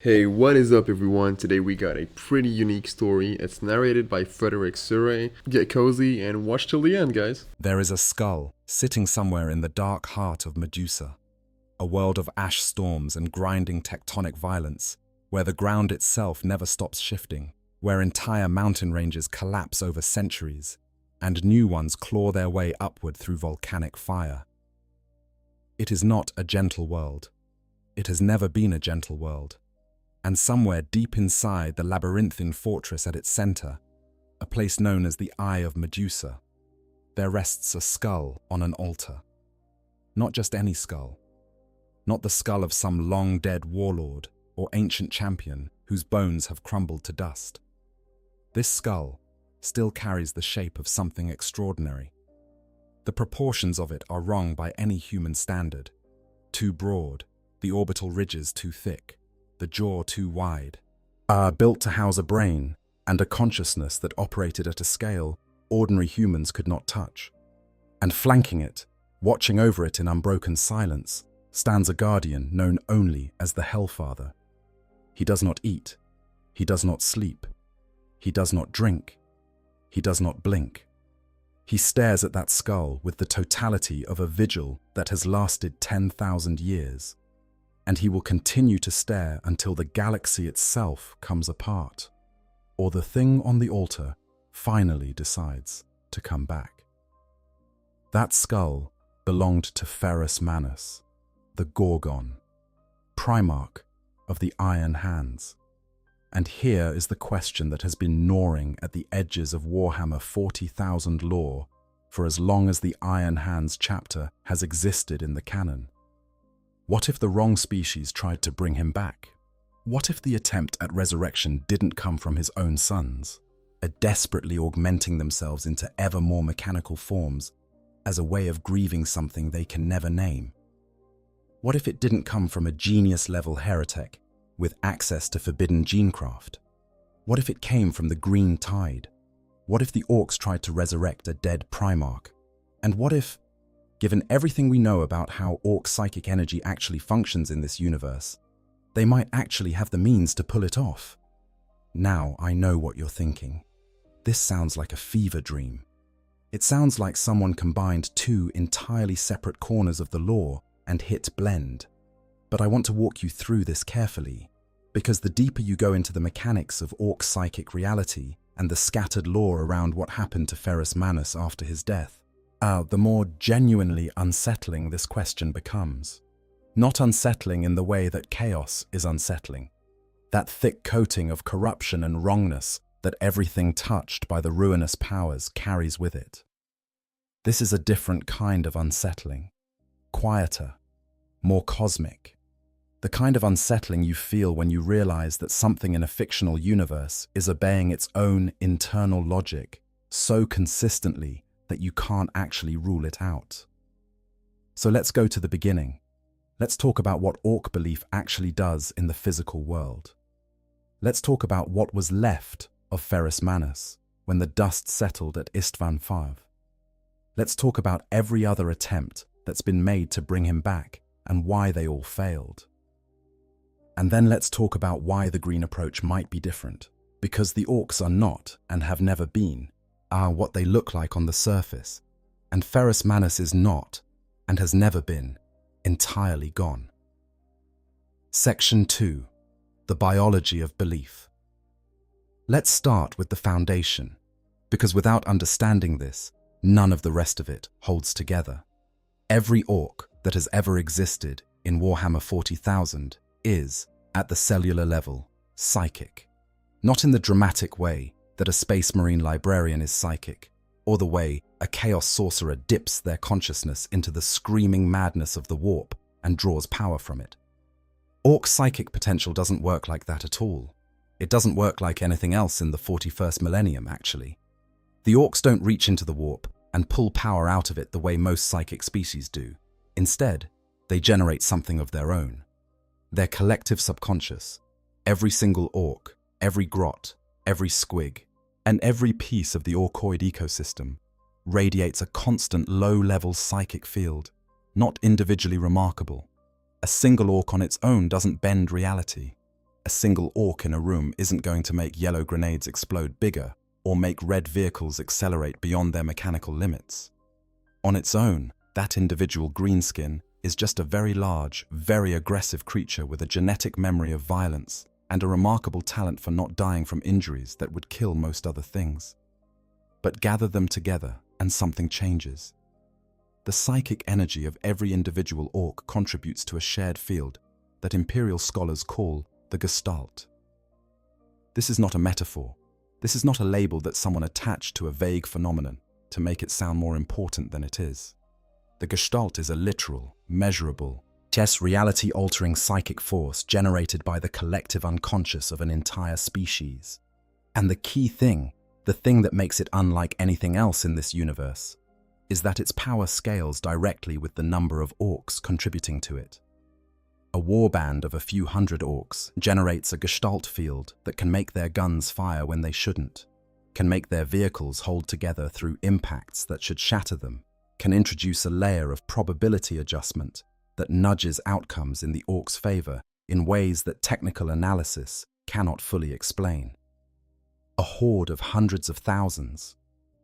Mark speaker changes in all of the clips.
Speaker 1: Hey, what is up everyone? Today we got a pretty unique story. It's narrated by Resurrect. Get cozy and watch till the end, guys.
Speaker 2: There is a skull sitting somewhere in the dark heart of Medusa, a world of ash storms and grinding tectonic violence, where the ground itself never stops shifting, where entire mountain ranges collapse over centuries, and new ones claw their way upward through volcanic fire. It is not a gentle world. It has never been a gentle world. And somewhere deep inside the labyrinthine fortress at its center, a place known as the Eye of Medusa, there rests a skull on an altar. Not just any skull. Not the skull of some long-dead warlord or ancient champion whose bones have crumbled to dust. This skull still carries the shape of something extraordinary. The proportions of it are wrong by any human standard. Too broad, the orbital ridges too thick, the jaw too wide, built to house a brain and a consciousness that operated at a scale ordinary humans could not touch. And flanking it, watching over it in unbroken silence, stands a guardian known only as the Hellfather. He does not eat, he does not sleep, he does not drink, he does not blink. He stares at that skull with the totality of a vigil that has lasted 10,000 years. And he will continue to stare until the galaxy itself comes apart, or the thing on the altar finally decides to come back. That skull belonged to Ferrus Manus, the Gorgon, Primarch of the Iron Hands. And here is the question that has been gnawing at the edges of Warhammer 40,000 lore for as long as the Iron Hands chapter has existed in the canon. What if the wrong species tried to bring him back? What if the attempt at resurrection didn't come from his own sons, desperately augmenting themselves into ever more mechanical forms as a way of grieving something they can never name? What if it didn't come from a genius-level heretic with access to forbidden genecraft? What if it came from the Green Tide? What if the Orks tried to resurrect a dead Primarch? And what if, given everything we know about how Orc psychic energy actually functions in this universe, they might actually have the means to pull it off? Now I know what you're thinking. This sounds like a fever dream. It sounds like someone combined two entirely separate corners of the lore and hit blend. But I want to walk you through this carefully, because the deeper you go into the mechanics of Orc psychic reality and the scattered lore around what happened to Ferrus Manus after his death, the more genuinely unsettling this question becomes. Not unsettling in the way that chaos is unsettling, that thick coating of corruption and wrongness that everything touched by the ruinous powers carries with it. This is a different kind of unsettling, quieter, more cosmic. The kind of unsettling you feel when you realize that something in a fictional universe is obeying its own internal logic so consistently that you can't actually rule it out. So let's go to the beginning. Let's talk about what Orc belief actually does in the physical world. Let's talk about what was left of Ferrus Manus when the dust settled at Istvan V. Let's talk about every other attempt that's been made to bring him back and why they all failed. And then let's talk about why the green approach might be different, because the Orcs are not, and have never been, are what they look like on the surface, and Ferrus Manus is not, and has never been, entirely gone. Section 2. The Biology of Belief. Let's start with the foundation, because without understanding this, none of the rest of it holds together. Every Orc that has ever existed in Warhammer 40,000 is, at the cellular level, psychic. Not in the dramatic way that a Space Marine librarian is psychic, or the way a Chaos sorcerer dips their consciousness into the screaming madness of the warp and draws power from it. Orc psychic potential doesn't work like that at all. It doesn't work like anything else in the 41st Millennium, actually. The Orcs don't reach into the warp and pull power out of it the way most psychic species do. Instead, they generate something of their own. Their collective subconscious, every single Orc, every grot, every squig, and every piece of the Orcoid ecosystem radiates a constant low-level psychic field, not individually remarkable. A single Orc on its own doesn't bend reality. A single orc in a room isn't going to make yellow grenades explode bigger or make red vehicles accelerate beyond their mechanical limits. On its own, that individual greenskin is just a very large, very aggressive creature with a genetic memory of violence and a remarkable talent for not dying from injuries that would kill most other things. But gather them together and something changes. The psychic energy of every individual orc contributes to a shared field that Imperial scholars call the Gestalt. This is not a metaphor. This is not a label that someone attached to a vague phenomenon to make it sound more important than it is. The Gestalt is a literal, measurable, reality-altering psychic force generated by the collective unconscious of an entire species. And the key thing, the thing that makes it unlike anything else in this universe, is that its power scales directly with the number of orcs contributing to it. A warband of a few hundred orcs generates a Gestalt field that can make their guns fire when they shouldn't, can make their vehicles hold together through impacts that should shatter them, can introduce a layer of probability adjustment that nudges outcomes in the orc's favor in ways that technical analysis cannot fully explain. A horde of hundreds of thousands,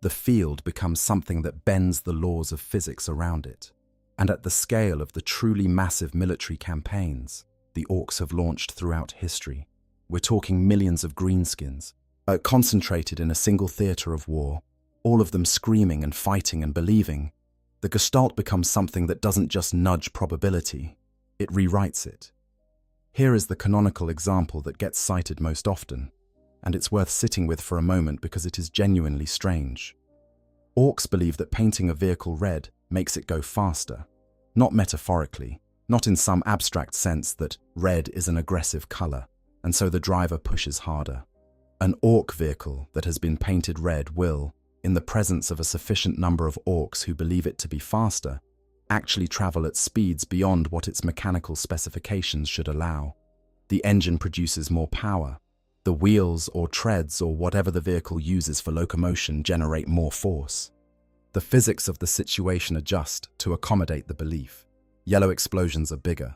Speaker 2: the field becomes something that bends the laws of physics around it. And at the scale of the truly massive military campaigns the orcs have launched throughout history, we're talking millions of greenskins, concentrated in a single theater of war, all of them screaming and fighting and believing, the Gestalt becomes something that doesn't just nudge probability, it rewrites it. Here is the canonical example that gets cited most often, and it's worth sitting with for a moment because it is genuinely strange. Orcs believe that painting a vehicle red makes it go faster, not metaphorically, not in some abstract sense that red is an aggressive color, and so the driver pushes harder. An orc vehicle that has been painted red will, in the presence of a sufficient number of orcs who believe it to be faster, actually travel at speeds beyond what its mechanical specifications should allow. The engine produces more power. The wheels or treads or whatever the vehicle uses for locomotion generate more force. The physics of the situation adjust to accommodate the belief. Yellow explosions are bigger.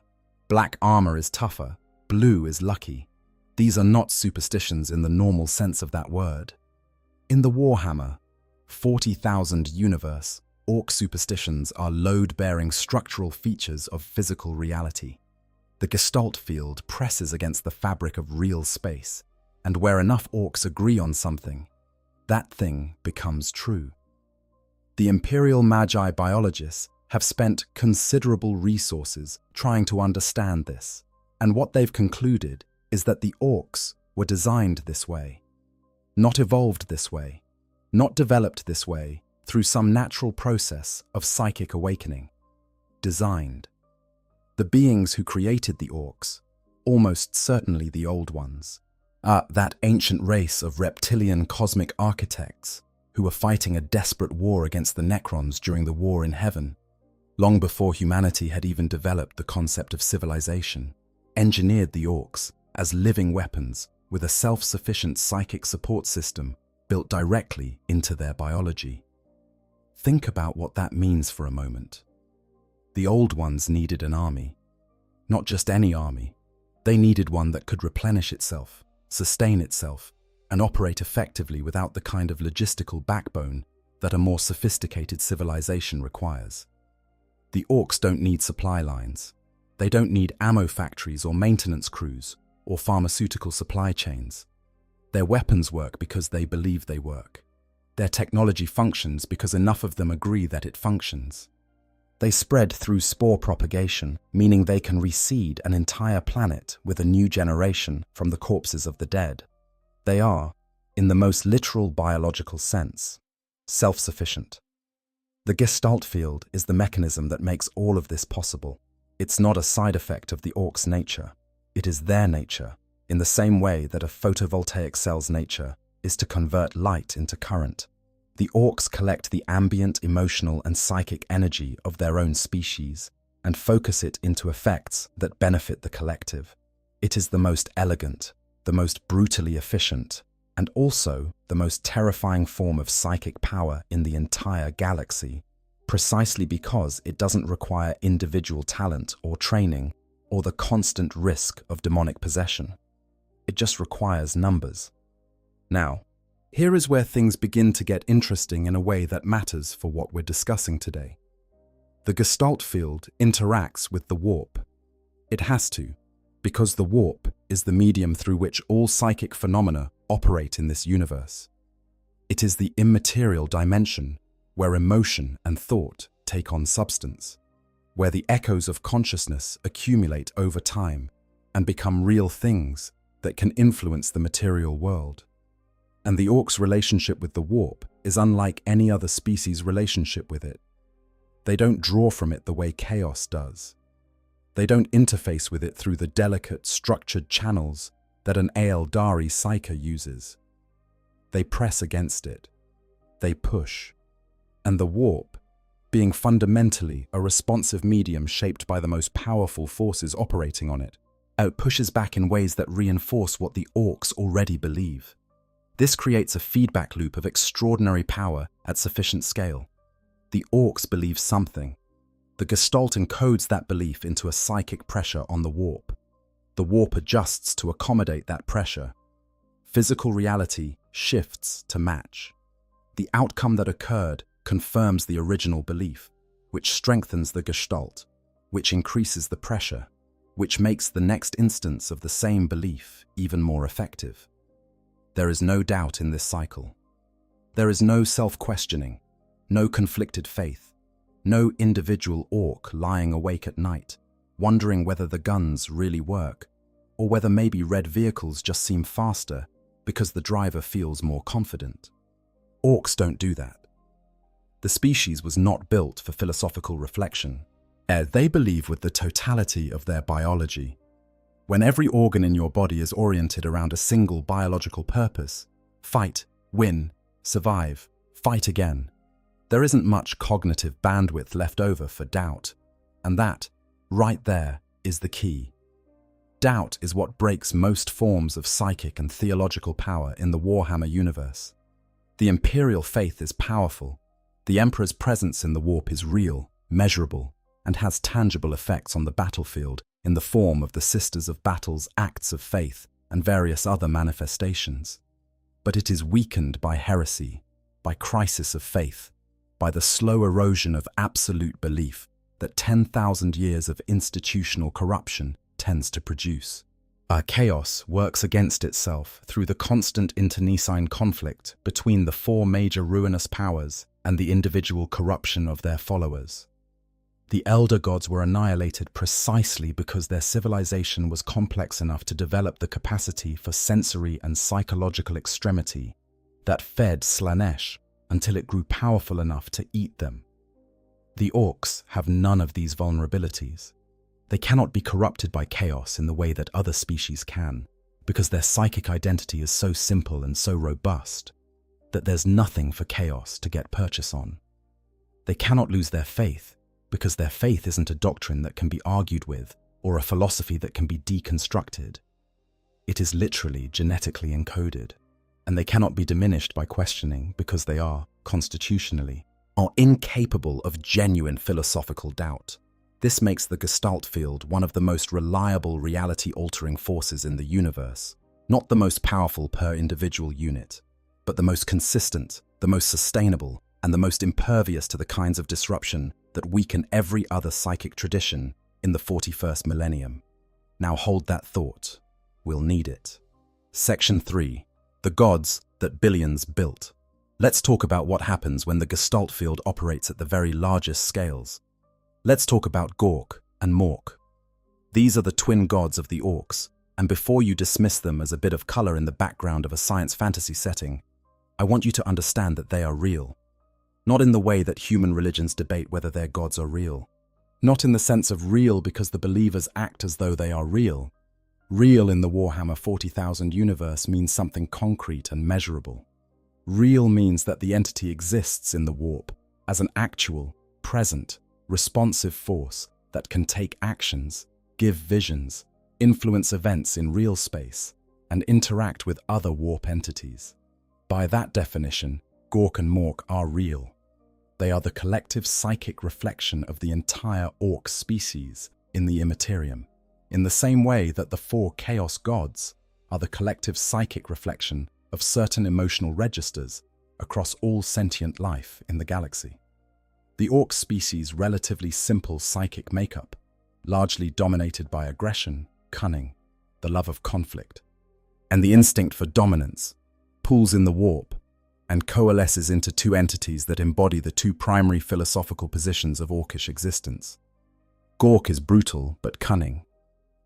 Speaker 2: Black armor is tougher. Blue is lucky. These are not superstitions in the normal sense of that word. In the Warhammer 40,000 universe, orc superstitions are load-bearing structural features of physical reality. The Gestalt field presses against the fabric of real space, and where enough orcs agree on something, that thing becomes true. The Imperial Magi biologists have spent considerable resources trying to understand this, and what they've concluded is that the orcs were designed this way, not evolved this way, not developed this way through some natural process of psychic awakening. Designed. The beings who created the orcs, almost certainly the old ones, are that ancient race of reptilian cosmic architects who were fighting a desperate war against the Necrons during the War in Heaven, long before humanity had even developed the concept of civilization, engineered the orcs as living weapons with a self-sufficient psychic support system built directly into their biology. Think about what that means for a moment. The old ones needed an army. Not just any army. They needed one that could replenish itself, sustain itself, and operate effectively without the kind of logistical backbone that a more sophisticated civilization requires. The orcs don't need supply lines. They don't need ammo factories or maintenance crews or pharmaceutical supply chains. Their weapons work because they believe they work. Their technology functions because enough of them agree that it functions. They spread through spore propagation, meaning they can reseed an entire planet with a new generation from the corpses of the dead. They are, in the most literal biological sense, self-sufficient. The Gestalt field is the mechanism that makes all of this possible. It's not a side effect of the orc's nature. It is their nature, in the same way that a photovoltaic cell's nature is to convert light into current. The orcs collect the ambient emotional and psychic energy of their own species and focus it into effects that benefit the collective. It is the most elegant, the most brutally efficient, and also the most terrifying form of psychic power in the entire galaxy, precisely because it doesn't require individual talent or training or the constant risk of demonic possession. It just requires numbers. Now, here is where things begin to get interesting in a way that matters for what we're discussing today. The Gestalt field interacts with the warp. It has to, because the warp is the medium through which all psychic phenomena operate in this universe. It is the immaterial dimension where emotion and thought take on substance, where the echoes of consciousness accumulate over time and become real things that can influence the material world. And the Orks' relationship with the warp is unlike any other species' relationship with it. They don't draw from it the way chaos does. They don't interface with it through the delicate, structured channels that an Aeldari psyker uses. They press against it. They push. And the warp, being fundamentally a responsive medium shaped by the most powerful forces operating on it, pushes back in ways that reinforce what the Orks already believe. This creates a feedback loop of extraordinary power at sufficient scale. The Orks believe something. The Gestalt encodes that belief into a psychic pressure on the warp. The warp adjusts to accommodate that pressure. Physical reality shifts to match. The outcome that occurred confirms the original belief, which strengthens the Gestalt, which increases the pressure, which makes the next instance of the same belief even more effective. There is no doubt in this cycle. There is no self-questioning, no conflicted faith, no individual Ork lying awake at night, wondering whether the guns really work, or whether maybe red vehicles just seem faster because the driver feels more confident. Orks don't do that. The species was not built for philosophical reflection. They believe with the totality of their biology. When every organ in your body is oriented around a single biological purpose, fight, win, survive, fight again, there isn't much cognitive bandwidth left over for doubt. And that, right there, is the key. Doubt is what breaks most forms of psychic and theological power in the Warhammer universe. The Imperial faith is powerful. The Emperor's presence in the warp is real, measurable, and has tangible effects on the battlefield in the form of the Sisters of Battle's acts of faith and various other manifestations. But it is weakened by heresy, by crisis of faith, by the slow erosion of absolute belief that 10,000 years of institutional corruption tends to produce. Chaos works against itself through the constant internecine conflict between the four major ruinous powers and the individual corruption of their followers. The elder gods were annihilated precisely because their civilization was complex enough to develop the capacity for sensory and psychological extremity that fed Slaanesh until it grew powerful enough to eat them. The Orks have none of these vulnerabilities. They cannot be corrupted by chaos in the way that other species can, because their psychic identity is so simple and so robust that there's nothing for chaos to get purchase on. They cannot lose their faith, because their faith isn't a doctrine that can be argued with or a philosophy that can be deconstructed. It is literally genetically encoded, and they cannot be diminished by questioning because they are, constitutionally, incapable of genuine philosophical doubt. This makes the Gestalt field one of the most reliable reality-altering forces in the universe, not the most powerful per individual unit, but the most consistent, the most sustainable, and the most impervious to the kinds of disruption that weaken every other psychic tradition in the 41st millennium. Now hold that thought. We'll need it. Section 3. The gods that billions built. Let's talk about what happens when the Gestalt field operates at the very largest scales. Let's talk about Gork and Mork. These are the twin gods of the Orks, and before you dismiss them as a bit of color in the background of a science fantasy setting, I want you to understand that they are real. Not in the way that human religions debate whether their gods are real. Not in the sense of real because the believers act as though they are real. Real in the Warhammer 40,000 universe means something concrete and measurable. Real means that the entity exists in the warp as an actual, present, responsive force that can take actions, give visions, influence events in real space, and interact with other warp entities. By that definition, Gork and Mork are real. They are the collective psychic reflection of the entire Ork species in the Imperium, in the same way that the four Chaos gods, are the collective psychic reflection of certain emotional registers across all sentient life in the galaxy. The Ork species' relatively simple psychic makeup, largely dominated by aggression, cunning, the love of conflict, and the instinct for dominance, pulls in the warp and coalesces into two entities that embody the two primary philosophical positions of Orkish existence. Gork is brutal but cunning.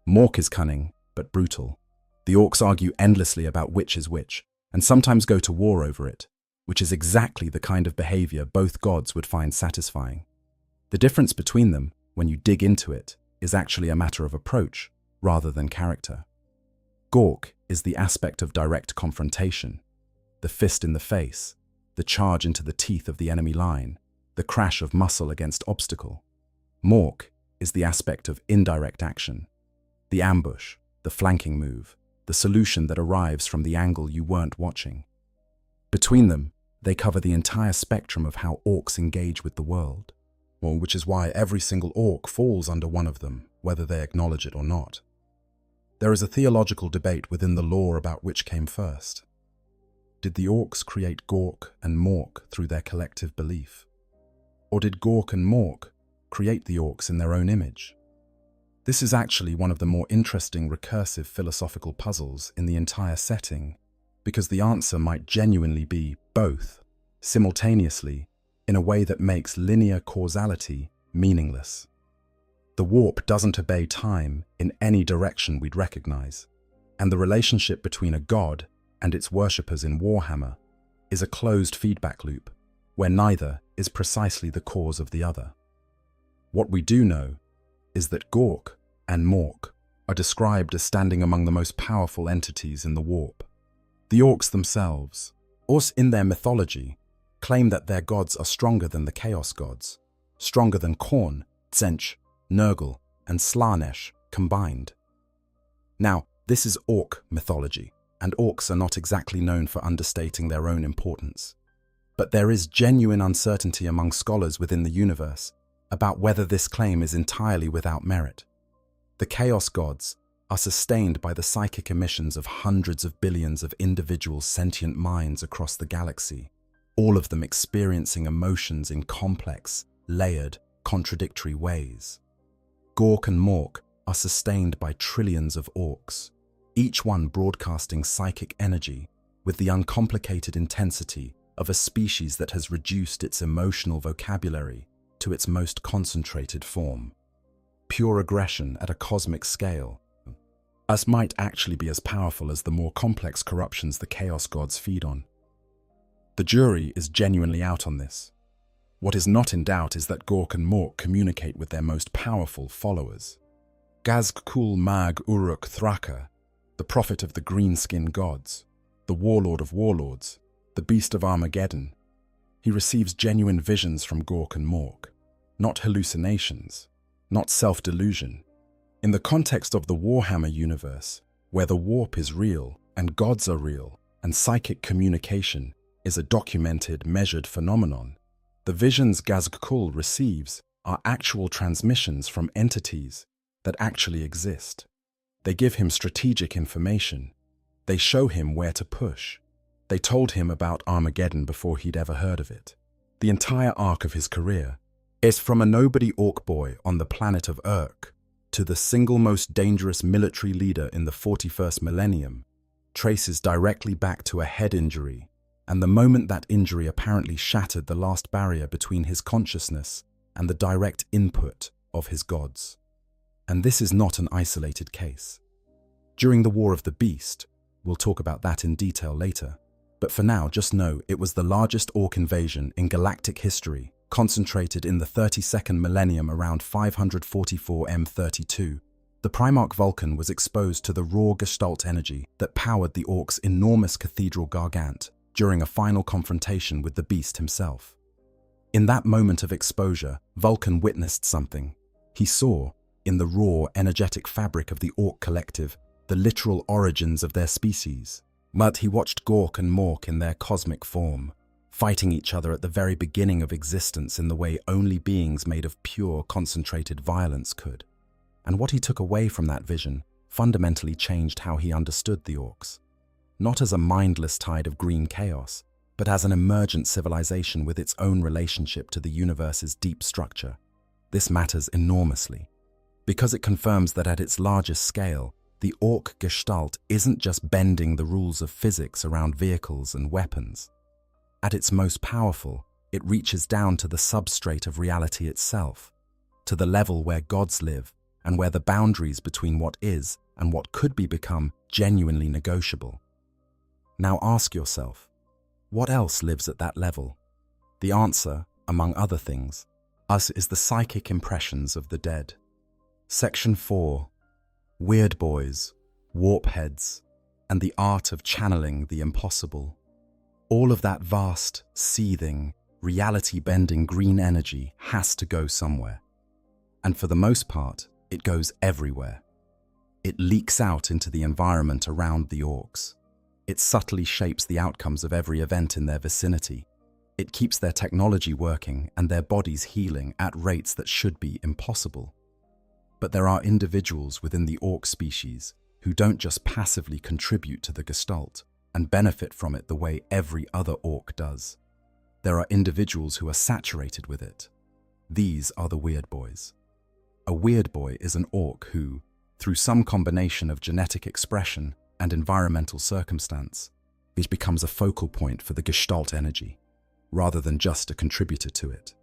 Speaker 2: Mork is cunning but brutal. The Orks argue endlessly about which is which, and sometimes go to war over it, which is exactly the kind of behavior both gods would find satisfying. The difference between them, when you dig into it, is actually a matter of approach rather than character. Gork is the aspect of direct confrontation, the fist in the face, the charge into the teeth of the enemy line, the crash of muscle against obstacle. Mork is the aspect of indirect action, the ambush, the flanking move, the solution that arrives from the angle you weren't watching. Between them, they cover the entire spectrum of how Orks engage with the world, which is why every single Ork falls under one of them, whether they acknowledge it or not. There is a theological debate within the lore about which came first. Did the Orks create Gork and Mork through their collective belief? Or did Gork and Mork create the Orks in their own image? This is actually one of the more interesting recursive philosophical puzzles in the entire setting, because the answer might genuinely be both, simultaneously, in a way that makes linear causality meaningless. The warp doesn't obey time in any direction we'd recognize, and the relationship between a god and its worshippers in Warhammer is a closed feedback loop, where neither is precisely the cause of the other. What we do know is that Gork and Mork are described as standing among the most powerful entities in the warp. The Orks themselves, or in their mythology, claim that their gods are stronger than the Chaos gods, stronger than Khorne, Tzeentch, Nurgle, and Slaanesh combined. Now, this is Ork mythology, and Orks are not exactly known for understating their own importance. But there is genuine uncertainty among scholars within the universe about whether this claim is entirely without merit. The Chaos gods are sustained by the psychic emissions of hundreds of billions of individual sentient minds across the galaxy, all of them experiencing emotions in complex, layered, contradictory ways. Gork and Mork are sustained by trillions of Orks, each one broadcasting psychic energy with the uncomplicated intensity of a species that has reduced its emotional vocabulary to its most concentrated form. Pure aggression at a cosmic scale, as might actually be as powerful as the more complex corruptions the Chaos gods feed on. The jury is genuinely out on this. What is not in doubt is that Gork and Mork communicate with their most powerful followers. Gazkul Mag Uruk Thraka, the prophet of the green-skin gods, the warlord of warlords, the beast of Armageddon. He receives genuine visions from Gork and Mork, not hallucinations, not self-delusion. In the context of the Warhammer universe, where the warp is real and gods are real and psychic communication is a documented, measured phenomenon, the visions Gazkul receives are actual transmissions from entities that actually exist. They give him strategic information. They show him where to push. They told him about Armageddon before he'd ever heard of it. The entire arc of his career is from a nobody orc boy on the planet of Urk to the single most dangerous military leader in the 41st millennium, traces directly back to a head injury, and the moment that injury apparently shattered the last barrier between his consciousness and the direct input of his gods. And this is not an isolated case. During the War of the Beast, we'll talk about that in detail later, but for now just know it was the largest orc invasion in galactic history, concentrated in the 32nd millennium around 544 M32. The Primarch Vulcan was exposed to the raw gestalt energy that powered the Orcs' enormous cathedral gargant during a final confrontation with the beast himself. In that moment of exposure, Vulcan witnessed something. He saw, in the raw, energetic fabric of the Orc collective, the literal origins of their species. But he watched Gork and Mork in their cosmic form, fighting each other at the very beginning of existence in the way only beings made of pure, concentrated violence could. And what he took away from that vision, fundamentally changed how he understood the Orks. Not as a mindless tide of green chaos, but as an emergent civilization with its own relationship to the universe's deep structure. This matters enormously, because it confirms that at its largest scale, the Ork gestalt isn't just bending the rules of physics around vehicles and weapons. At its most powerful, it reaches down to the substrate of reality itself, to the level where gods live and where the boundaries between what is and what could be become genuinely negotiable. Now ask yourself, what else lives at that level? The answer, among other things, is the psychic impressions of the dead. Section 4. Weirdboys, warpheads, and the art of channeling the impossible. All of that vast, seething, reality-bending green energy has to go somewhere. And for the most part, it goes everywhere. It leaks out into the environment around the Orks. It subtly shapes the outcomes of every event in their vicinity. It keeps their technology working and their bodies healing at rates that should be impossible. But there are individuals within the Ork species who don't just passively contribute to the gestalt and benefit from it the way every other Ork does. There are individuals who are saturated with it. These are the Weirdboys. A Weirdboy is an Ork who, through some combination of genetic expression and environmental circumstance, it becomes a focal point for the gestalt energy, rather than just a contributor to it.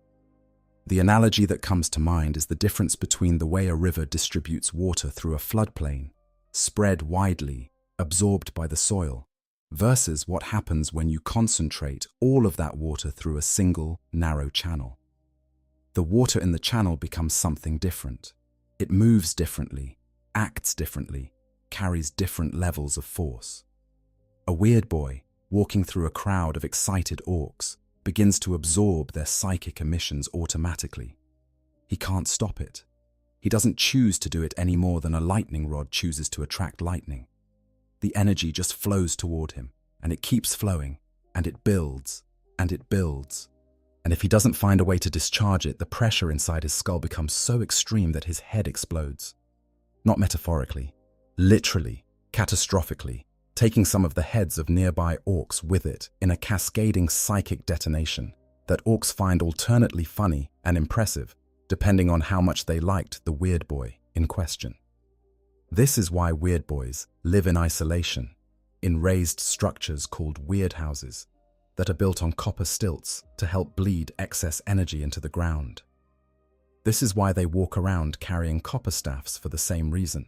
Speaker 2: The analogy that comes to mind is the difference between the way a river distributes water through a floodplain, spread widely, absorbed by the soil, versus what happens when you concentrate all of that water through a single, narrow channel. The water in the channel becomes something different. It moves differently, acts differently, carries different levels of force. A Weirdboy, walking through a crowd of excited Orks, begins to absorb their psychic emissions automatically. He can't stop it. He doesn't choose to do it any more than a lightning rod chooses to attract lightning. The energy just flows toward him, and it keeps flowing, and it builds, and it builds. And if he doesn't find a way to discharge it, the pressure inside his skull becomes so extreme that his head explodes. Not metaphorically, literally, catastrophically, taking some of the heads of nearby Orks with it in a cascading psychic detonation that Orks find alternately funny and impressive, depending on how much they liked the Weirdboy in question. This is why Weirdboys live in isolation, in raised structures called weird houses that are built on copper stilts to help bleed excess energy into the ground. This is why they walk around carrying copper staffs for the same reason,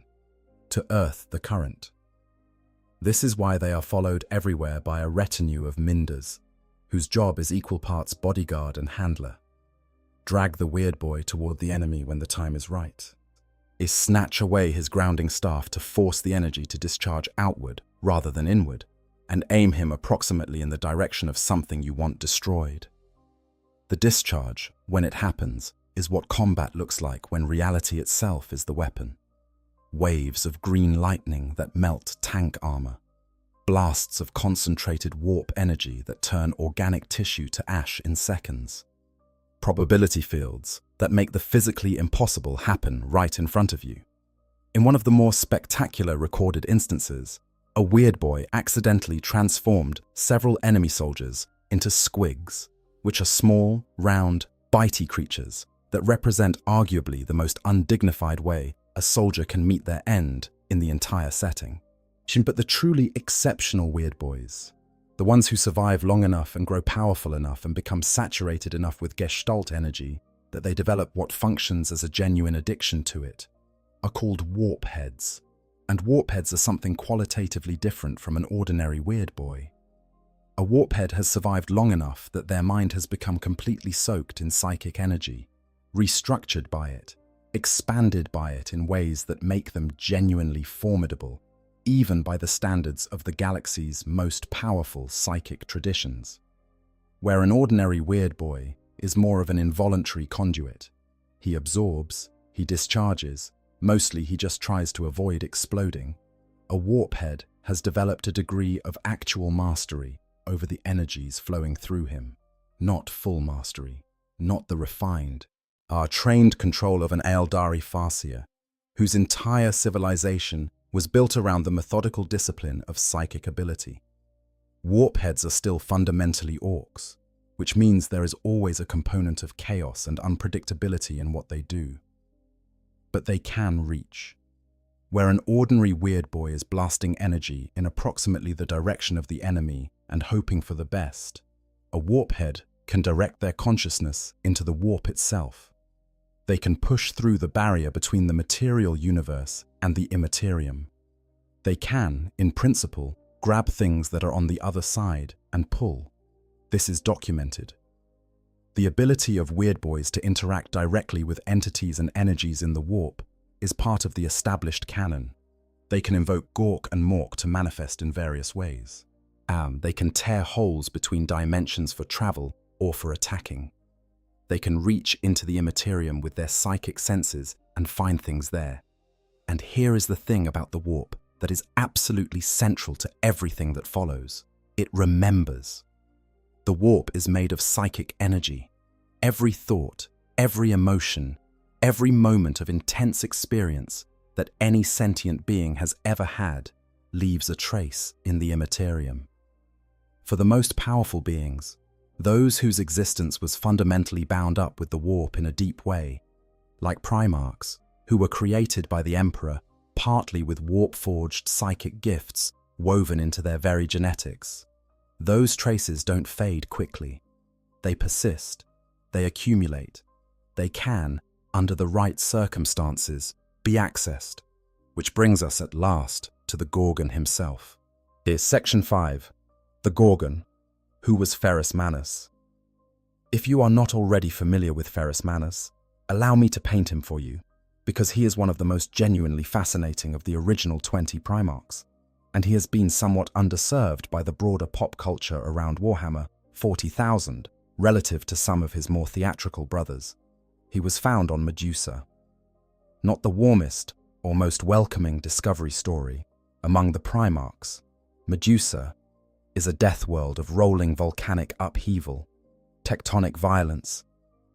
Speaker 2: to earth the current. This is why they are followed everywhere by a retinue of minders, whose job is equal parts bodyguard and handler. Drag the Weirdboy toward the enemy when the time is right. Is snatch away his grounding staff to force the energy to discharge outward rather than inward, and aim him approximately in the direction of something you want destroyed. The discharge, when it happens, is what combat looks like when reality itself is the weapon. Waves of green lightning that melt tank armor. Blasts of concentrated warp energy that turn organic tissue to ash in seconds. Probability fields that make the physically impossible happen right in front of you. In one of the more spectacular recorded instances, a Weirdboy accidentally transformed several enemy soldiers into squigs, which are small, round, bitey creatures that represent arguably the most undignified way a soldier can meet their end in the entire setting. But the truly exceptional Weirdboys, the ones who survive long enough and grow powerful enough and become saturated enough with gestalt energy that they develop what functions as a genuine addiction to it, are called warpheads. And warpheads are something qualitatively different from an ordinary Weirdboy. A warphead has survived long enough that their mind has become completely soaked in psychic energy, restructured by it, expanded by it in ways that make them genuinely formidable, even by the standards of the galaxy's most powerful psychic traditions. Where an ordinary Weirdboy is more of an involuntary conduit. He absorbs, he discharges, mostly he just tries to avoid exploding. A warphead has developed a degree of actual mastery over the energies flowing through him. Not full mastery, not the refined, trained control of an Eldari Farseer, whose entire civilization was built around the methodical discipline of psychic ability. Warpheads are still fundamentally orcs, which means there is always a component of chaos and unpredictability in what they do. But they can reach. Where an ordinary Weirdboy is blasting energy in approximately the direction of the enemy and hoping for the best, a warphead can direct their consciousness into the warp itself. They can push through the barrier between the material universe and the immaterium. They can, in principle, grab things that are on the other side and pull. This is documented. The ability of Weirdboys to interact directly with entities and energies in the warp is part of the established canon. They can invoke Gork and Mork to manifest in various ways. They can tear holes between dimensions for travel or for attacking. They can reach into the immaterium with their psychic senses and find things there. And here is the thing about the warp that is absolutely central to everything that follows. It remembers. The warp is made of psychic energy. Every thought, every emotion, every moment of intense experience that any sentient being has ever had leaves a trace in the immaterium. For the most powerful beings, those whose existence was fundamentally bound up with the warp in a deep way, like Primarchs, who were created by the Emperor partly with warp-forged psychic gifts woven into their very genetics. Those traces don't fade quickly. They persist. They accumulate. They can, under the right circumstances, be accessed. Which brings us at last to the Gorgon himself. Here's Section 5. The Gorgon. Who was Ferrus Manus? If you are not already familiar with Ferrus Manus, allow me to paint him for you, because he is one of the most genuinely fascinating of the original 20 Primarchs, and he has been somewhat underserved by the broader pop culture around Warhammer 40,000 relative to some of his more theatrical brothers. He was found on Medusa. Not the warmest or most welcoming discovery story among the Primarchs, Medusa is a death world of rolling volcanic upheaval, tectonic violence,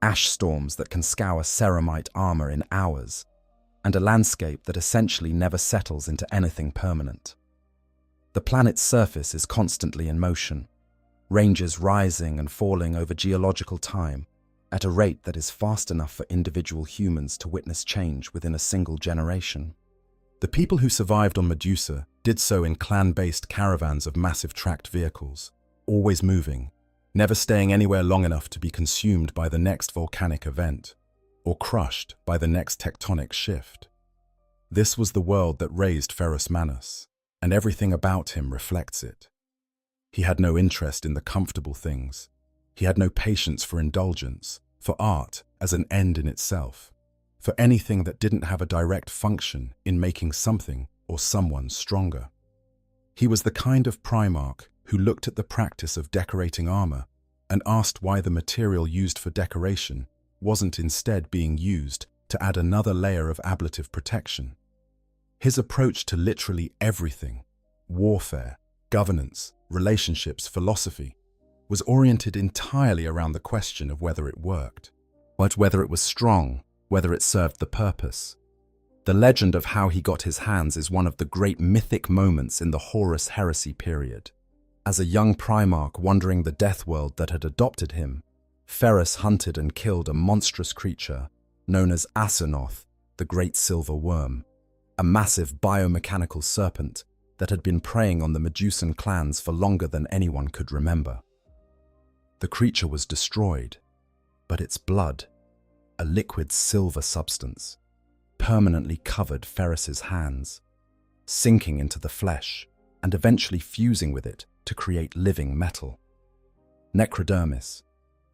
Speaker 2: ash storms that can scour ceramite armor in hours, and a landscape that essentially never settles into anything permanent. The planet's surface is constantly in motion, ranges rising and falling over geological time at a rate that is fast enough for individual humans to witness change within a single generation. The people who survived on Medusa did so in clan-based caravans of massive tracked vehicles, always moving, never staying anywhere long enough to be consumed by the next volcanic event, or crushed by the next tectonic shift. This was the world that raised Ferrus Manus, and everything about him reflects it. He had no interest in the comfortable things. He had no patience for indulgence, for art as an end in itself, for anything that didn't have a direct function in making something or someone stronger. He was the kind of Primarch who looked at the practice of decorating armor and asked why the material used for decoration wasn't instead being used to add another layer of ablative protection. His approach to literally everything, warfare, governance, relationships, philosophy, was oriented entirely around the question of whether it worked, but whether it was strong, whether it served the purpose. The legend of how he got his hands is one of the great mythic moments in the Horus Heresy period. As a young Primarch wandering the death world that had adopted him, Ferrus hunted and killed a monstrous creature known as Aseroth, the Great Silver Worm, a massive biomechanical serpent that had been preying on the Medusan clans for longer than anyone could remember. The creature was destroyed, but its blood, a liquid silver substance, permanently covered Ferrus's hands, sinking into the flesh and eventually fusing with it to create living metal. Necrodermis,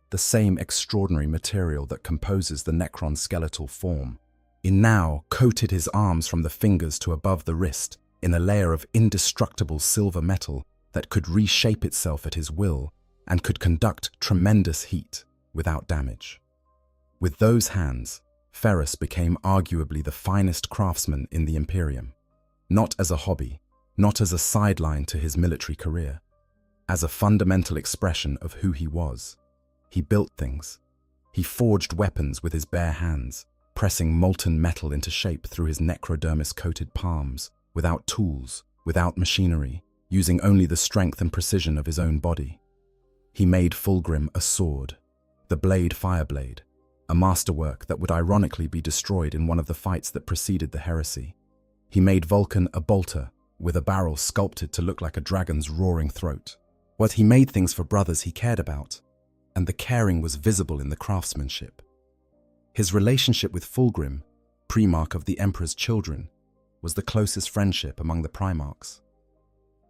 Speaker 2: the same extraordinary material that composes the Necron skeletal form, now coated his arms from the fingers to above the wrist in a layer of indestructible silver metal that could reshape itself at his will and could conduct tremendous heat without damage. With those hands, Ferrus became arguably the finest craftsman in the Imperium, not as a hobby, not as a sideline to his military career, as a fundamental expression of who he was. He built things. He forged weapons with his bare hands, pressing molten metal into shape through his necrodermis-coated palms, without tools, without machinery, using only the strength and precision of his own body. He made Fulgrim a sword, the blade Fireblade, a masterwork that would ironically be destroyed in one of the fights that preceded the heresy. He made Vulcan a bolter, with a barrel sculpted to look like a dragon's roaring throat. But he made things for brothers he cared about, and the caring was visible in the craftsmanship. His relationship with Fulgrim, Primarch of the Emperor's children, was the closest friendship among the Primarchs.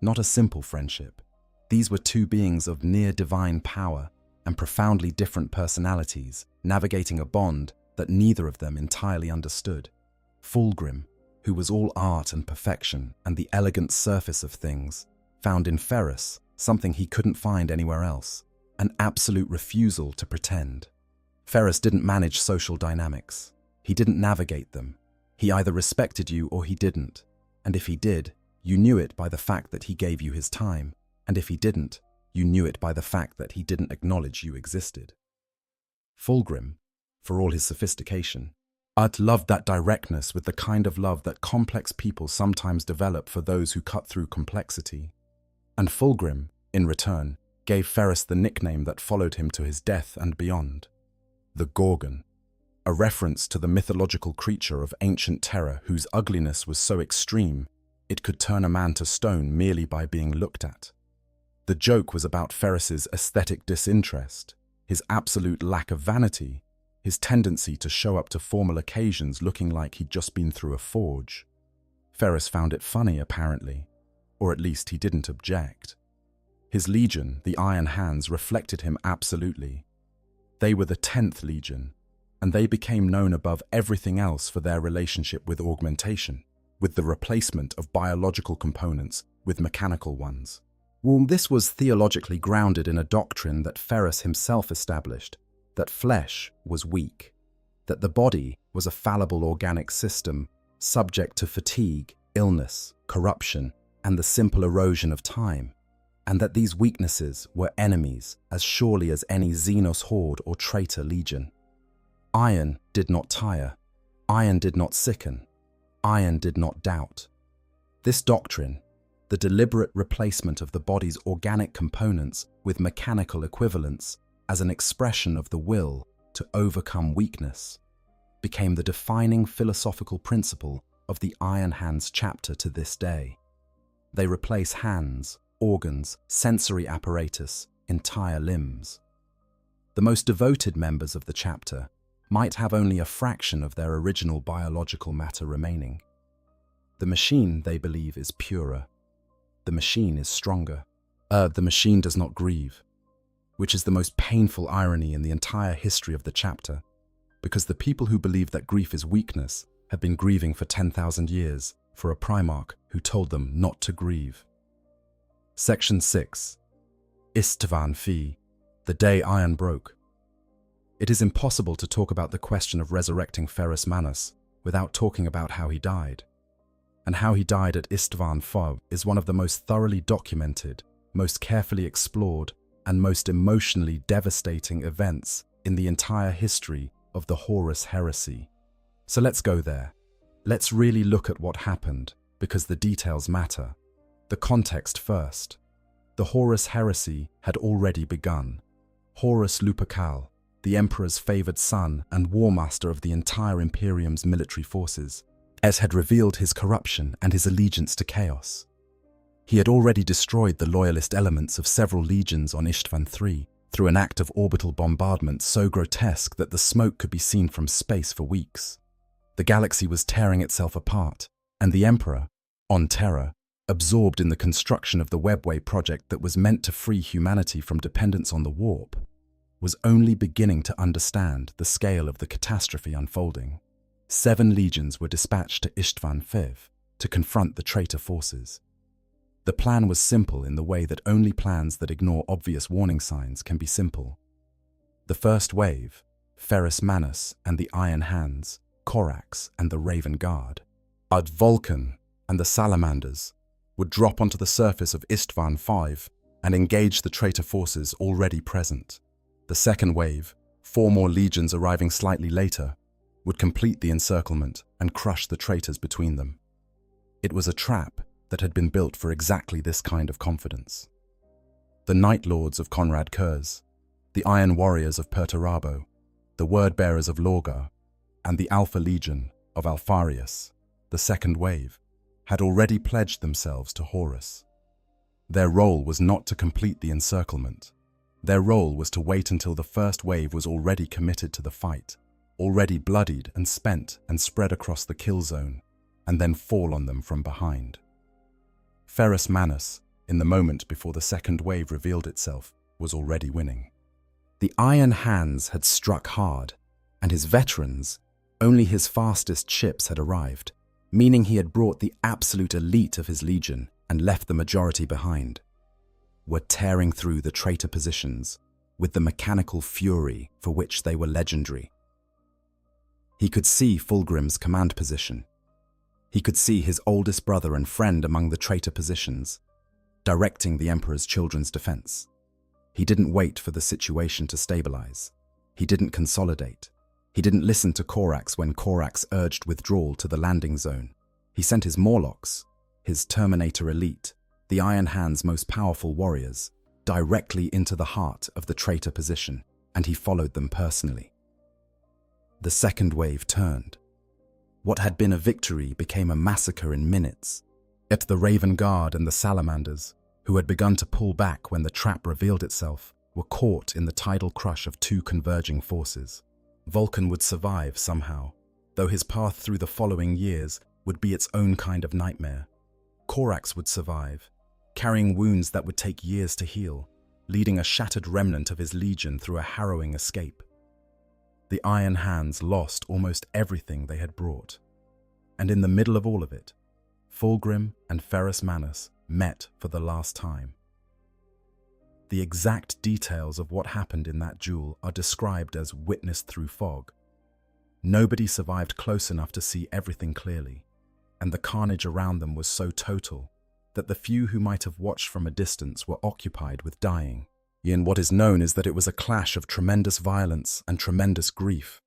Speaker 2: Not a simple friendship. These were two beings of near-divine power and profoundly different personalities, navigating a bond that neither of them entirely understood. Fulgrim, who was all art and perfection and the elegant surface of things, found in Ferrus something he couldn't find anywhere else, an absolute refusal to pretend. Ferrus didn't manage social dynamics. He didn't navigate them. He either respected you or he didn't, and if he did, you knew it by the fact that he gave you his time, and if he didn't, you knew it by the fact that he didn't acknowledge you existed. Fulgrim, for all his sophistication, loved that directness with the kind of love that complex people sometimes develop for those who cut through complexity. And Fulgrim, in return, gave Ferrus the nickname that followed him to his death and beyond, the Gorgon, a reference to the mythological creature of ancient terror whose ugliness was so extreme it could turn a man to stone merely by being looked at. The joke was about Ferrus's aesthetic disinterest, his absolute lack of vanity, his tendency to show up to formal occasions looking like he'd just been through a forge. Ferrus found it funny, apparently, or at least he didn't object. His legion, the Iron Hands, reflected him absolutely. They were the 10th Legion, and they became known above everything else for their relationship with augmentation, with the replacement of biological components with mechanical ones. Well, this was theologically grounded in a doctrine that Ferrus himself established, that flesh was weak, that the body was a fallible organic system subject to fatigue, illness, corruption, and the simple erosion of time, and that these weaknesses were enemies as surely as any Xenos horde or traitor legion. Iron did not tire, iron did not sicken, iron did not doubt. This doctrine, the deliberate replacement of the body's organic components with mechanical equivalents as an expression of the will to overcome weakness, became the defining philosophical principle of the Iron Hands chapter to this day. They replace hands, organs, sensory apparatus, entire limbs. The most devoted members of the chapter might have only a fraction of their original biological matter remaining. The machine, they believe, is purer. The machine is stronger. The machine does not grieve, which is the most painful irony in the entire history of the chapter, because the people who believe that grief is weakness have been grieving for 10,000 years for a Primarch who told them not to grieve. Section 6. Istvan Fi, the day iron broke. It is impossible to talk about the question of resurrecting Ferrus Manus without talking about how he died. And how he died at Istvan Fi is one of the most thoroughly documented, most carefully explored, and most emotionally devastating events in the entire history of the Horus heresy. So let's go there. Let's really look at what happened, because the details matter. The context first. The Horus heresy had already begun. Horus Lupercal, the Emperor's favoured son and war master of the entire Imperium's military forces, had revealed his corruption and his allegiance to chaos. He had already destroyed the loyalist elements of several legions on Istvan III through an act of orbital bombardment so grotesque that the smoke could be seen from space for weeks. The galaxy was tearing itself apart, and the Emperor, on terror, absorbed in the construction of the Webway project that was meant to free humanity from dependence on the warp, was only beginning to understand the scale of the catastrophe unfolding. 7 legions were dispatched to Istvan V to confront the traitor forces. The plan was simple in the way that only plans that ignore obvious warning signs can be simple. The first wave, Ferrus Manus and the Iron Hands, Corax and the Raven Guard, Vulcan and the Salamanders, would drop onto the surface of Istvan V and engage the traitor forces already present. The second wave, 4 more legions arriving slightly later, would complete the encirclement and crush the traitors between them. It was a trap that had been built for exactly this kind of confidence. The Night Lords of Conrad Kurz, the Iron Warriors of Perturabo, the Word-Bearers of Lorgar, and the Alpha Legion of Alfarius, the second wave, had already pledged themselves to Horus. Their role was not to complete the encirclement. Their role was to wait until the first wave was already committed to the fight, already bloodied and spent and spread across the kill zone, and then fall on them from behind. Ferrus Manus, in the moment before the second wave revealed itself, was already winning. The Iron Hands had struck hard, and his veterans, only his fastest ships had arrived, meaning he had brought the absolute elite of his legion and left the majority behind, were tearing through the traitor positions with the mechanical fury for which they were legendary. He could see Fulgrim's command position. He could see his oldest brother and friend among the traitor positions, directing the Emperor's children's defense. He didn't wait for the situation to stabilize. He didn't consolidate. He didn't listen to Corax when Corax urged withdrawal to the landing zone. He sent his Morlocks, his Terminator elite, the Iron Hand's most powerful warriors, directly into the heart of the traitor position, and he followed them personally. The second wave turned. What had been a victory became a massacre in minutes. Yet the Raven Guard and the Salamanders, who had begun to pull back when the trap revealed itself, were caught in the tidal crush of two converging forces. Vulcan would survive somehow, though his path through the following years would be its own kind of nightmare. Corax would survive, carrying wounds that would take years to heal, leading a shattered remnant of his legion through a harrowing escape. The Iron Hands lost almost everything they had brought, and in the middle of all of it, Fulgrim and Ferrus Manus met for the last time. The exact details of what happened in that duel are described as witnessed through fog. Nobody survived close enough to see everything clearly, and the carnage around them was so total that the few who might have watched from a distance were occupied with dying. In what is known is that it was a clash of tremendous violence and tremendous grief.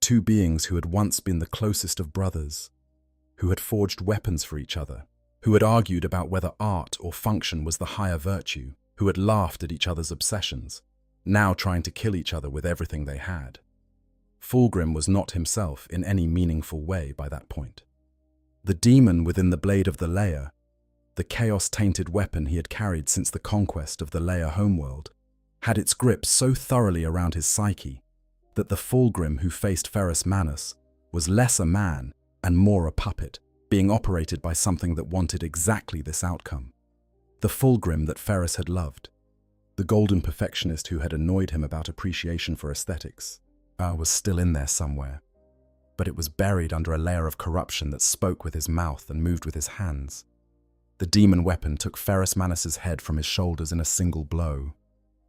Speaker 2: Two beings who had once been the closest of brothers, who had forged weapons for each other, who had argued about whether art or function was the higher virtue, who had laughed at each other's obsessions, now trying to kill each other with everything they had. Fulgrim was not himself in any meaningful way by that point. The demon within the blade of the Leia, the chaos-tainted weapon he had carried since the conquest of the Leia homeworld, had its grip so thoroughly around his psyche that the Fulgrim who faced Ferrus Manus was less a man and more a puppet, being operated by something that wanted exactly this outcome. The Fulgrim that Ferrus had loved, the golden perfectionist who had annoyed him about appreciation for aesthetics, was still in there somewhere, but it was buried under a layer of corruption that spoke with his mouth and moved with his hands. The demon weapon took Ferrus Manus's head from his shoulders in a single blow.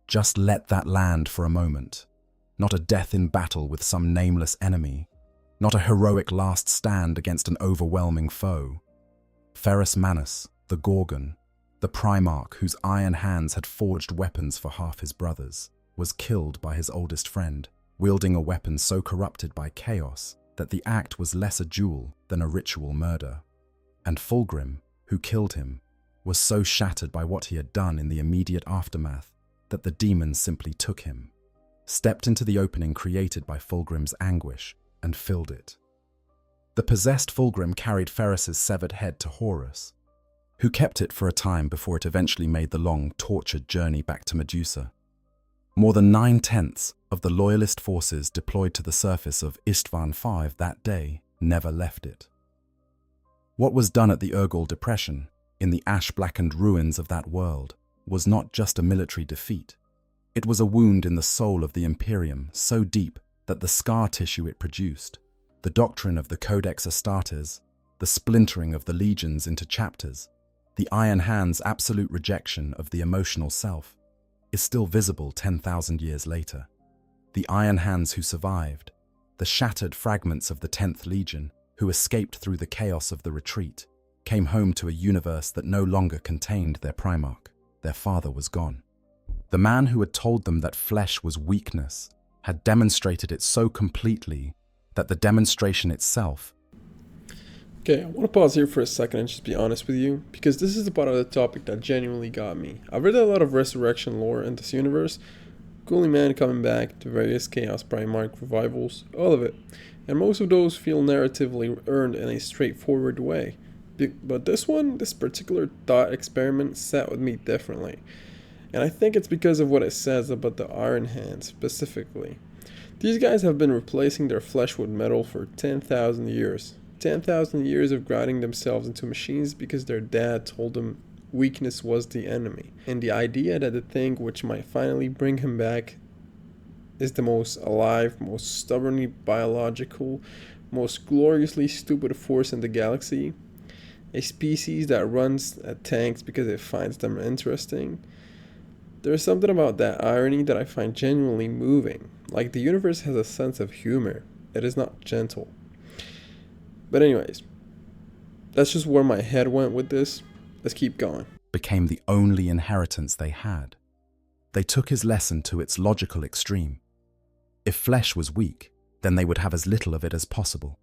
Speaker 2: Just let that land for a moment. Not a death in battle with some nameless enemy. Not a heroic last stand against an overwhelming foe. Ferrus Manus, the Gorgon, the Primarch whose iron hands had forged weapons for half his brothers, was killed by his oldest friend, wielding a weapon so corrupted by chaos that the act was less a duel than a ritual murder. And Fulgrim, who killed him, was so shattered by what he had done in the immediate aftermath that the demon simply took him, stepped into the opening created by Fulgrim's anguish, and filled it. The possessed Fulgrim carried Ferrus's severed head to Horus, who kept it for a time before it eventually made the long, tortured journey back to Medusa. More than 9/10 of the loyalist forces deployed to the surface of Istvan V that day never left it. What was done at the Urgol Depression, in the ash-blackened ruins of that world, was not just a military defeat. It was a wound in the soul of the Imperium so deep that the scar tissue it produced, the doctrine of the Codex Astartes, the splintering of the legions into chapters, the Iron Hand's absolute rejection of the emotional self, is still visible 10,000 years later. The Iron Hands who survived, the shattered fragments of the 10th Legion, who escaped through the chaos of the retreat, came home to a universe that no longer contained their Primarch. Their father was gone. The man who had told them that flesh was weakness had demonstrated it so completely that the demonstration itself...
Speaker 1: Okay, I want to pause here for a second and just be honest with you, because this is the part of the topic that genuinely got me. I've read a lot of resurrection lore in this universe, Cooling Man coming back, the various Chaos Primarch revivals, all of it, and most of those feel narratively earned in a straightforward way. But this particular thought experiment sat with me differently, and I think it's because of what it says about the Iron Hands specifically. These guys have been replacing their flesh with metal for 10,000 years. 10,000 years of grinding themselves into machines because their dad told them weakness was the enemy. And the idea that the thing which might finally bring him back is the most alive, most stubbornly biological, most gloriously stupid force in the galaxy. A species that runs at tanks because it finds them interesting. There's something about that irony that I find genuinely moving. Like the universe has a sense of humor. It is not gentle. But anyways, that's just where my head went with this. Let's keep going.
Speaker 2: Became the only inheritance they had. They took his lesson to its logical extreme. If flesh was weak, then they would have as little of it as possible.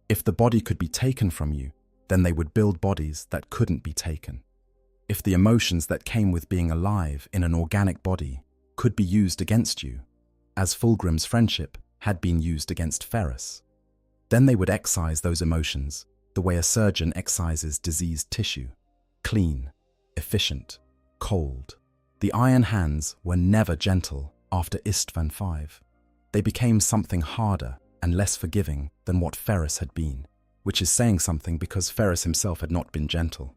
Speaker 2: If the body could be taken from you, then they would build bodies that couldn't be taken. If the emotions that came with being alive in an organic body could be used against you, as Fulgrim's friendship had been used against Ferrus, then they would excise those emotions the way a surgeon excises diseased tissue. Clean, efficient, cold. The Iron Hands were never gentle after Istvan V. They became something harder and less forgiving than what Ferrus had been, which is saying something because Ferrus himself had not been gentle.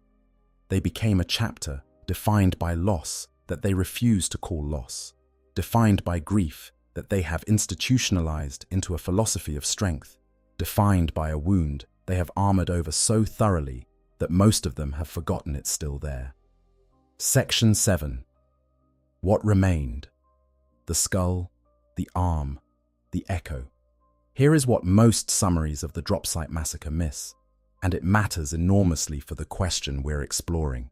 Speaker 2: They became a chapter defined by loss that they refuse to call loss, defined by grief that they have institutionalized into a philosophy of strength, defined by a wound they have armored over so thoroughly that most of them have forgotten it's still there. Section 7. What remained? The skull, the arm, the echo. Here is what most summaries of the Dropsite Massacre miss, and it matters enormously for the question we're exploring.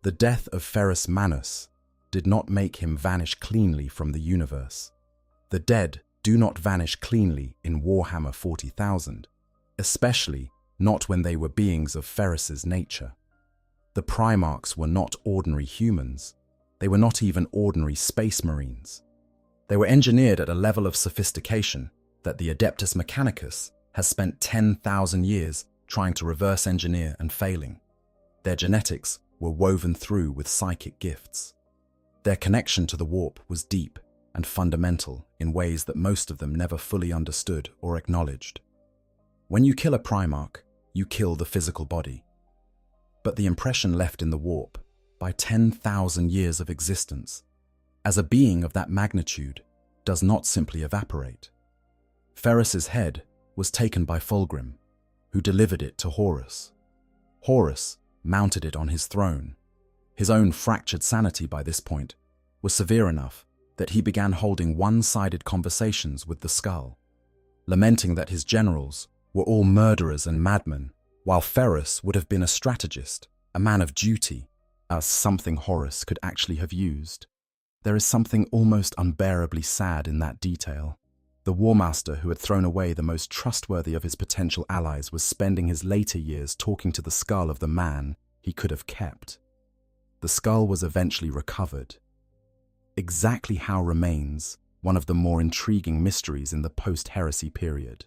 Speaker 2: The death of Ferrus Manus did not make him vanish cleanly from the universe. The dead do not vanish cleanly in Warhammer 40,000, especially not when they were beings of Ferrus's nature. The Primarchs were not ordinary humans. They were not even ordinary space marines. They were engineered at a level of sophistication that the Adeptus Mechanicus has spent 10,000 years trying to reverse engineer and failing. Their genetics were woven through with psychic gifts. Their connection to the warp was deep and fundamental in ways that most of them never fully understood or acknowledged. When you kill a Primarch, you kill the physical body. But the impression left in the warp by 10,000 years of existence, as a being of that magnitude, does not simply evaporate. Ferrus's head was taken by Fulgrim, who delivered it to Horus. Horus mounted it on his throne. His own fractured sanity by this point was severe enough that he began holding one-sided conversations with the skull, lamenting that his generals were all murderers and madmen, while Ferrus would have been a strategist, a man of duty, as something Horus could actually have used. There is something almost unbearably sad in that detail. The War Master who had thrown away the most trustworthy of his potential allies was spending his later years talking to the skull of the man he could have kept. The skull was eventually recovered. Exactly how remains one of the more intriguing mysteries in the post-heresy period.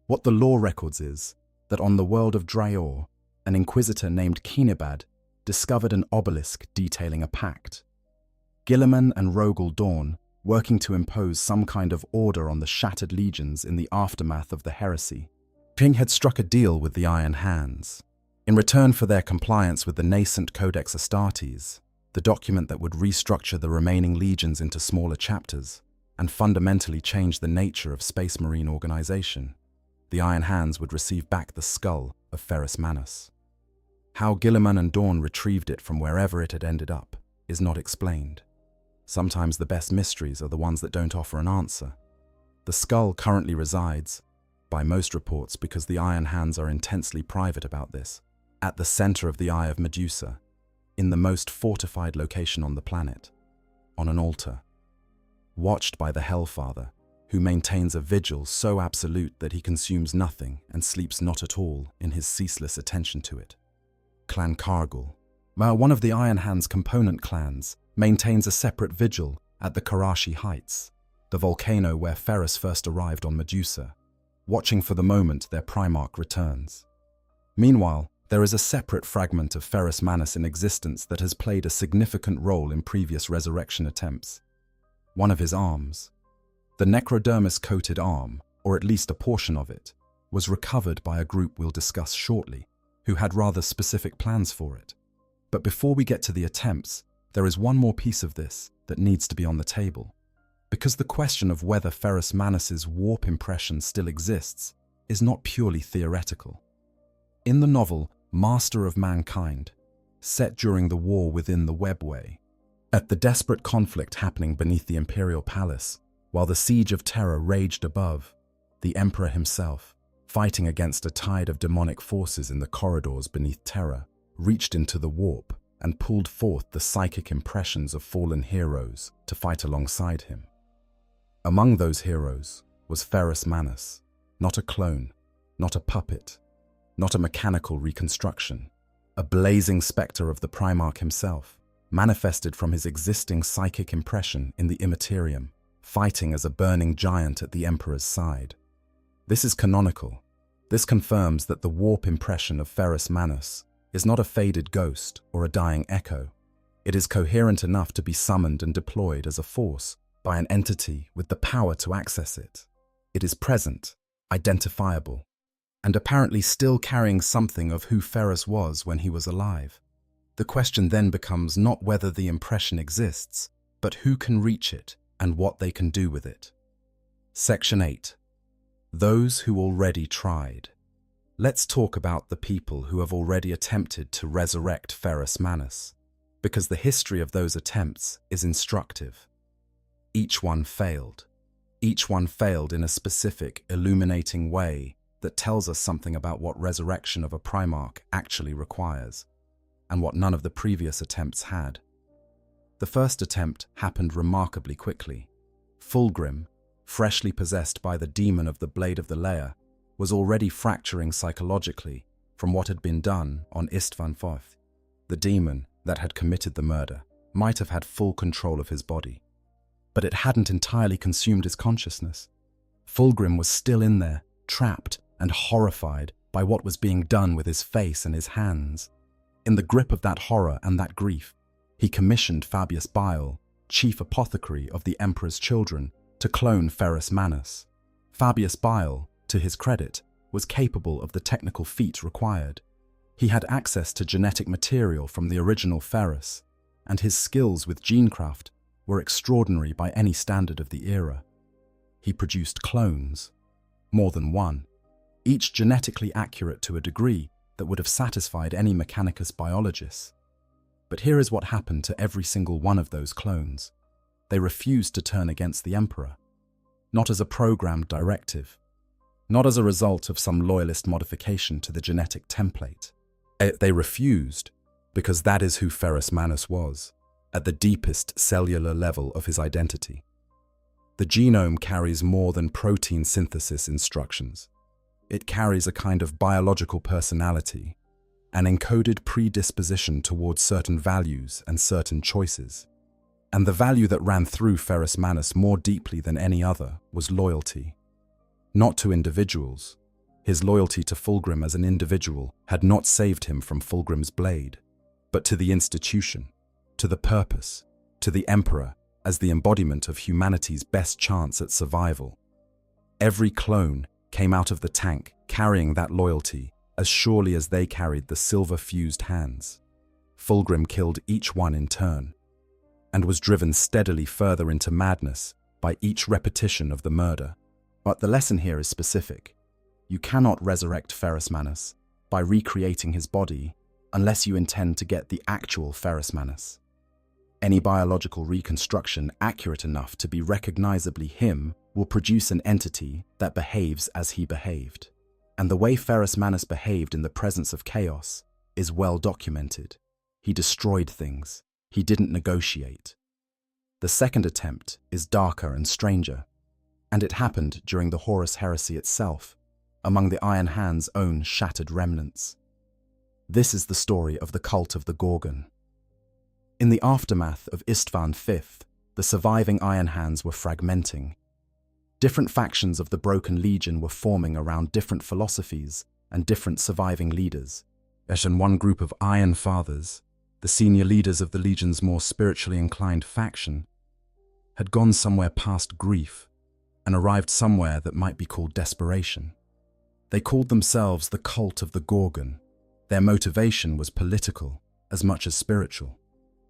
Speaker 2: What the lore records is that on the world of Drayor, an inquisitor named Kinebad discovered an obelisk detailing a pact. Guilliman and Rogel Dawn, working to impose some kind of order on the shattered legions in the aftermath of the heresy. King had struck a deal with the Iron Hands. In return for their compliance with the nascent Codex Astartes, the document that would restructure the remaining legions into smaller chapters and fundamentally change the nature of Space Marine organization, the Iron Hands would receive back the skull of Ferrus Manus. How Guilliman and Dawn retrieved it from wherever it had ended up is not explained. Sometimes the best mysteries are the ones that don't offer an answer. The skull currently resides, by most reports because the Iron Hands are intensely private about this, at the center of the Eye of Medusa, in the most fortified location on the planet, on an altar, watched by the Hellfather, who maintains a vigil so absolute that he consumes nothing and sleeps not at all in his ceaseless attention to it. Clan Cargill, one of the Iron Hand's component clans, maintains a separate vigil at the Karashi Heights, the volcano where Ferrus first arrived on Medusa, watching for the moment their Primarch returns. Meanwhile, there is a separate fragment of Ferrus Manus in existence that has played a significant role in previous resurrection attempts. One of his arms, the necrodermis-coated arm, or at least a portion of it, was recovered by a group we'll discuss shortly, who had rather specific plans for it. But before we get to the attempts, there is one more piece of this that needs to be on the table. Because the question of whether Ferrus Manus's warp impression still exists is not purely theoretical. In the novel Master of Mankind, set during the war within the Webway, at the desperate conflict happening beneath the Imperial Palace, while the siege of terror raged above, the Emperor himself, fighting against a tide of demonic forces in the corridors beneath Terror, reached into the warp and pulled forth the psychic impressions of fallen heroes to fight alongside him. Among those heroes was Ferrus Manus, not a clone, not a puppet, not a mechanical reconstruction, a blazing spectre of the Primarch himself, manifested from his existing psychic impression in the Imperium, fighting as a burning giant at the Emperor's side. This is canonical. This confirms that the warp impression of Ferrus Manus is not a faded ghost or a dying echo. It is coherent enough to be summoned and deployed as a force by an entity with the power to access it. It is present, identifiable, and apparently still carrying something of who Ferrus was when he was alive. The question then becomes not whether the impression exists, but who can reach it and what they can do with it. Section 8. Those who already tried. Let's talk about the people who have already attempted to resurrect Ferrus Manus, because the history of those attempts is instructive. Each one failed. Each one failed in a specific, illuminating way that tells us something about what resurrection of a Primarch actually requires, and what none of the previous attempts had. The first attempt happened remarkably quickly. Fulgrim, freshly possessed by the demon of the Blade of the Lair, was already fracturing psychologically from what had been done on Istvan Foth. The demon that had committed the murder might have had full control of his body, but it hadn't entirely consumed his consciousness. Fulgrim was still in there, trapped and horrified by what was being done with his face and his hands. In the grip of that horror and that grief, he commissioned Fabius Bile, chief apothecary of the Emperor's children, to clone Ferrus Manus. Fabius Bile, to his credit, was capable of the technical feat required. He had access to genetic material from the original Ferrus, and his skills with genecraft were extraordinary by any standard of the era. He produced clones, more than one, each genetically accurate to a degree that would have satisfied any mechanicus biologist. But here is what happened to every single one of those clones. They refused to turn against the Emperor, not as a programmed directive, not as a result of some loyalist modification to the genetic template. They refused because that is who Ferrus Manus was, at the deepest cellular level of his identity. The genome carries more than protein synthesis instructions. It carries a kind of biological personality, an encoded predisposition towards certain values and certain choices. And the value that ran through Ferrus Manus more deeply than any other was loyalty. Not to individuals. His loyalty to Fulgrim as an individual had not saved him from Fulgrim's blade, but to the institution, to the purpose, to the Emperor as the embodiment of humanity's best chance at survival. Every clone came out of the tank carrying that loyalty as surely as they carried the silver-fused hands. Fulgrim killed each one in turn, and was driven steadily further into madness by each repetition of the murder. But the lesson here is specific. You cannot resurrect Ferrus Manus by recreating his body unless you intend to get the actual Ferrus Manus. Any biological reconstruction accurate enough to be recognizably him will produce an entity that behaves as he behaved. And the way Ferrus Manus behaved in the presence of chaos is well documented. He destroyed things. He didn't negotiate. The second attempt is darker and stranger. And it happened during the Horus heresy itself, among the Iron Hand's own shattered remnants. This is the story of the cult of the Gorgon. In the aftermath of Istvan V, the surviving Iron Hands were fragmenting. Different factions of the Broken Legion were forming around different philosophies and different surviving leaders. And one group of Iron Fathers, the senior leaders of the Legion's more spiritually inclined faction, had gone somewhere past grief and arrived somewhere that might be called desperation. They called themselves the cult of the Gorgon. Their motivation was political as much as spiritual.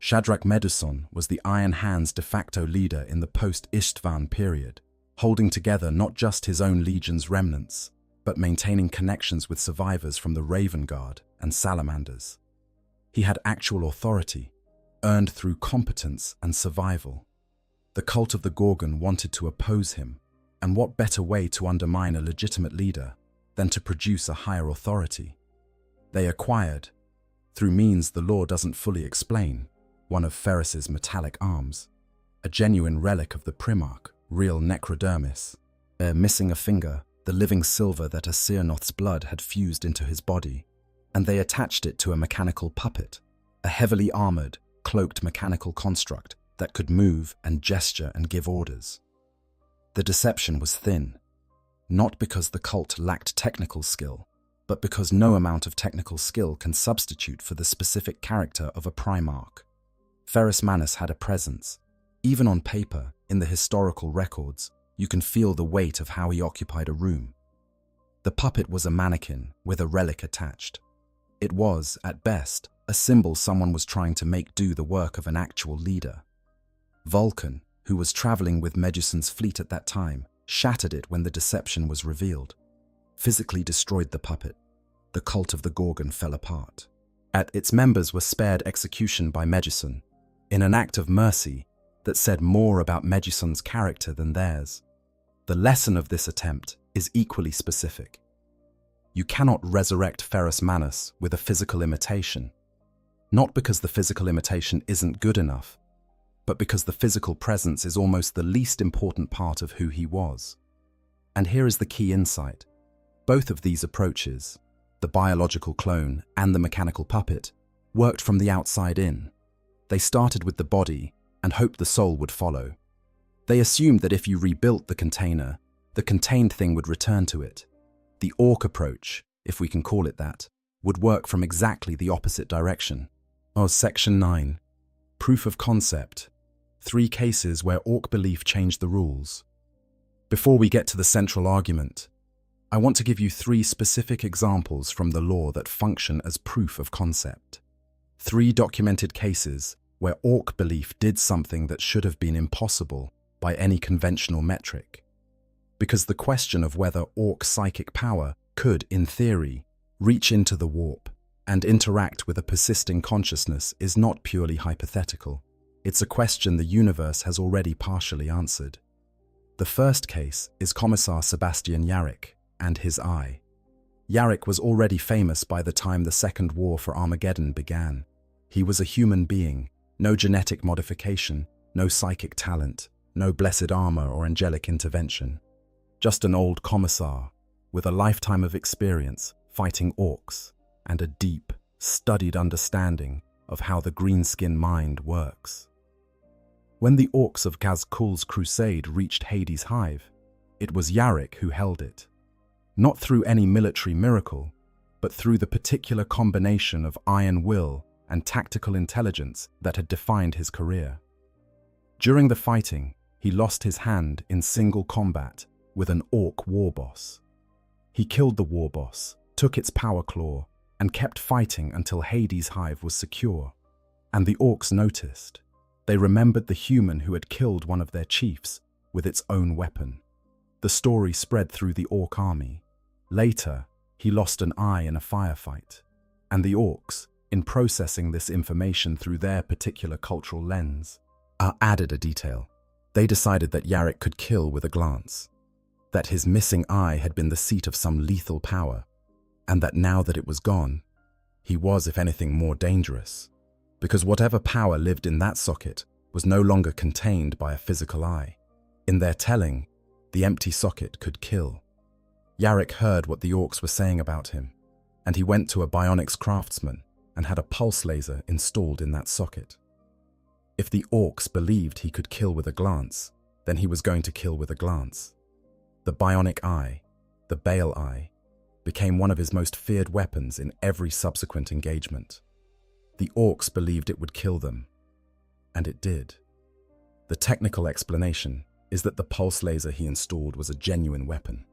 Speaker 2: Shadrach Medusa was the Iron Hand's de facto leader in the post-Istvan period, holding together not just his own legion's remnants, but maintaining connections with survivors from the Raven Guard and Salamanders. He had actual authority, earned through competence and survival. The cult of the Gorgon wanted to oppose him, and what better way to undermine a legitimate leader than to produce a higher authority? They acquired, through means the law doesn't fully explain, one of Ferris's metallic arms, a genuine relic of the Primarch, real necrodermis. Missing a finger, the living silver that a Seernoth's blood had fused into his body, and they attached it to a mechanical puppet, a heavily armored, cloaked mechanical construct that could move and gesture and give orders. The deception was thin, not because the cult lacked technical skill, but because no amount of technical skill can substitute for the specific character of a Primarch. Ferrus Manus had a presence. Even on paper, in the historical records, you can feel the weight of how he occupied a room. The puppet was a mannequin with a relic attached. It was, at best, a symbol someone was trying to make do the work of an actual leader. Vulcan, who was traveling with Medusa's fleet at that time, shattered it when the deception was revealed, physically destroyed the puppet. The cult of the Gorgon fell apart. Its members were spared execution by Medusa, in an act of mercy that said more about Medusa's character than theirs. The lesson of this attempt is equally specific. You cannot resurrect Ferrus Manus with a physical imitation, not because the physical imitation isn't good enough, but because the physical presence is almost the least important part of who he was. And here is the key insight. Both of these approaches, the biological clone and the mechanical puppet, worked from the outside in. They started with the body and hoped the soul would follow. They assumed that if you rebuilt the container, the contained thing would return to it. The Ork approach, if we can call it that, would work from exactly the opposite direction. Section 9. Proof of concept. 3 cases where Ork belief changed the rules. Before we get to the central argument, I want to give you 3 specific examples from the lore that function as proof of concept. 3 documented cases where Ork belief did something that should have been impossible by any conventional metric. Because the question of whether Ork psychic power could, in theory, reach into the warp and interact with a persisting consciousness is not purely hypothetical. It's a question the universe has already partially answered. The first case is Commissar Sebastian Yarrick and his eye. Yarrick was already famous by the time the Second War for Armageddon began. He was a human being, no genetic modification, no psychic talent, no blessed armor or angelic intervention. Just an old commissar with a lifetime of experience fighting orcs and a deep, studied understanding of how the greenskin mind works. When the orcs of Ghazkul's crusade reached Hades' hive, it was Yarrick who held it. Not through any military miracle, but through the particular combination of iron will and tactical intelligence that had defined his career. During the fighting, he lost his hand in single combat with an orc warboss. He killed the warboss, took its power claw, and kept fighting until Hades' hive was secure. And the orcs noticed. They remembered the human who had killed one of their chiefs with its own weapon. The story spread through the orc army. Later, he lost an eye in a firefight, and the orcs, in processing this information through their particular cultural lens, added a detail. They decided that Yarrick could kill with a glance, that his missing eye had been the seat of some lethal power, and that now that it was gone, he was, if anything, more dangerous, because whatever power lived in that socket was no longer contained by a physical eye. In their telling, The empty socket could kill. Yarrick heard what the Orks were saying about him, and he went to a bionics craftsman and had a pulse laser installed in that socket. If the Orks believed he could kill with a glance, then he was going to kill with a glance. The bionic eye, the Bale Eye, became one of his most feared weapons in every subsequent engagement. The Orks believed it would kill them, and it did. The technical explanation is that the pulse laser he installed was a genuine weapon.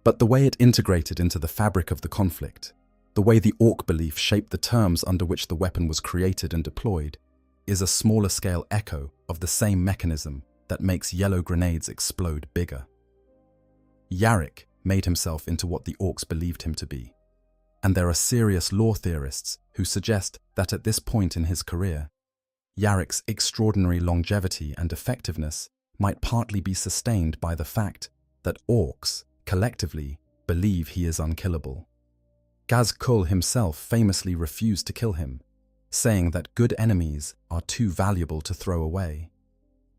Speaker 2: But the way it integrated into the fabric of the conflict, the way the Ork belief shaped the terms under which the weapon was created and deployed, is a smaller scale echo of the same mechanism that makes yellow grenades explode bigger. Yarrick made himself into what the Orks believed him to be, and there are serious lore theorists who suggest that at this point in his career, Yarrick's extraordinary longevity and effectiveness might partly be sustained by the fact that Orks, collectively, believe he is unkillable. Gaz-Kul himself famously refused to kill him, saying that good enemies are too valuable to throw away.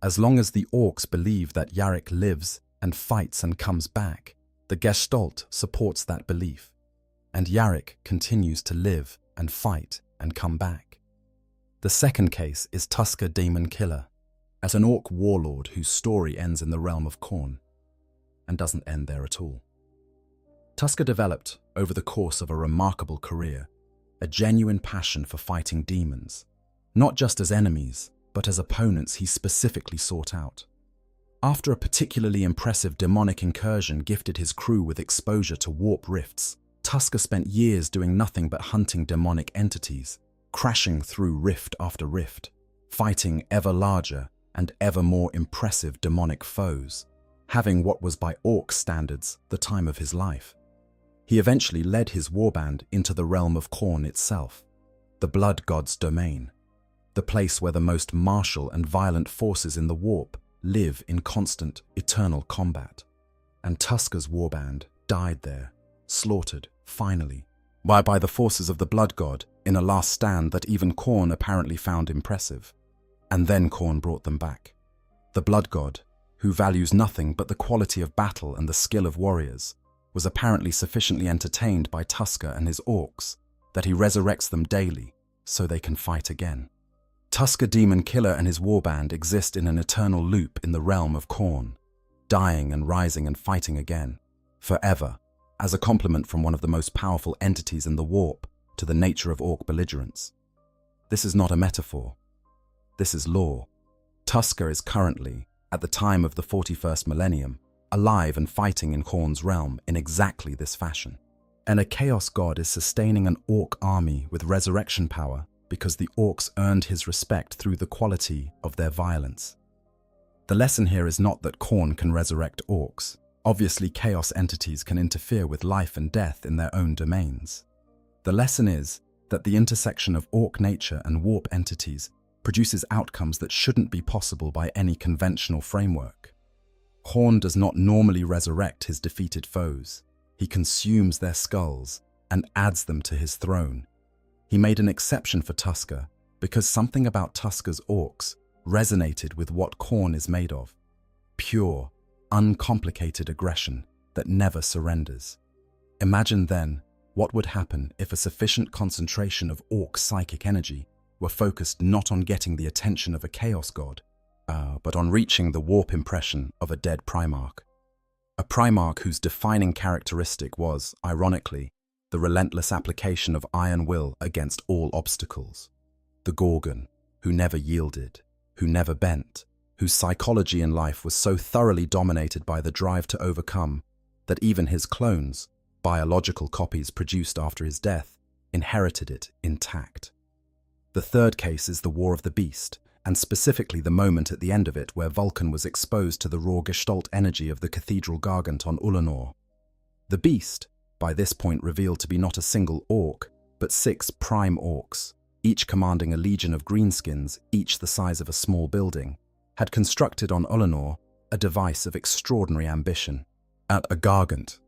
Speaker 2: As long as the Orks believe that Yarrick lives and fights and comes back, the Gestalt supports that belief, and Yarrick continues to live and fight and come back. The second case is Tusker Demon Killer, as an Ork warlord whose story ends in the realm of Khorne, and doesn't end there at all. Tusker developed, over the course of a remarkable career, a genuine passion for fighting demons, not just as enemies, but as opponents he specifically sought out. After a particularly impressive demonic incursion gifted his crew with exposure to warp rifts, Tusker spent years doing nothing but hunting demonic entities, crashing through rift after rift, fighting ever larger and ever more impressive demonic foes, having what was by Orc standards the time of his life. He eventually led his warband into the realm of Khorne itself, the blood god's domain, the place where the most martial and violent forces in the warp live in constant, eternal combat. And Tusker's warband died there, slaughtered, finally, by the forces of the blood god in a last stand that even Khorne apparently found impressive. And then Khorne brought them back. The blood god, who values nothing but the quality of battle and the skill of warriors, was apparently sufficiently entertained by Tusker and his Orks that he resurrects them daily so they can fight again. Tusker Demon Killer and his warband exist in an eternal loop in the realm of Khorne, dying and rising and fighting again, forever, as a compliment from one of the most powerful entities in the warp to the nature of Orc belligerence. This is not a metaphor. This is lore. Tusker is currently, at the time of the 41st Millennium, alive and fighting in Khorne's realm in exactly this fashion. And a Chaos God is sustaining an Orc army with resurrection power because the Orcs earned his respect through the quality of their violence. The lesson here is not that Khorne can resurrect Orcs. Obviously, Chaos entities can interfere with life and death in their own domains. The lesson is that the intersection of Orc nature and warp entities produces outcomes that shouldn't be possible by any conventional framework. Khorne does not normally resurrect his defeated foes. He consumes their skulls and adds them to his throne. He made an exception for Tusker because something about Tusker's Orcs resonated with what Khorne is made of. Pure, uncomplicated aggression that never surrenders. Imagine then what would happen if a sufficient concentration of Orc psychic energy were focused not on getting the attention of a Chaos God, but on reaching the warp impression of a dead Primarch. A Primarch whose defining characteristic was, ironically, the relentless application of iron will against all obstacles. The Gorgon, who never yielded, who never bent, whose psychology in life was so thoroughly dominated by the drive to overcome that even his clones, biological copies produced after his death, inherited it intact. The third case is the War of the Beast, and specifically the moment at the end of it where Vulcan was exposed to the raw Gestalt energy of the Cathedral Gargant on Ulanor. The Beast, by this point revealed to be not a single Orc, but 6 prime Orcs, each commanding a legion of greenskins, each the size of a small building, had constructed on Ulanor a device of extraordinary ambition. A Gargant,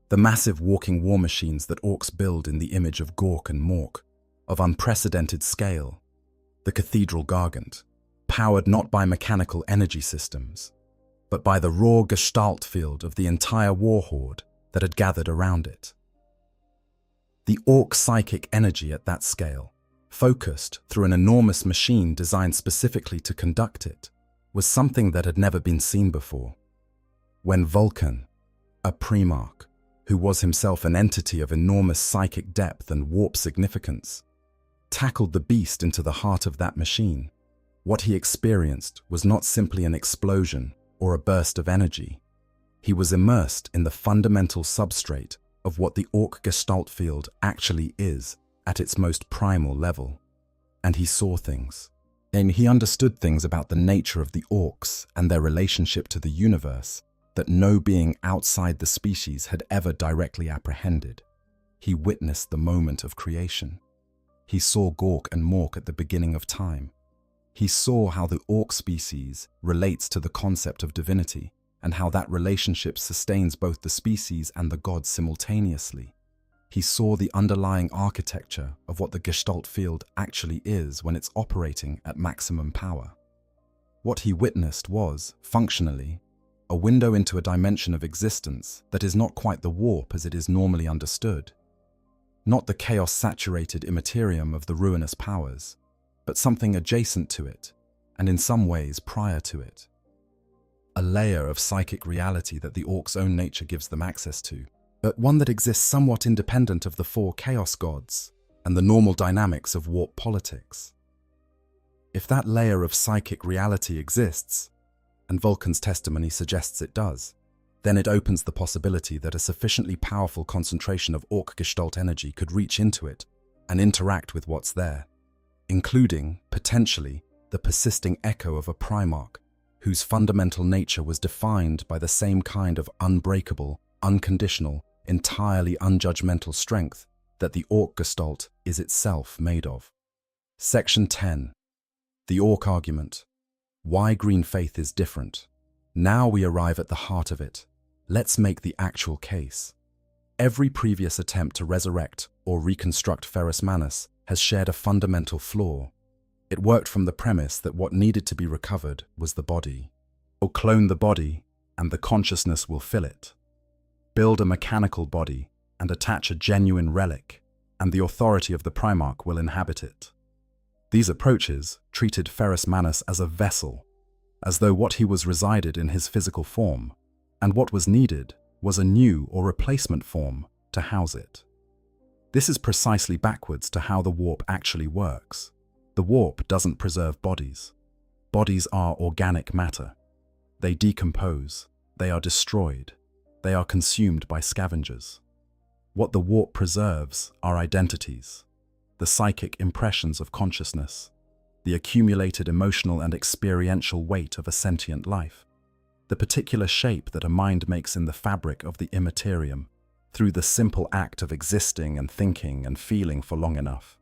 Speaker 2: the massive walking war machines that Orcs build in the image of Gork and Mork, of unprecedented scale. The Cathedral Gargant, powered not by mechanical energy systems, but by the raw gestalt field of the entire war horde that had gathered around it. The Ork psychic energy at that scale, focused through an enormous machine designed specifically to conduct it, was something that had never been seen before. When Vulcan, a Primarch, who was himself an entity of enormous psychic depth and warp significance, tackled the beast into the heart of that machine, what he experienced was not simply an explosion or a burst of energy. He was immersed in the fundamental substrate of what the Ork gestalt field actually is at its most primal level. And he saw things. And he understood things about the nature of the Orks and their relationship to the universe that no being outside the species had ever directly apprehended. He witnessed the moment of creation. He saw Gork and Mork at the beginning of time. He saw how the Ork species relates to the concept of divinity and how that relationship sustains both the species and the gods simultaneously. He saw the underlying architecture of what the Gestalt field actually is when it's operating at maximum power. What he witnessed was, functionally, a window into a dimension of existence that is not quite the warp as it is normally understood. Not the chaos-saturated immaterium of the ruinous powers, but something adjacent to it, and in some ways prior to it. A layer of psychic reality that the Ork's own nature gives them access to, but one that exists somewhat independent of the four chaos gods and the normal dynamics of warp politics. If that layer of psychic reality exists, and Vulcan's testimony suggests it does, then it opens the possibility that a sufficiently powerful concentration of Ork Gestalt energy could reach into it and interact with what's there, including, potentially, the persisting echo of a Primarch whose fundamental nature was defined by the same kind of unbreakable, unconditional, entirely unjudgmental strength that the Ork Gestalt is itself made of. Section 10. The Ork Argument. Why green faith is different. Now we arrive at the heart of it. Let's make the actual case. Every previous attempt to resurrect or reconstruct Ferrus Manus has shared a fundamental flaw. It worked from the premise that what needed to be recovered was the body. Or clone the body, and the consciousness will fill it. Build a mechanical body, and attach a genuine relic, and the authority of the Primarch will inhabit it. These approaches treated Ferrus Manus as a vessel, as though what he was resided in his physical form, and what was needed was a new or replacement form to house it. This is precisely backwards to how the warp actually works. The warp doesn't preserve bodies. Bodies are organic matter. They decompose, they are destroyed, they are consumed by scavengers. What the warp preserves are identities, the psychic impressions of consciousness, the accumulated emotional and experiential weight of a sentient life, the particular shape that a mind makes in the fabric of the immaterium, through the simple act of existing and thinking and feeling for long enough.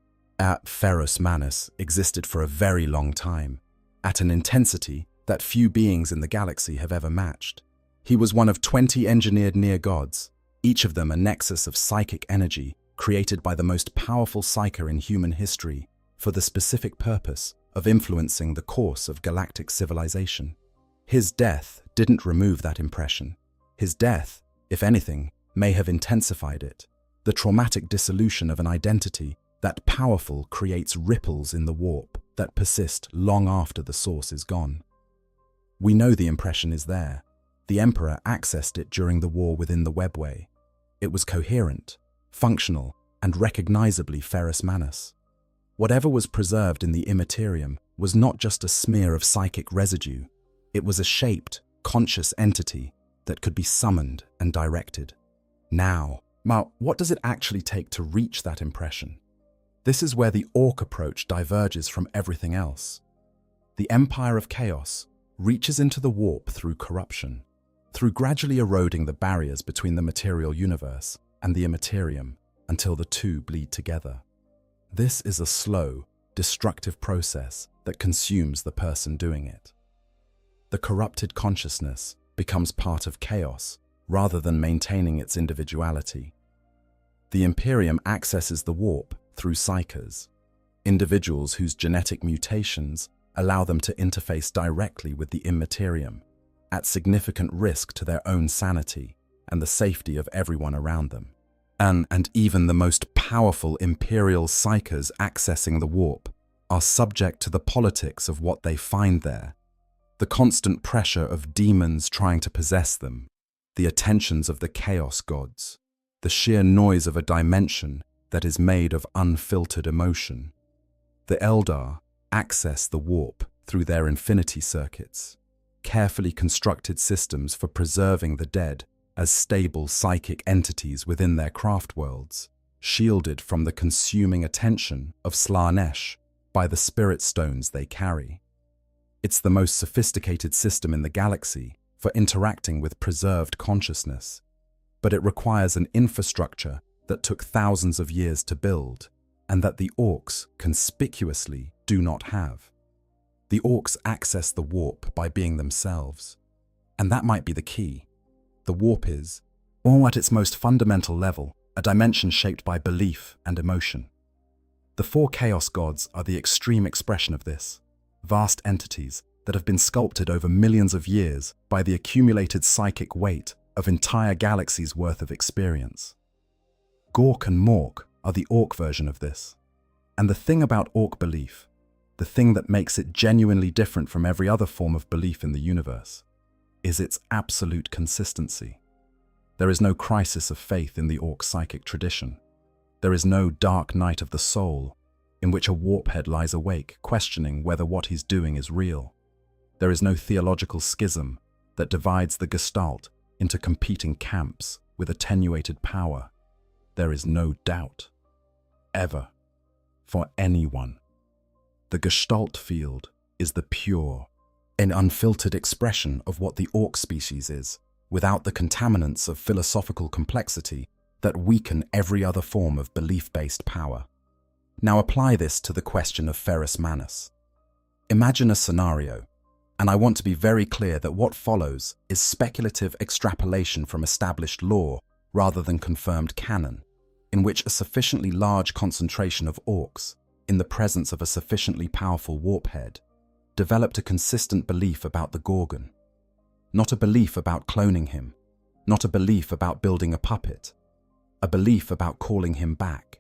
Speaker 2: Ferrus Manus existed for a very long time, at an intensity that few beings in the galaxy have ever matched. He was one of 20 engineered near-gods, each of them a nexus of psychic energy created by the most powerful psyker in human history for the specific purpose of influencing the course of galactic civilization. His death didn't remove that impression. His death, if anything, may have intensified it. The traumatic dissolution of an identity that powerful creates ripples in the warp that persist long after the source is gone. We know the impression is there. The Emperor accessed it during the war within the webway. It was coherent, functional, and recognizably Ferrus Manus. Whatever was preserved in the immaterium was not just a smear of psychic residue. It was a shaped, conscious entity that could be summoned and directed. Now, what does it actually take to reach that impression? This is where the Ork approach diverges from everything else. The Empire of Chaos reaches into the warp through corruption, through gradually eroding the barriers between the material universe and the immaterium until the two bleed together. This is a slow, destructive process that consumes the person doing it. The corrupted consciousness becomes part of chaos rather than maintaining its individuality. The Imperium accesses the warp through psychers, individuals whose genetic mutations allow them to interface directly with the immaterium, at significant risk to their own sanity and the safety of everyone around them. And even the most powerful Imperial psychers accessing the warp are subject to the politics of what they find there, the constant pressure of demons trying to possess them, the attentions of the chaos gods, the sheer noise of a dimension that is made of unfiltered emotion. The Eldar access the warp through their infinity circuits, carefully constructed systems for preserving the dead as stable psychic entities within their craft worlds, shielded from the consuming attention of Slaanesh by the spirit stones they carry. It's the most sophisticated system in the galaxy for interacting with preserved consciousness, but it requires an infrastructure that took thousands of years to build, and that the Orks conspicuously do not have. The Orks access the warp by being themselves, and that might be the key. The warp is, or at its most fundamental level, a dimension shaped by belief and emotion. The four Chaos Gods are the extreme expression of this, vast entities that have been sculpted over millions of years by the accumulated psychic weight of entire galaxies' worth of experience. Gork and Mork are the Ork version of this. And the thing about Ork belief, the thing that makes it genuinely different from every other form of belief in the universe, is its absolute consistency. There is no crisis of faith in the Ork psychic tradition. There is no dark night of the soul in which a warphead lies awake questioning whether what he's doing is real. There is no theological schism that divides the Gestalt into competing camps with attenuated power. There is no doubt, ever, for anyone. The Gestalt field is the pure and unfiltered expression of what the Ork species is, without the contaminants of philosophical complexity that weaken every other form of belief-based power. Now apply this to the question of Ferrus Manus. Imagine a scenario, and I want to be very clear that what follows is speculative extrapolation from established lore rather than confirmed canon, in which a sufficiently large concentration of Orks, in the presence of a sufficiently powerful warphead, developed a consistent belief about the Gorgon. Not a belief about cloning him, not a belief about building a puppet, a belief about calling him back,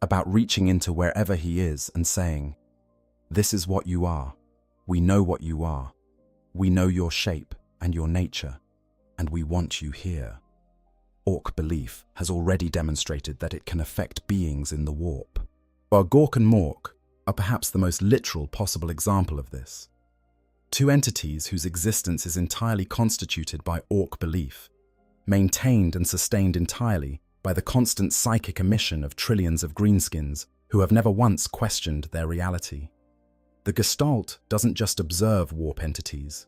Speaker 2: about reaching into wherever he is and saying, "This is what you are. We know what you are. We know your shape and your nature, and we want you here." Ork belief has already demonstrated that it can affect beings in the warp. While Gork and Mork are perhaps the most literal possible example of this. Two entities whose existence is entirely constituted by Ork belief, maintained and sustained entirely by the constant psychic emission of trillions of greenskins who have never once questioned their reality. The Gestalt doesn't just observe warp entities.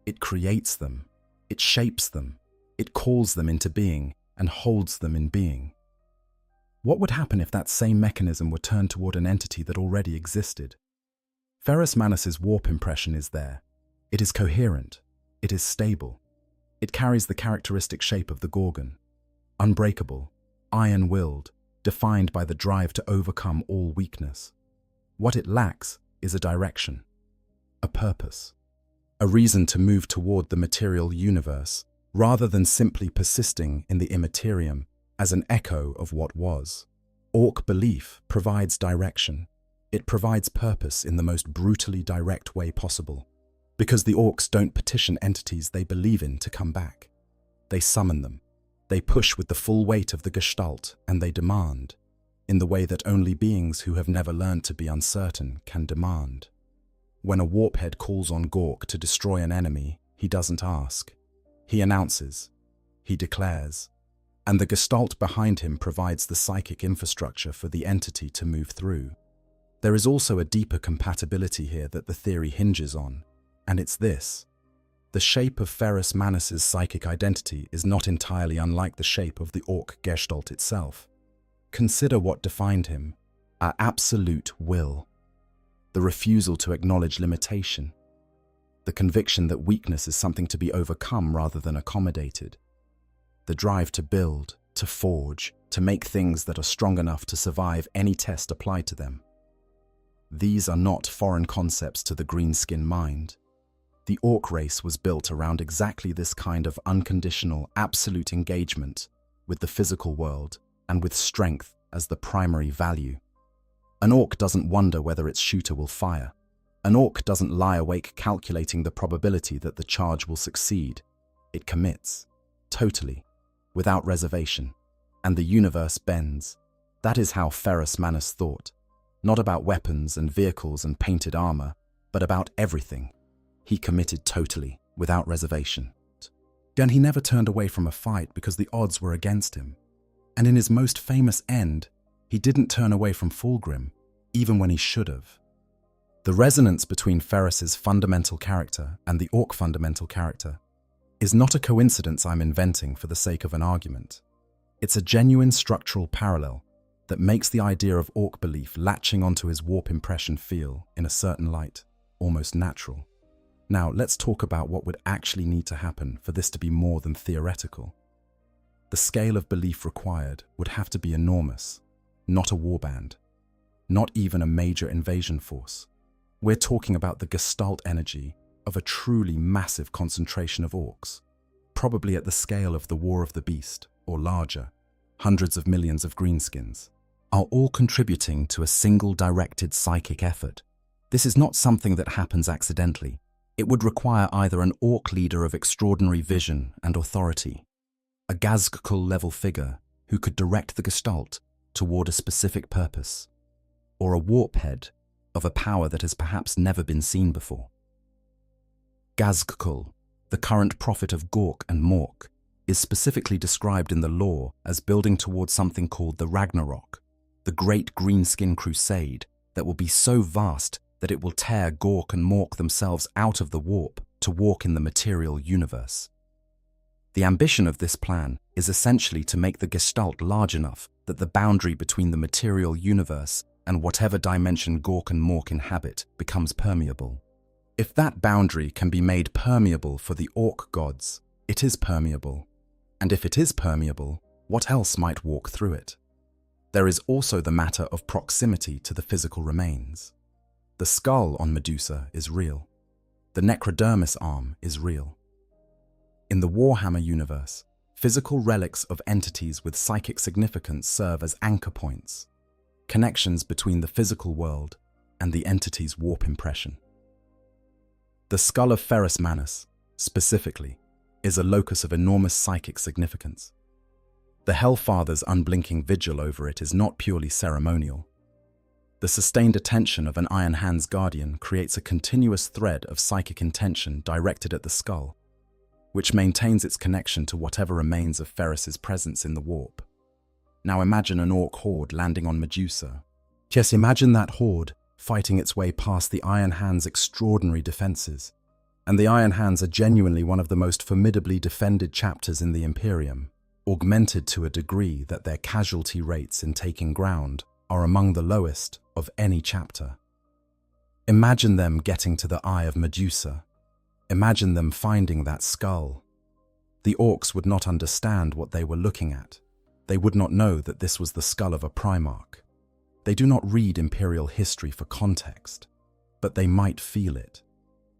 Speaker 2: It creates them, it shapes them, it calls them into being and holds them in being. What would happen if that same mechanism were turned toward an entity that already existed? Ferrus Manus's warp impression is there. It is coherent. It is stable. It carries the characteristic shape of the Gorgon. Unbreakable, iron-willed, defined by the drive to overcome all weakness. What it lacks is a direction, a purpose, a reason to move toward the material universe, rather than simply persisting in the immaterium as an echo of what was. Ork belief provides direction. It provides purpose in the most brutally direct way possible, because the Orks don't petition entities they believe in to come back. They summon them. They push with the full weight of the Gestalt, and they demand, in the way that only beings who have never learned to be uncertain can demand. When a warphead calls on Gork to destroy an enemy, he doesn't ask. He announces. He declares. And the Gestalt behind him provides the psychic infrastructure for the entity to move through. There is also a deeper compatibility here that the theory hinges on, and it's this. The shape of Ferrus Manus's psychic identity is not entirely unlike the shape of the Ork Gestalt itself. Consider what defined him: our absolute will, the refusal to acknowledge limitation, the conviction that weakness is something to be overcome rather than accommodated, the drive to build, to forge, to make things that are strong enough to survive any test applied to them. These are not foreign concepts to the greenskin mind. The Ork race was built around exactly this kind of unconditional, absolute engagement with the physical world and with strength as the primary value. An Ork doesn't wonder whether its shooter will fire. An Ork doesn't lie awake calculating the probability that the charge will succeed. It commits, totally, without reservation, and the universe bends. That is how Ferrus Manus thought, not about weapons and vehicles and painted armor, but about everything. He committed totally, without reservation. And he never turned away from a fight because the odds were against him. And in his most famous end, he didn't turn away from Fulgrim, even when he should have. The resonance between Ferrus's fundamental character and the Ork fundamental character is not a coincidence I'm inventing for the sake of an argument. It's a genuine structural parallel that makes the idea of Ork belief latching onto his warp impression feel, in a certain light, almost natural. Now, let's talk about what would actually need to happen for this to be more than theoretical. The scale of belief required would have to be enormous, not a warband, not even a major invasion force. We're talking about the gestalt energy of a truly massive concentration of Orks, probably at the scale of the War of the Beast, or larger. Hundreds of millions of greenskins are all contributing to a single directed psychic effort. This is not something that happens accidentally. It would require either an Ork leader of extraordinary vision and authority, a Gazgkul-level figure who could direct the Gestalt toward a specific purpose, or a warphead of a power that has perhaps never been seen before. Gazgkul, the current prophet of Gork and Mork, is specifically described in the lore as building towards something called the Ragnarok, the great greenskin crusade that will be so vast that it will tear Gork and Mork themselves out of the warp to walk in the material universe. The ambition of this plan is essentially to make the Gestalt large enough that the boundary between the material universe and whatever dimension Gork and Mork inhabit becomes permeable. If that boundary can be made permeable for the Ork gods, it is permeable. And if it is permeable, what else might walk through it? There is also the matter of proximity to the physical remains. The skull on Medusa is real. The necrodermis arm is real. In the Warhammer universe, physical relics of entities with psychic significance serve as anchor points, connections between the physical world and the entity's warp impression. The skull of Ferrus Manus, specifically, is a locus of enormous psychic significance. The Hellfather's unblinking vigil over it is not purely ceremonial. The sustained attention of an Iron Hand's guardian creates a continuous thread of psychic intention directed at the skull, which maintains its connection to whatever remains of Ferrus's presence in the warp. Now imagine an Ork horde landing on Medusa. Yes, imagine that horde fighting its way past the Iron Hand's extraordinary defenses. And the Iron Hands are genuinely one of the most formidably defended chapters in the Imperium, augmented to a degree that their casualty rates in taking ground are among the lowest of any chapter. Imagine them getting to the Eye of Medusa. Imagine them finding that skull. The Orks would not understand what they were looking at. They would not know that this was the skull of a Primarch. They do not read Imperial history for context, but they might feel it.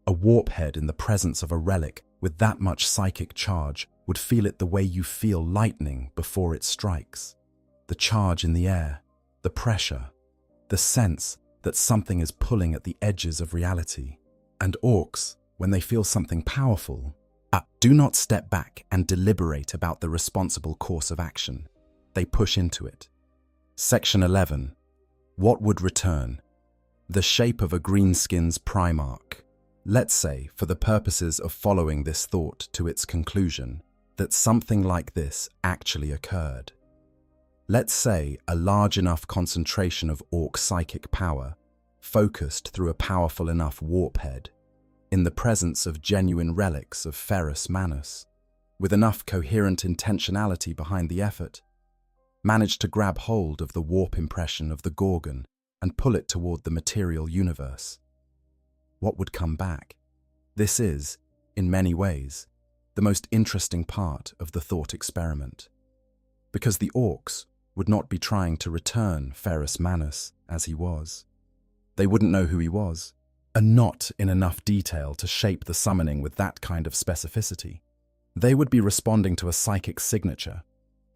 Speaker 2: A warphead in the presence of a relic with that much psychic charge would feel it the way you feel lightning before it strikes. The charge in the air, the pressure, the sense that something is pulling at the edges of reality. And Orks, when they feel something powerful, do not step back and deliberate about the responsible course of action. They push into it. Section 11. What would return? The shape of a greenskin's Primarch. Let's say, for the purposes of following this thought to its conclusion, that something like this actually occurred. Let's say a large enough concentration of Ork psychic power, focused through a powerful enough warphead, in the presence of genuine relics of Ferrus Manus, with enough coherent intentionality behind the effort, managed to grab hold of the warp impression of the Gorgon and pull it toward the material universe. What would come back? This is, in many ways, the most interesting part of the thought experiment. Because the Orks would not be trying to return Ferrus Manus as he was. They wouldn't know who he was. and not in enough detail to shape the summoning with that kind of specificity. They would be responding to a psychic signature,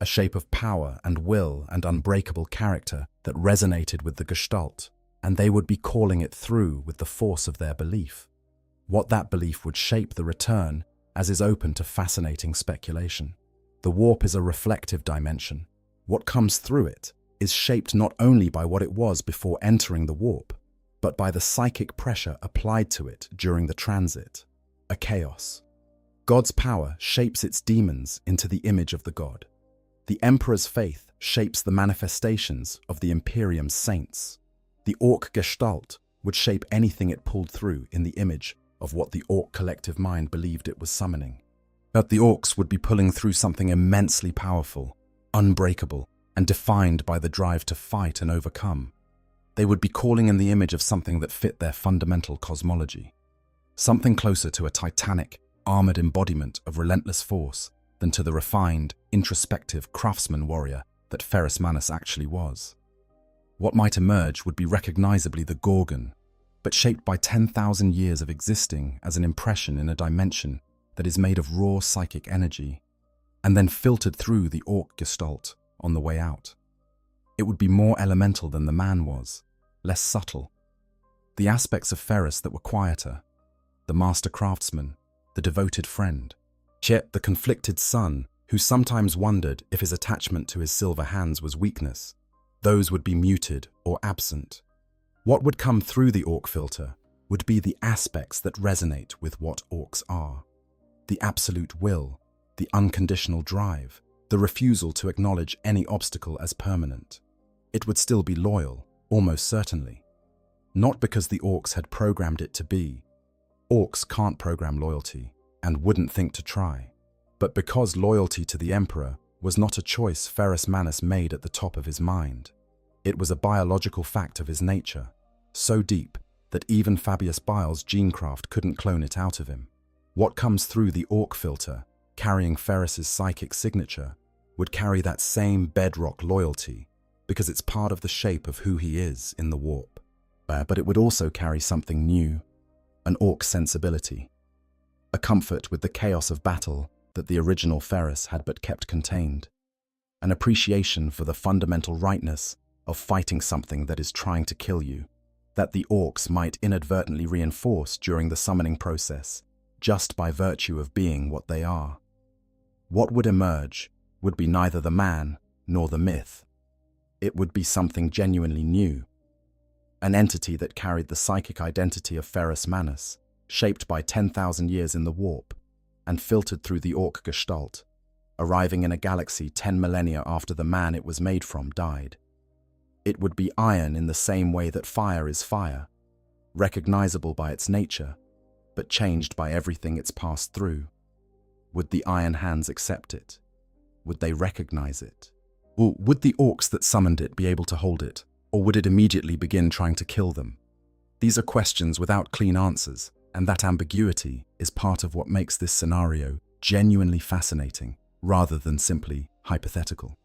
Speaker 2: a shape of power and will and unbreakable character that resonated with the Gestalt, and they would be calling it through with the force of their belief. What that belief would shape the return, as is open to fascinating speculation. The warp is a reflective dimension. What comes through it is shaped not only by what it was before entering the warp, but by the psychic pressure applied to it during the transit, a chaos. God's power shapes its demons into the image of the god. The Emperor's faith shapes the manifestations of the Imperium's saints. The Ork Gestalt would shape anything it pulled through in the image of what the Ork collective mind believed it was summoning. But the Orks would be pulling through something immensely powerful, unbreakable, and defined by the drive to fight and overcome. They would be calling in the image of something that fit their fundamental cosmology. Something closer to a titanic, armored embodiment of relentless force than to the refined, introspective craftsman warrior that Ferrus Manus actually was. What might emerge would be recognizably the Gorgon, but shaped by 10,000 years of existing as an impression in a dimension that is made of raw psychic energy, and then filtered through the Ork Gestalt on the way out. It would be more elemental than the man was, less subtle. The aspects of Ferrus that were quieter, the master craftsman, the devoted friend, Chet the conflicted son who sometimes wondered if his attachment to his silver hands was weakness, those would be muted or absent. What would come through the Ork filter would be the aspects that resonate with what Orks are. The absolute will, the unconditional drive, the refusal to acknowledge any obstacle as permanent. It would still be loyal, almost certainly. Not because the Orks had programmed it to be. Orks can't program loyalty, and wouldn't think to try. But because loyalty to the Emperor was not a choice Ferrus Manus made at the top of his mind. It was a biological fact of his nature, so deep that even Fabius Bile's genecraft couldn't clone it out of him. What comes through the Ork filter, carrying Ferrus's psychic signature, would carry that same bedrock loyalty, because it's part of the shape of who he is in the warp. But it would also carry something new, an Ork sensibility, a comfort with the chaos of battle that the original Ferrus had but kept contained, an appreciation for the fundamental rightness of fighting something that is trying to kill you, that the Orks might inadvertently reinforce during the summoning process, just by virtue of being what they are. What would emerge would be neither the man nor the myth. It would be something genuinely new, an entity that carried the psychic identity of Ferrus Manus, shaped by 10,000 years in the warp, and filtered through the Ork Gestalt, arriving in a galaxy 10 millennia after the man it was made from died. It would be iron in the same way that fire is fire, recognizable by its nature, but changed by everything it's passed through. Would the Iron Hands accept it? Would they recognize it? Or would the Orks that summoned it be able to hold it, or would it immediately begin trying to kill them? These are questions without clean answers, and that ambiguity is part of what makes this scenario genuinely fascinating, rather than simply hypothetical.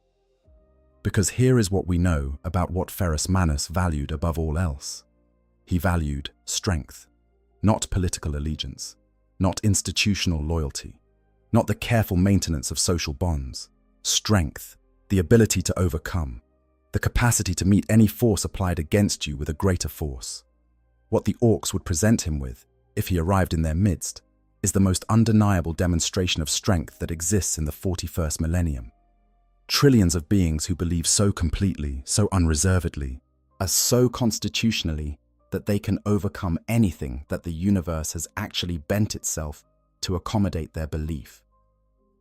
Speaker 2: Because here is what we know about what Ferrus Manus valued above all else. He valued strength, not political allegiance, not institutional loyalty, not the careful maintenance of social bonds. Strength, the ability to overcome, the capacity to meet any force applied against you with a greater force. What the Orks would present him with, if he arrived in their midst, is the most undeniable demonstration of strength that exists in the 41st millennium. Trillions of beings who believe so completely, so unreservedly, are so constitutionally that they can overcome anything that the universe has actually bent itself to accommodate their belief.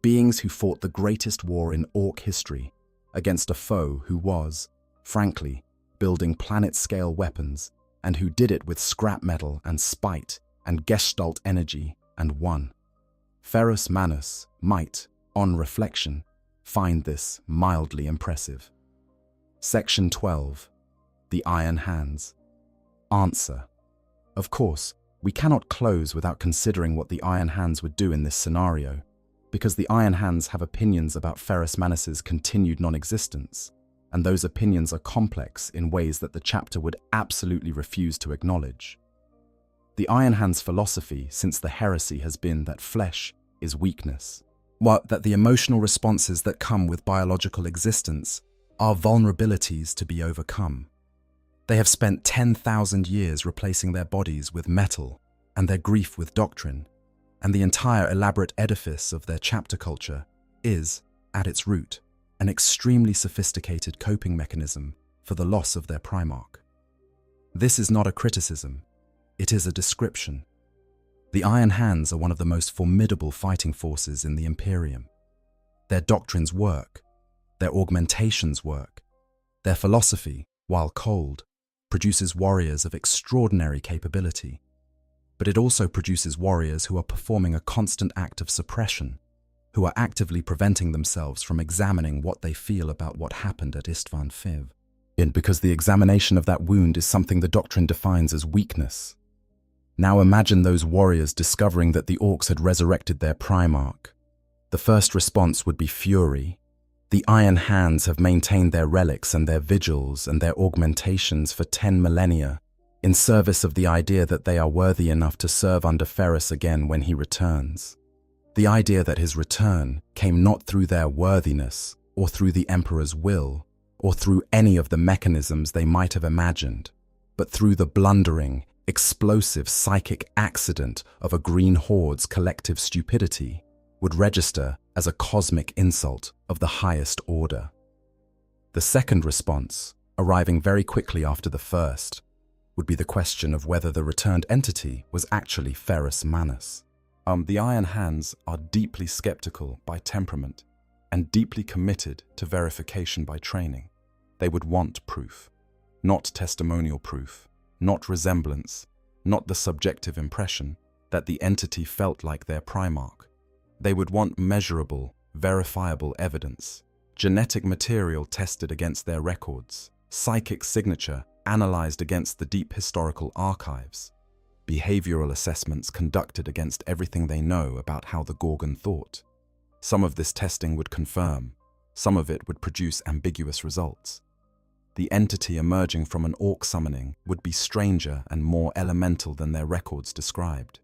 Speaker 2: Beings who fought the greatest war in Ork history against a foe who was, frankly, building planet-scale weapons, and who did it with scrap metal and spite and Gestalt energy and won. Ferrus Manus might, on reflection, find this mildly impressive. Section 12. The Iron Hands. Answer. Of course, we cannot close without considering what the Iron Hands would do in this scenario, because the Iron Hands have opinions about Ferrus Manus's continued non-existence, and those opinions are complex in ways that the chapter would absolutely refuse to acknowledge. The Iron Hand's philosophy since the heresy has been that flesh is weakness, while that the emotional responses that come with biological existence are vulnerabilities to be overcome. They have spent 10,000 years replacing their bodies with metal and their grief with doctrine, and the entire elaborate edifice of their chapter culture is, at its root, an extremely sophisticated coping mechanism for the loss of their Primarch. This is not a criticism, it is a description. The Iron Hands are one of the most formidable fighting forces in the Imperium. Their doctrines work, their augmentations work, their philosophy, while cold, produces warriors of extraordinary capability, but it also produces warriors who are performing a constant act of suppression, who are actively preventing themselves from examining what they feel about what happened at Istvan Fiv. And because the examination of that wound is something the doctrine defines as weakness. Now imagine those warriors discovering that the Orks had resurrected their Primarch. The first response would be fury. The Iron Hands have maintained their relics and their vigils and their augmentations for 10 millennia, in service of the idea that they are worthy enough to serve under Ferrus again when he returns. The idea that his return came not through their worthiness, or through the Emperor's will, or through any of the mechanisms they might have imagined, but through the blundering, explosive psychic accident of a Green Horde's collective stupidity, would register as a cosmic insult of the highest order. The second response, arriving very quickly after the first, would be the question of whether the returned entity was actually Ferrus Manus. The Iron Hands are deeply skeptical by temperament and deeply committed to verification by training. They would want proof, not testimonial proof, not resemblance, not the subjective impression that the entity felt like their Primarch. They would want measurable, verifiable evidence, genetic material tested against their records, psychic signature analyzed against the deep historical archives, behavioral assessments conducted against everything they know about how the Gorgon thought. Some of this testing would confirm, some of it would produce ambiguous results. The entity emerging from an Ork summoning would be stranger and more elemental than their records described.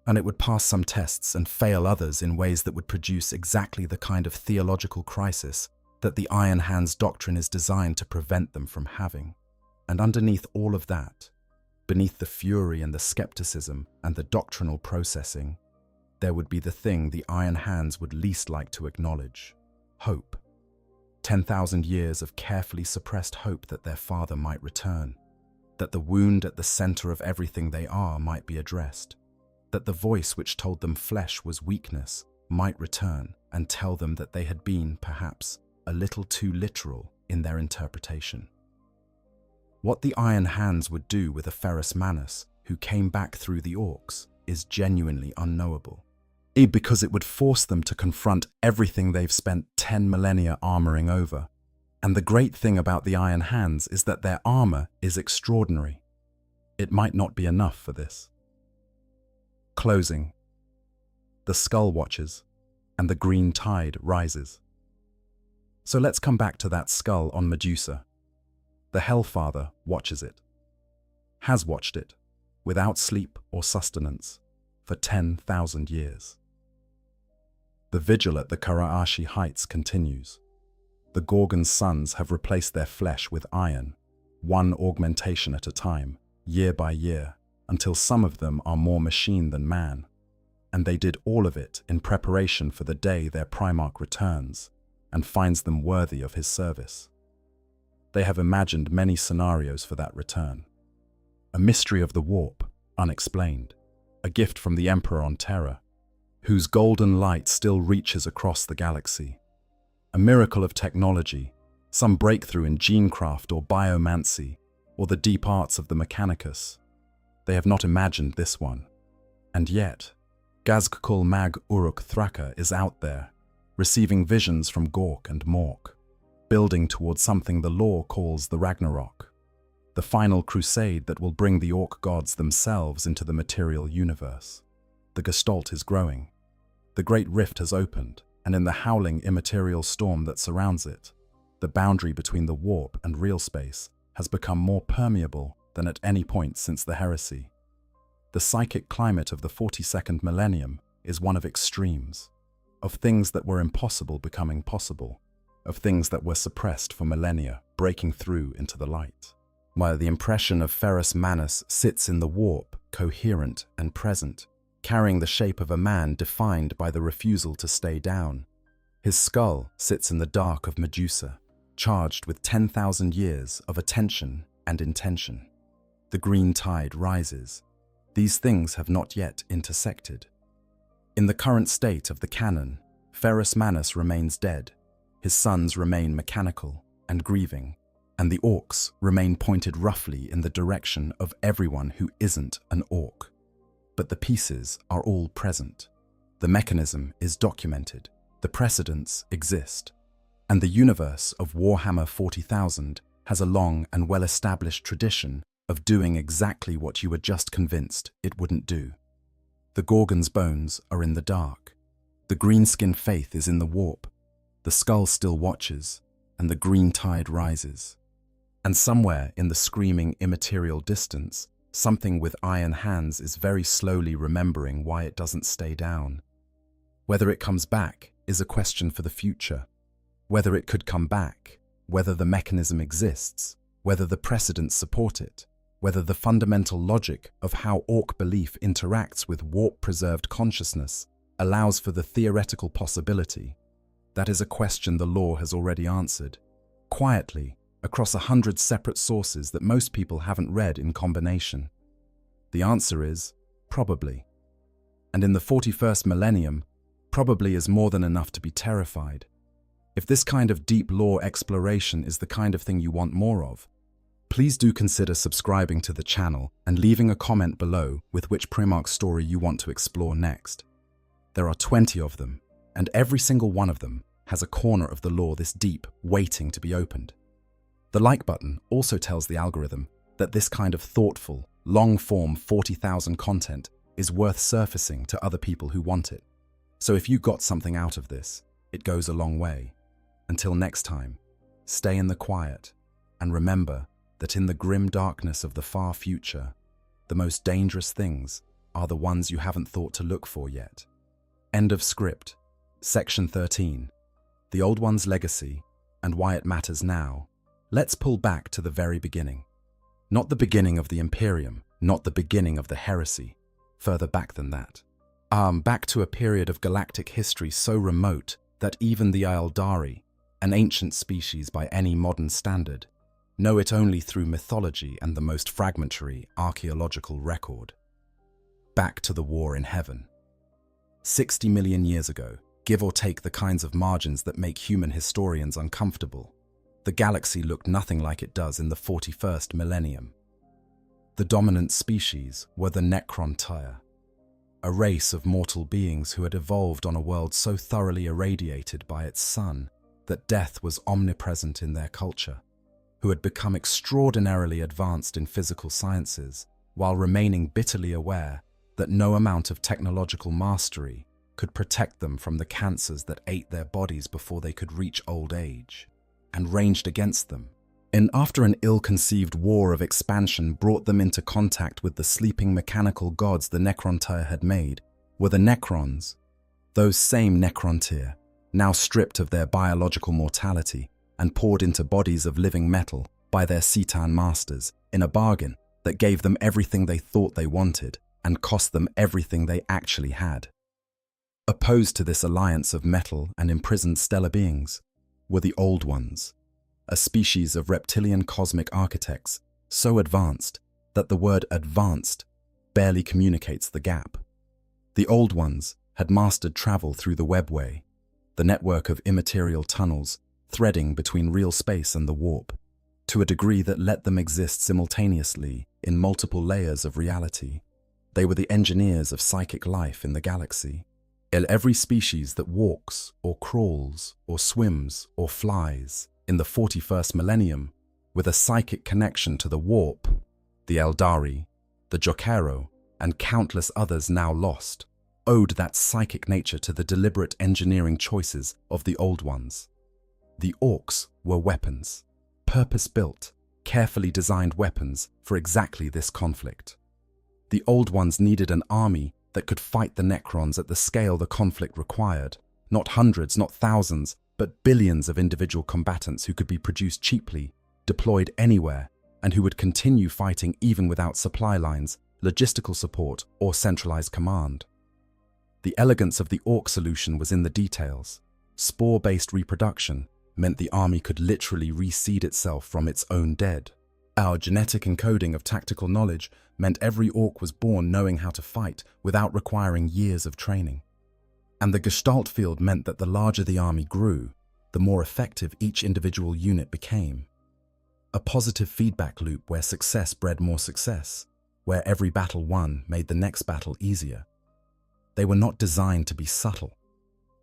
Speaker 2: And it would pass some tests and fail others in ways that would produce exactly the kind of theological crisis that the Iron Hands doctrine is designed to prevent them from having. And underneath all of that, beneath the fury and the skepticism and the doctrinal processing, there would be the thing the Iron Hands would least like to acknowledge: hope. 10,000 years of carefully suppressed hope that their father might return, that the wound at the center of everything they are might be addressed, that the voice which told them flesh was weakness might return and tell them that they had been, perhaps, a little too literal in their interpretation. What the Iron Hands would do with a Ferrus Manus who came back through the Orks is genuinely unknowable, because it would force them to confront everything they've spent 10 millennia armoring over. And the great thing about the Iron Hands is that their armor is extraordinary. It might not be enough for this. Closing. The skull watches, and the green tide rises. So let's come back to that skull on Medusa. The Hellfather watches it, has watched it, without sleep or sustenance, for 10,000 years. The vigil at the Karaashi Heights continues. The Gorgon's sons have replaced their flesh with iron, one augmentation at a time, year by year, until some of them are more machine than man. And they did all of it in preparation for the day their Primarch returns and finds them worthy of his service. They have imagined many scenarios for that return. A mystery of the warp, unexplained. A gift from the Emperor on Terra, whose golden light still reaches across the galaxy. A miracle of technology, some breakthrough in genecraft or biomancy, or the deep arts of the Mechanicus. They have not imagined this one. And yet, Gazgkul Mag Uruk Thraka is out there, receiving visions from Gork and Mork, building towards something the lore calls the Ragnarok, the final crusade that will bring the Ork gods themselves into the material universe. The Gestalt is growing. The Great Rift has opened, and in the howling immaterial storm that surrounds it, the boundary between the warp and real space has become more permeable than at any point since the heresy. the psychic climate of the 42nd millennium is one of extremes, of things that were impossible becoming possible, of things that were suppressed for millennia breaking through into the light. While the impression of Ferrus Manus sits in the warp, coherent and present, carrying the shape of a man defined by the refusal to stay down, his skull sits in the dark of Medusa, charged with 10,000 years of attention and intention. The green tide rises. These things have not yet intersected. In the current state of the canon, Ferrus Manus remains dead, his sons remain mechanical and grieving, and the Orks remain pointed roughly in the direction of everyone who isn't an Ork. But the pieces are all present. The mechanism is documented, the precedents exist, and the universe of Warhammer 40,000 has a long and well-established tradition of doing exactly what you were just convinced it wouldn't do. The Gorgon's bones are in the dark. The greenskin faith is in the warp. The skull still watches, and the green tide rises. And somewhere in the screaming immaterial distance, something with iron hands is very slowly remembering why it doesn't stay down. Whether it comes back is a question for the future. Whether it could come back, whether the mechanism exists, whether the precedents support it, whether the fundamental logic of how Ork belief interacts with warp-preserved consciousness allows for the theoretical possibility, that is a question the lore has already answered, quietly, across 100 separate sources that most people haven't read in combination. The answer is, probably. And in the 41st millennium, probably is more than enough to be terrified. If this kind of deep lore exploration is the kind of thing you want more of, please do consider subscribing to the channel and leaving a comment below with which Primarch story you want to explore next. There are 20 of them, and every single one of them has a corner of the lore this deep waiting to be opened. The like button also tells the algorithm that this kind of thoughtful, long-form 40,000 content is worth surfacing to other people who want it. So if you got something out of this, it goes a long way. Until next time, stay in the quiet, and remember that in the grim darkness of the far future, the most dangerous things are the ones you haven't thought to look for yet. End of script. Section 13. The Old One's legacy and why it matters now. Let's pull back to the very beginning. Not the beginning of the Imperium, not the beginning of the heresy, further back than that. Back to a period of galactic history so remote that even the Eldari, an ancient species by any modern standard, know it only through mythology and the most fragmentary archaeological record. Back to the war in heaven. 60 million years ago, give or take the kinds of margins that make human historians uncomfortable, the galaxy looked nothing like it does in the 41st millennium. The dominant species were the Necrontyre, a race of mortal beings who had evolved on a world so thoroughly irradiated by its sun that death was omnipresent in their culture, who had become extraordinarily advanced in physical sciences while remaining bitterly aware that no amount of technological mastery could protect them from the cancers that ate their bodies before they could reach old age, and ranged against them. And after an ill-conceived war of expansion brought them into contact with the sleeping mechanical gods the Necrontyre had made, were the Necrons, those same Necrontyre, now stripped of their biological mortality and poured into bodies of living metal by their Citan masters in a bargain that gave them everything they thought they wanted and cost them everything they actually had. Opposed to this alliance of metal and imprisoned stellar beings were the Old Ones, a species of reptilian cosmic architects so advanced that the word advanced barely communicates the gap. The Old Ones had mastered travel through the webway, the network of immaterial tunnels threading between real space and the warp, to a degree that let them exist simultaneously in multiple layers of reality. They were the engineers of psychic life in the galaxy. Every species that walks, or crawls, or swims, or flies in the 41st millennium with a psychic connection to the warp, the Eldari, the Jokero, and countless others now lost, owed that psychic nature to the deliberate engineering choices of the Old Ones. The Orks were weapons, purpose-built, carefully designed weapons for exactly this conflict. The Old Ones needed an army that could fight the Necrons at the scale the conflict required. Not hundreds, not thousands, but billions of individual combatants who could be produced cheaply, deployed anywhere, and who would continue fighting even without supply lines, logistical support, or centralized command. The elegance of the Ork solution was in the details. Spore-based reproduction meant the army could literally reseed itself from its own dead. Our genetic encoding of tactical knowledge meant every Ork was born knowing how to fight without requiring years of training. And the Gestalt field meant that the larger the army grew, the more effective each individual unit became. A positive feedback loop where success bred more success, where every battle won made the next battle easier. They were not designed to be subtle.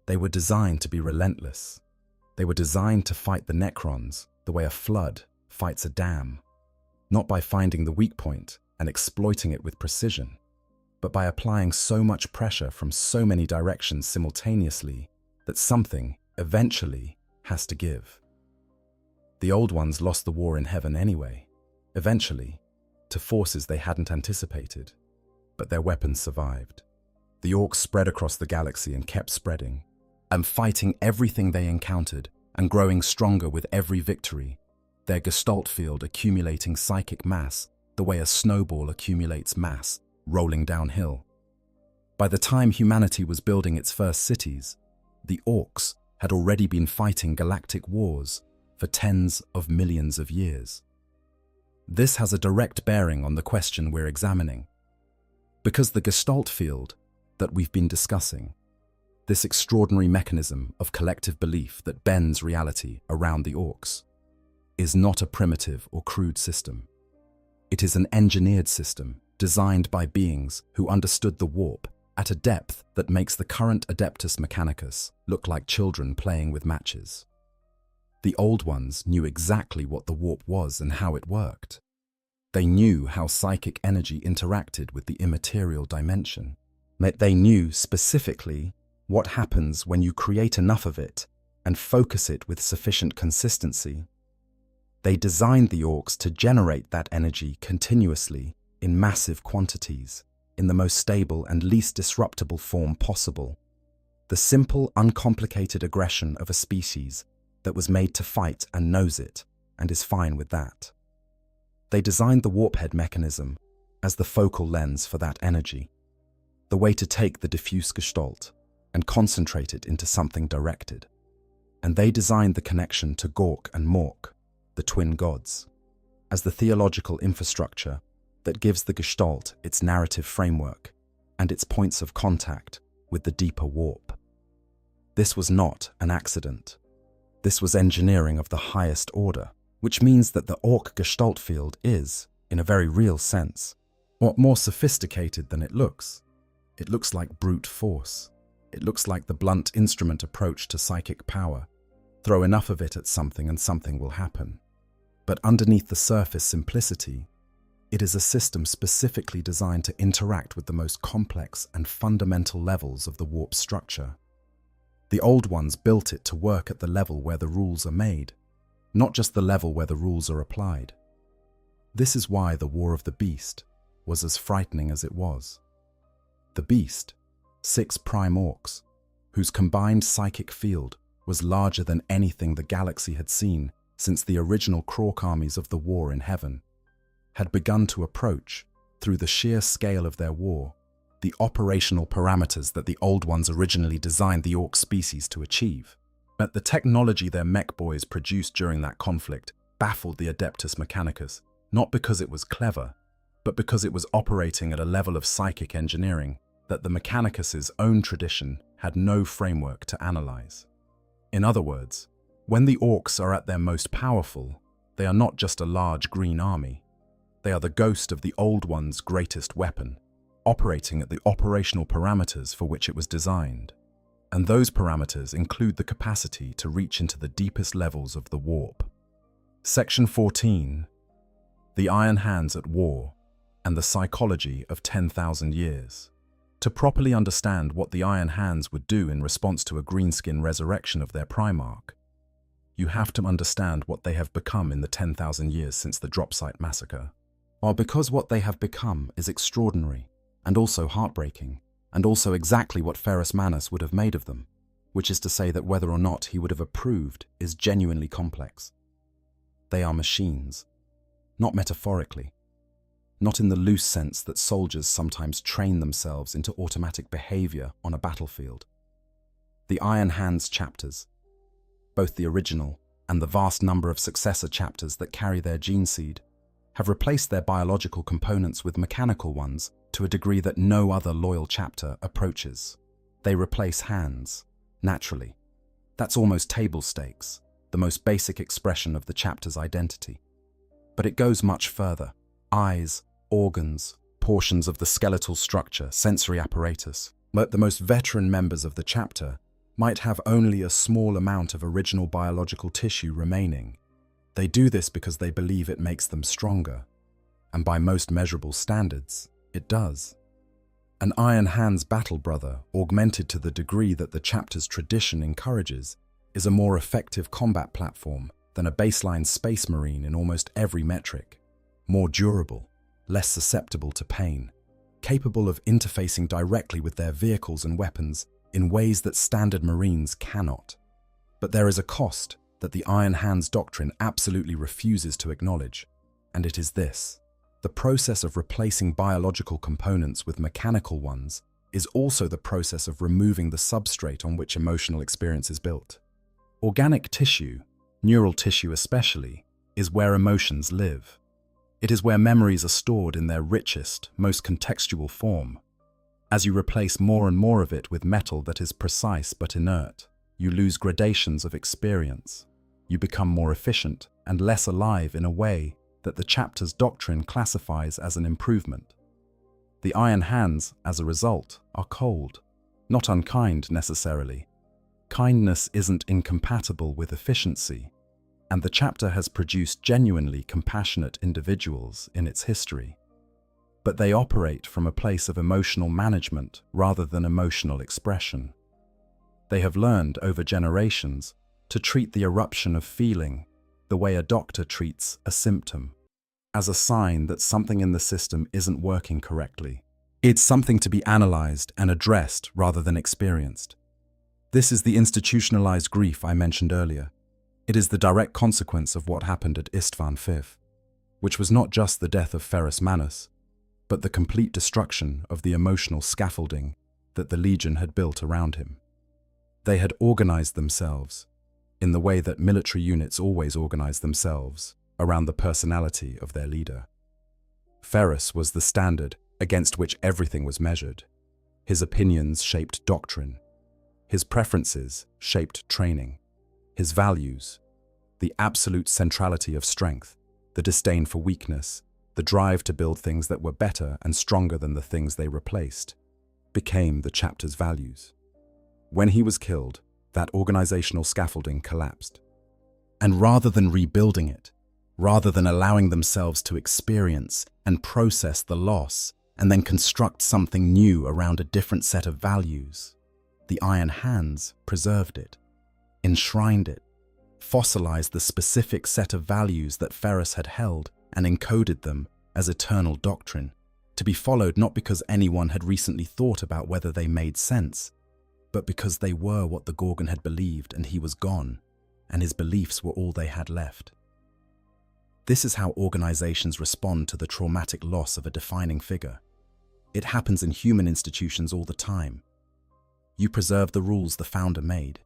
Speaker 2: They were designed to be relentless. They were designed to fight the Necrons the way a flood fights a dam, not by finding the weak point and exploiting it with precision, but by applying so much pressure from so many directions simultaneously that something, eventually, has to give. The Old Ones lost the war in heaven anyway, eventually, to forces they hadn't anticipated, but their weapons survived. The Orks spread across the galaxy and kept spreading, and fighting everything they encountered and growing stronger with every victory, their Gestalt field accumulating psychic mass the way a snowball accumulates mass, rolling downhill. By the time humanity was building its first cities, the Orks had already been fighting galactic wars for tens of millions of years. This has a direct bearing on the question we're examining, because the Gestalt field that we've been discussing, this extraordinary mechanism of collective belief that bends reality around the Orks, is not a primitive or crude system. It is an engineered system designed by beings who understood the warp at a depth that makes the current Adeptus Mechanicus look like children playing with matches. The Old Ones knew exactly what the warp was and how it worked. They knew how psychic energy interacted with the immaterial dimension. They knew specifically what happens when you create enough of it and focus it with sufficient consistency. They designed the Orks to generate that energy continuously in massive quantities, in the most stable and least disruptible form possible. The simple, uncomplicated aggression of a species that was made to fight and knows it, and is fine with that. They designed the warphead mechanism as the focal lens for that energy, the way to take the diffuse gestalt and concentrate it into something directed. And they designed the connection to Gork and Mork, the twin gods, as the theological infrastructure that gives the gestalt its narrative framework and its points of contact with the deeper warp. This was not an accident. This was engineering of the highest order, which means that the Ork gestalt field is, in a very real sense, more sophisticated than it looks. It looks like brute force. It looks like the blunt instrument approach to psychic power. Throw enough of it at something and something will happen. But underneath the surface simplicity, it is a system specifically designed to interact with the most complex and fundamental levels of the warp structure. The Old Ones built it to work at the level where the rules are made, not just the level where the rules are applied. This is why the War of the Beast was as frightening as it was. The Beast, 6 prime Orks, whose combined psychic field was larger than anything the galaxy had seen since the original Krork armies of the war in heaven, had begun to approach, through the sheer scale of their war, the operational parameters that the Old Ones originally designed the Ork species to achieve. But the technology their mech boys produced during that conflict baffled the Adeptus Mechanicus, not because it was clever, but because it was operating at a level of psychic engineering that the Mechanicus's own tradition had no framework to analyze. In other words, when the Orks are at their most powerful, they are not just a large green army. They are the ghost of the Old One's greatest weapon, operating at the operational parameters for which it was designed. And those parameters include the capacity to reach into the deepest levels of the warp. Section 14. The Iron Hands at War and the Psychology of 10,000 Years. To properly understand what the Iron Hands would do in response to a greenskin resurrection of their Primarch, you have to understand what they have become in the 10,000 years since the Dropsite massacre. Or because what they have become is extraordinary, and also heartbreaking, and also exactly what Ferrus Manus would have made of them, which is to say that whether or not he would have approved is genuinely complex. They are machines, not metaphorically, not in the loose sense that soldiers sometimes train themselves into automatic behavior on a battlefield. The Iron Hands chapters, both the original and the vast number of successor chapters that carry their gene seed, have replaced their biological components with mechanical ones to a degree that no other loyal chapter approaches. They replace hands, naturally. That's almost table stakes, the most basic expression of the chapter's identity. But it goes much further. Eyes, organs, portions of the skeletal structure, sensory apparatus. But the most veteran members of the chapter might have only a small amount of original biological tissue remaining. They do this because they believe it makes them stronger, and by most measurable standards, it does. An Iron Hands battle brother, augmented to the degree that the chapter's tradition encourages, is a more effective combat platform than a baseline space marine in almost every metric, more durable, less susceptible to pain, capable of interfacing directly with their vehicles and weapons in ways that standard marines cannot. But there is a cost that the Iron Hands doctrine absolutely refuses to acknowledge, and it is this. The process of replacing biological components with mechanical ones is also the process of removing the substrate on which emotional experience is built. Organic tissue, neural tissue especially, is where emotions live. It is where memories are stored in their richest, most contextual form. As you replace more and more of it with metal that is precise but inert, you lose gradations of experience. You become more efficient and less alive in a way that the chapter's doctrine classifies as an improvement. The Iron Hands, as a result, are cold, not unkind necessarily. Kindness isn't incompatible with efficiency, and the chapter has produced genuinely compassionate individuals in its history. But they operate from a place of emotional management rather than emotional expression. They have learned over generations to treat the eruption of feeling the way a doctor treats a symptom, as a sign that something in the system isn't working correctly. It's something to be analyzed and addressed rather than experienced. This is the institutionalized grief I mentioned earlier. It is the direct consequence of what happened at Istvan V, which was not just the death of Ferrus Manus, but the complete destruction of the emotional scaffolding that the Legion had built around him. They had organized themselves, in the way that military units always organize themselves, around the personality of their leader. Ferrus was the standard against which everything was measured. His opinions shaped doctrine. His preferences shaped training. His values, the absolute centrality of strength, the disdain for weakness, the drive to build things that were better and stronger than the things they replaced, became the chapter's values. When he was killed, that organizational scaffolding collapsed. And rather than rebuilding it, rather than allowing themselves to experience and process the loss and then construct something new around a different set of values, the Iron Hands preserved it, enshrined it, fossilized the specific set of values that Ferrus had held and encoded them as eternal doctrine, to be followed not because anyone had recently thought about whether they made sense, but because they were what the Gorgon had believed and he was gone, and his beliefs were all they had left. This is how organizations respond to the traumatic loss of a defining figure. It happens in human institutions all the time. You preserve the rules the founder made,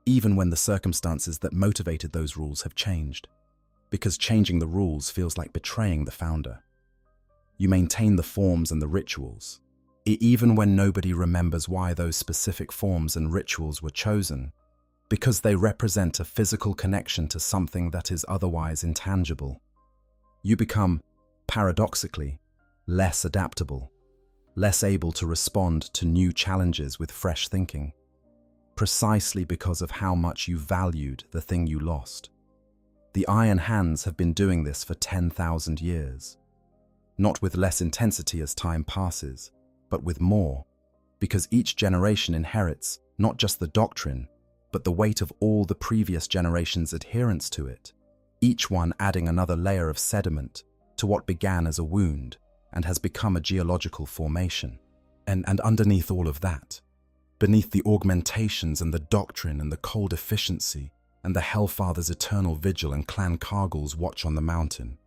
Speaker 2: even when the circumstances that motivated those rules have changed, because changing the rules feels like betraying the founder. You maintain the forms and the rituals, even when nobody remembers why those specific forms and rituals were chosen, because they represent a physical connection to something that is otherwise intangible. You become, paradoxically, less adaptable, less able to respond to new challenges with fresh thinking, precisely because of how much you valued the thing you lost. The Iron Hands have been doing this for 10,000 years, not with less intensity as time passes, but with more, because each generation inherits not just the doctrine, but the weight of all the previous generations' adherence to it, each one adding another layer of sediment to what began as a wound and has become a geological formation. And underneath all of that, beneath the augmentations and the doctrine and the cold efficiency and the Hellfather's eternal vigil and Clan Cargill's watch on the mountain,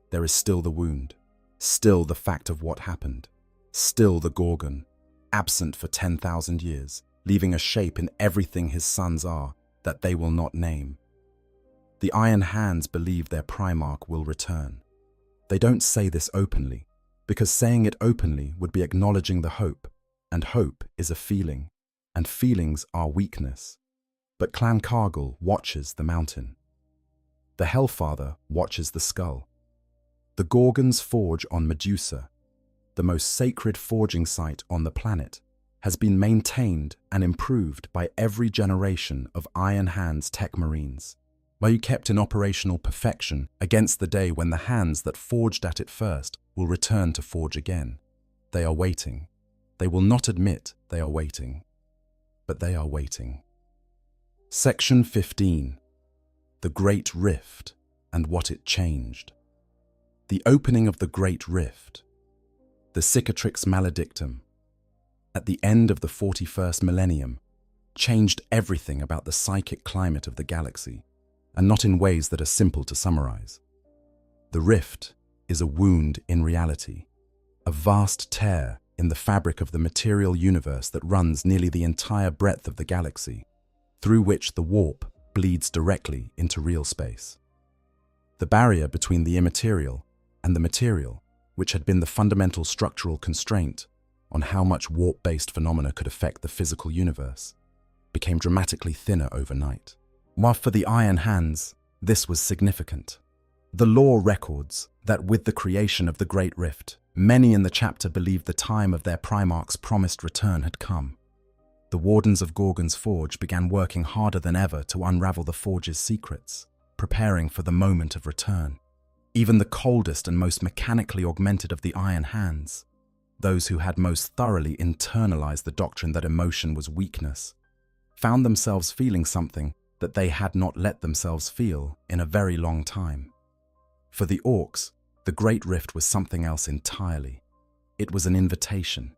Speaker 2: there is still the wound, still the fact of what happened, still the Gorgon, absent for 10,000 years, leaving a shape in everything his sons are that they will not name. The Iron Hands believe their Primarch will return. They don't say this openly, because saying it openly would be acknowledging the hope, and hope is a feeling, and feelings are weakness. But Clan Cargill watches the mountain. The Hellfather watches the skull. The Gorgons forge on Medusa, the most sacred forging site on the planet, has been maintained and improved by every generation of Iron Hands tech marines, by you kept in operational perfection against the day when the hands that forged at it first will return to forge again. They are waiting. They will not admit they are waiting, but they are waiting. Section 15. The Great Rift and what it changed. The opening of the Great Rift, the Cicatrix Maledictum, at the end of the 41st Millennium, changed everything about the psychic climate of the galaxy, and not in ways that are simple to summarize. The rift is a wound in reality, a vast tear in the fabric of the material universe that runs nearly the entire breadth of the galaxy, through which the warp bleeds directly into real space. The barrier between the immaterial and the material, which had been the fundamental structural constraint on how much warp-based phenomena could affect the physical universe, became dramatically thinner overnight. While for the Iron Hands, this was significant. The lore records that with the creation of the Great Rift, many in the chapter believed the time of their Primarch's promised return had come. The Wardens of Gorgon's Forge began working harder than ever to unravel the Forge's secrets, preparing for the moment of return. Even the coldest and most mechanically augmented of the Iron Hands, those who had most thoroughly internalized the doctrine that emotion was weakness, found themselves feeling something that they had not let themselves feel in a very long time. For the Orks, the Great Rift was something else entirely. It was an invitation.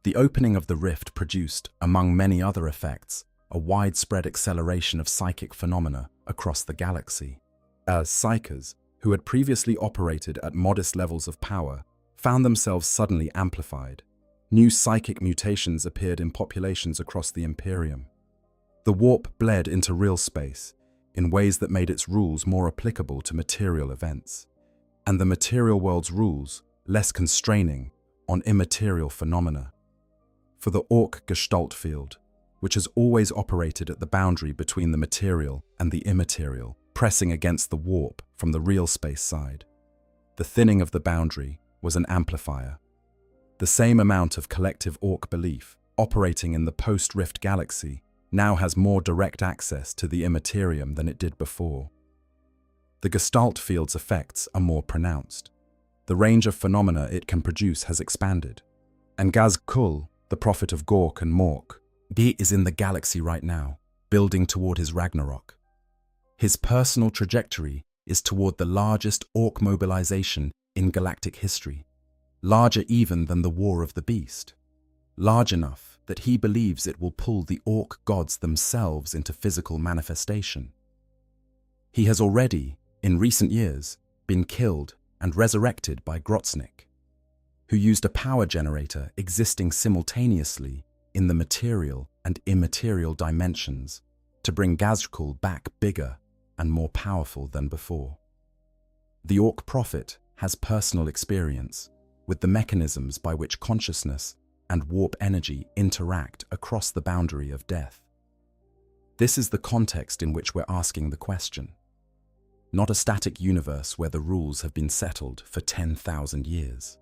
Speaker 2: The opening of the rift produced, among many other effects, a widespread acceleration of psychic phenomena across the galaxy. As psychers, who had previously operated at modest levels of power, found themselves suddenly amplified. New psychic mutations appeared in populations across the Imperium. The warp bled into real space in ways that made its rules more applicable to material events, and the material world's rules less constraining on immaterial phenomena. For the Ork Gestalt field, which has always operated at the boundary between the material and the immaterial, pressing against the warp from the real space side, the thinning of the boundary was an amplifier. The same amount of collective Ork belief operating in the post-Rift galaxy now has more direct access to the immaterium than it did before. The Gestalt field's effects are more pronounced. The range of phenomena it can produce has expanded. And Gaz-Kul, the prophet of Gork and Mork, is in the galaxy right now, building toward his Ragnarok. His personal trajectory is toward the largest Ork mobilization in galactic history, larger even than the War of the Beast, large enough that he believes it will pull the Ork gods themselves into physical manifestation. He has already, in recent years, been killed and resurrected by Grotznik, who used a power generator existing simultaneously in the material and immaterial dimensions to bring Gazkul back bigger and more powerful than before. The Ork prophet has personal experience with the mechanisms by which consciousness and warp energy interact across the boundary of death. This is the context in which we're asking the question. Not a static universe where the rules have been settled for 10,000 years.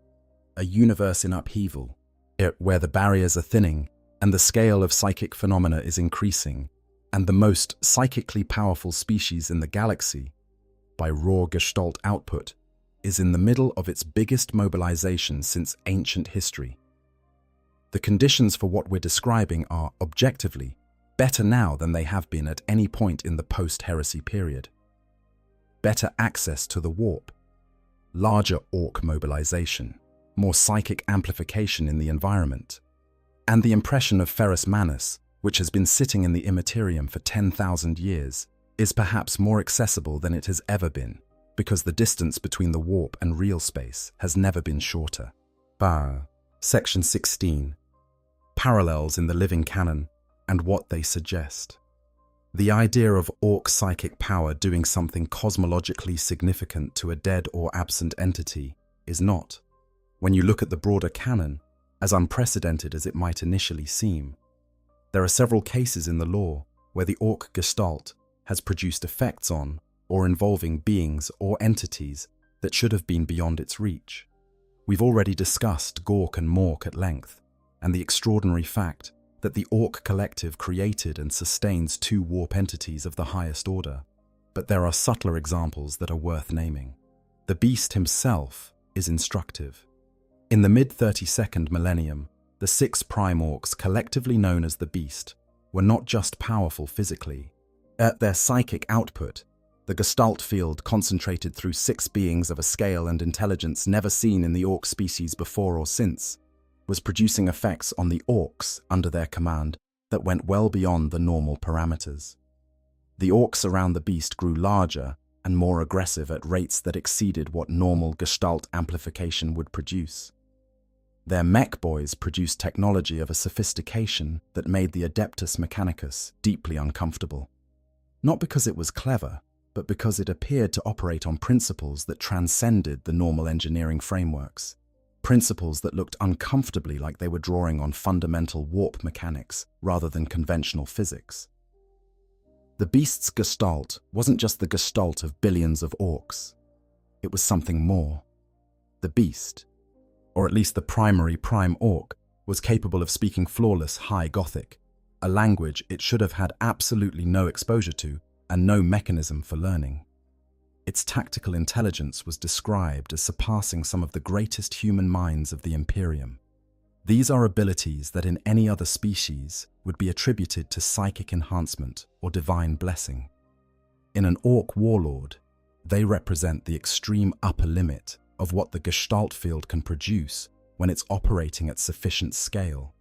Speaker 2: A universe in upheaval, where the barriers are thinning and the scale of psychic phenomena is increasing, and the most psychically powerful species in the galaxy, by raw Gestalt output, is in the middle of its biggest mobilization since ancient history. The conditions for what we're describing are, objectively, better now than they have been at any point in the post-heresy period. Better access to the warp, larger Ork mobilization, more psychic amplification in the environment, and the impression of Ferrus Manus, which has been sitting in the Imperium for 10,000 years, is perhaps more accessible than it has ever been, because the distance between the warp and real space has never been shorter. Section 16. Parallels in the living canon and what they suggest. The idea of Ork psychic power doing something cosmologically significant to a dead or absent entity is not, when you look at the broader canon, as unprecedented as it might initially seem. There are several cases in the lore where the Ork gestalt has produced effects on or involving beings or entities that should have been beyond its reach. We've already discussed Gork and Mork at length, and the extraordinary fact that the Ork collective created and sustains two warp entities of the highest order. But there are subtler examples that are worth naming. The beast himself is instructive. In the mid-32nd millennium, the 6 prime Orks, collectively known as the Beast, were not just powerful physically. At their psychic output, the gestalt field concentrated through 6 beings of a scale and intelligence never seen in the Ork species before or since, was producing effects on the Orks under their command that went well beyond the normal parameters. The Orks around the beast grew larger and more aggressive at rates that exceeded what normal gestalt amplification would produce. Their mech boys produced technology of a sophistication that made the Adeptus Mechanicus deeply uncomfortable. Not because it was clever, but because it appeared to operate on principles that transcended the normal engineering frameworks. Principles that looked uncomfortably like they were drawing on fundamental warp mechanics rather than conventional physics. The beast's gestalt wasn't just the gestalt of billions of Orks. It was something more. The beast, or at least the primary prime Ork, was capable of speaking flawless High Gothic, a language it should have had absolutely no exposure to and no mechanism for learning. Its tactical intelligence was described as surpassing some of the greatest human minds of the Imperium. These are abilities that in any other species would be attributed to psychic enhancement or divine blessing. In an Ork warlord, they represent the extreme upper limit of what the gestalt field can produce when it's operating at sufficient scale.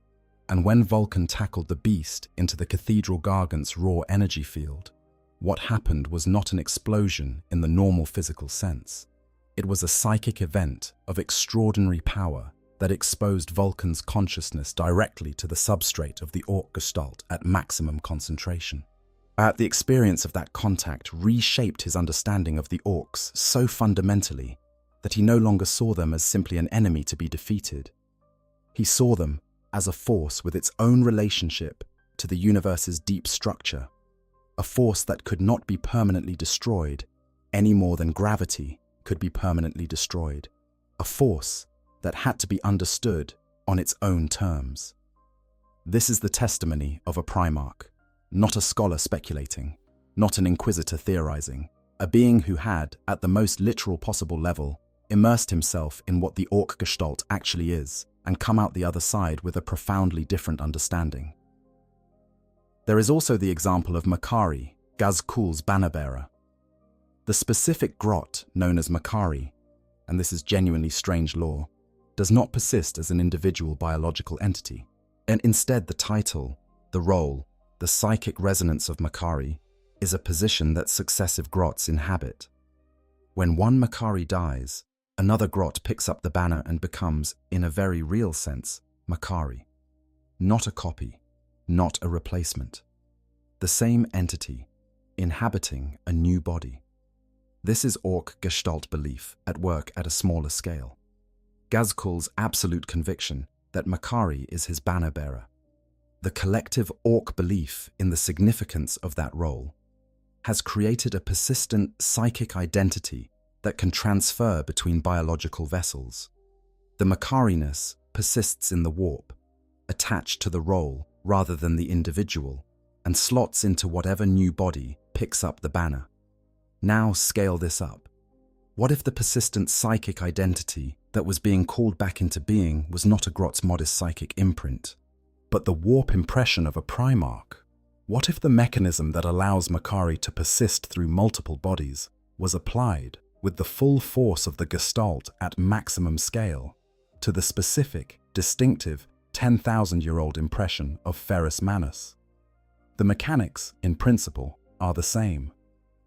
Speaker 2: And when Vulcan tackled the beast into the Cathedral Gargant's raw energy field, what happened was not an explosion in the normal physical sense. It was a psychic event of extraordinary power that exposed Vulcan's consciousness directly to the substrate of the Ork gestalt at maximum concentration. The experience of that contact reshaped his understanding of the Orks so fundamentally that he no longer saw them as simply an enemy to be defeated. He saw them as a force with its own relationship to the universe's deep structure, a force that could not be permanently destroyed any more than gravity could be permanently destroyed, a force that had to be understood on its own terms. This is the testimony of a Primarch, not a scholar speculating, not an inquisitor theorizing, a being who had, at the most literal possible level, immersed himself in what the Ork gestalt actually is and come out the other side with a profoundly different understanding. There is also the example of Makari, Gazkul's banner-bearer. The specific grot known as Makari, and this is genuinely strange lore, does not persist as an individual biological entity, and instead the title, the role, the psychic resonance of Makari is a position that successive grots inhabit. When one Makari dies, another grot picks up the banner and becomes, in a very real sense, Makari. Not a copy, not a replacement. The same entity, inhabiting a new body. This is Ork gestalt belief at work at a smaller scale. Gazkul's absolute conviction that Makari is his banner-bearer. The collective Ork belief in the significance of that role has created a persistent psychic identity that can transfer between biological vessels. The Makariness persists in the warp, attached to the role rather than the individual, and slots into whatever new body picks up the banner. Now scale this up. What if the persistent psychic identity that was being called back into being was not a grot's modest psychic imprint, but the warp impression of a Primarch? What if the mechanism that allows Makari to persist through multiple bodies was applied with the full force of the Gestalt at maximum scale, to the specific, distinctive 10,000-year-old impression of Ferrus Manus. The mechanics, in principle, are the same.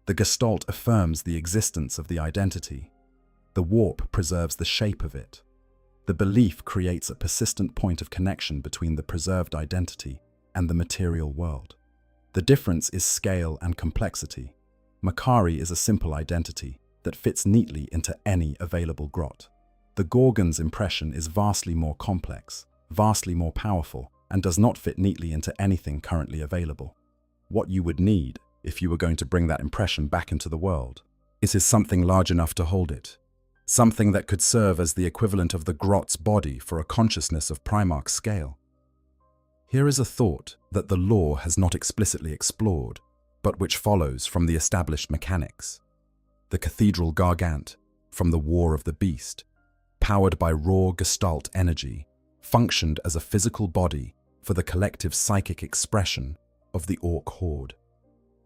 Speaker 2: The Gestalt affirms the existence of the identity. The warp preserves the shape of it. The belief creates a persistent point of connection between the preserved identity and the material world. The difference is scale and complexity. Makari is a simple identity that fits neatly into any available grot. The Gorgon's impression is vastly more complex, vastly more powerful, and does not fit neatly into anything currently available. What you would need, if you were going to bring that impression back into the world, is something large enough to hold it. Something that could serve as the equivalent of the grot's body for a consciousness of Primarch scale. Here is a thought that the lore has not explicitly explored, but which follows from the established mechanics. The Cathedral Gargant, from the War of the Beast, powered by raw Gestalt energy, functioned as a physical body for the collective psychic expression of the Ork horde.